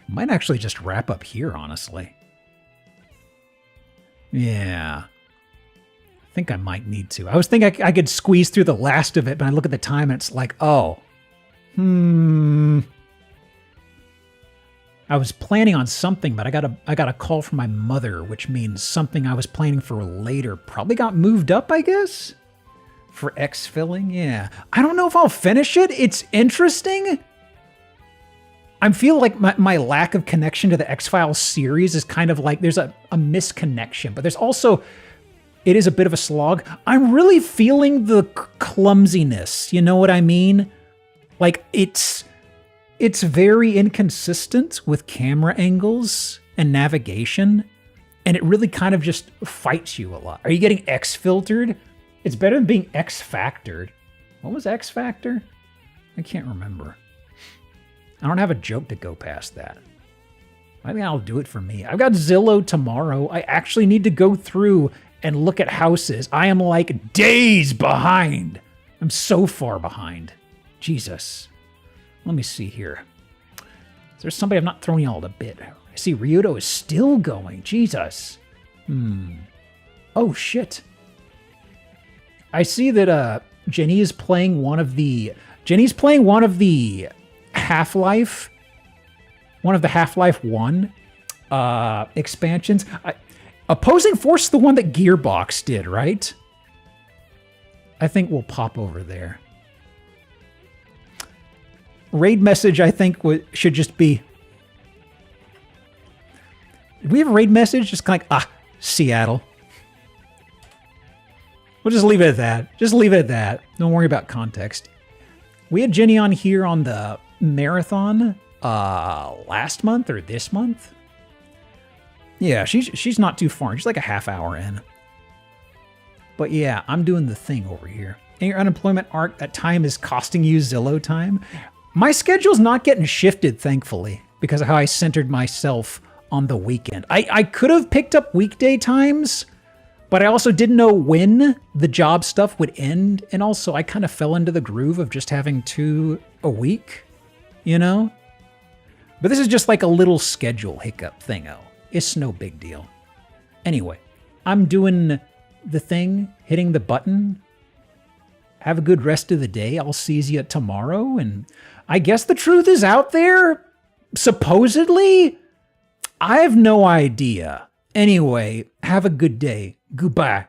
Might actually just wrap up here, honestly. Yeah. I think I might need to. I was thinking I could squeeze through the last of it, but I look at the time and it's like, oh. I was planning on something, but I got a call from my mother, which means something I was planning for later probably got moved up, I guess? For X-filling? Yeah. I don't know if I'll finish it. It's interesting. I feel like my lack of connection to the X-Files series is kind of like there's a misconnection, but there's also, it is a bit of a slog. I'm really feeling the clumsiness, you know what I mean? Like it's very inconsistent with camera angles and navigation, and it really kind of just fights you a lot. Are you getting X-filtered? It's better than being X-factored. What was X-factor? I can't remember. I don't have a joke to go past that. I think I'll do it for me. I've got Zillow tomorrow. I actually need to go through and look at houses. I am like days behind. I'm so far behind. Jesus. Let me see here. Is there somebody I'm not throwing y'all to bit? I see Ryudo is still going. Jesus. Oh, shit. I see that Jenny is playing one of the... Jenny's playing one of the Half-Life... One of the Half-Life 1 expansions. Opposing Force is the one that Gearbox did, right? I think we'll pop over there. Raid message, I think, should just be... Did we have a raid message? Just kind of like, Seattle. We'll just leave it at that. Just leave it at that. Don't worry about context. We had Jenny on here on the marathon last month or this month. Yeah, she's not too far. She's like a half hour in. But yeah, I'm doing the thing over here. And your unemployment arc, that time is costing you Zillow time. My schedule's not getting shifted, thankfully, because of how I centered myself on the weekend. I could have picked up weekday times, but I also didn't know when the job stuff would end. And also, I kind of fell into the groove of just having 2 a week, you know? But this is just like a little schedule hiccup thingo. It's no big deal. Anyway, I'm doing the thing, hitting the button. Have a good rest of the day. I'll see you tomorrow. And I guess the truth is out there. Supposedly. I have no idea. Anyway, have a good day. Goodbye.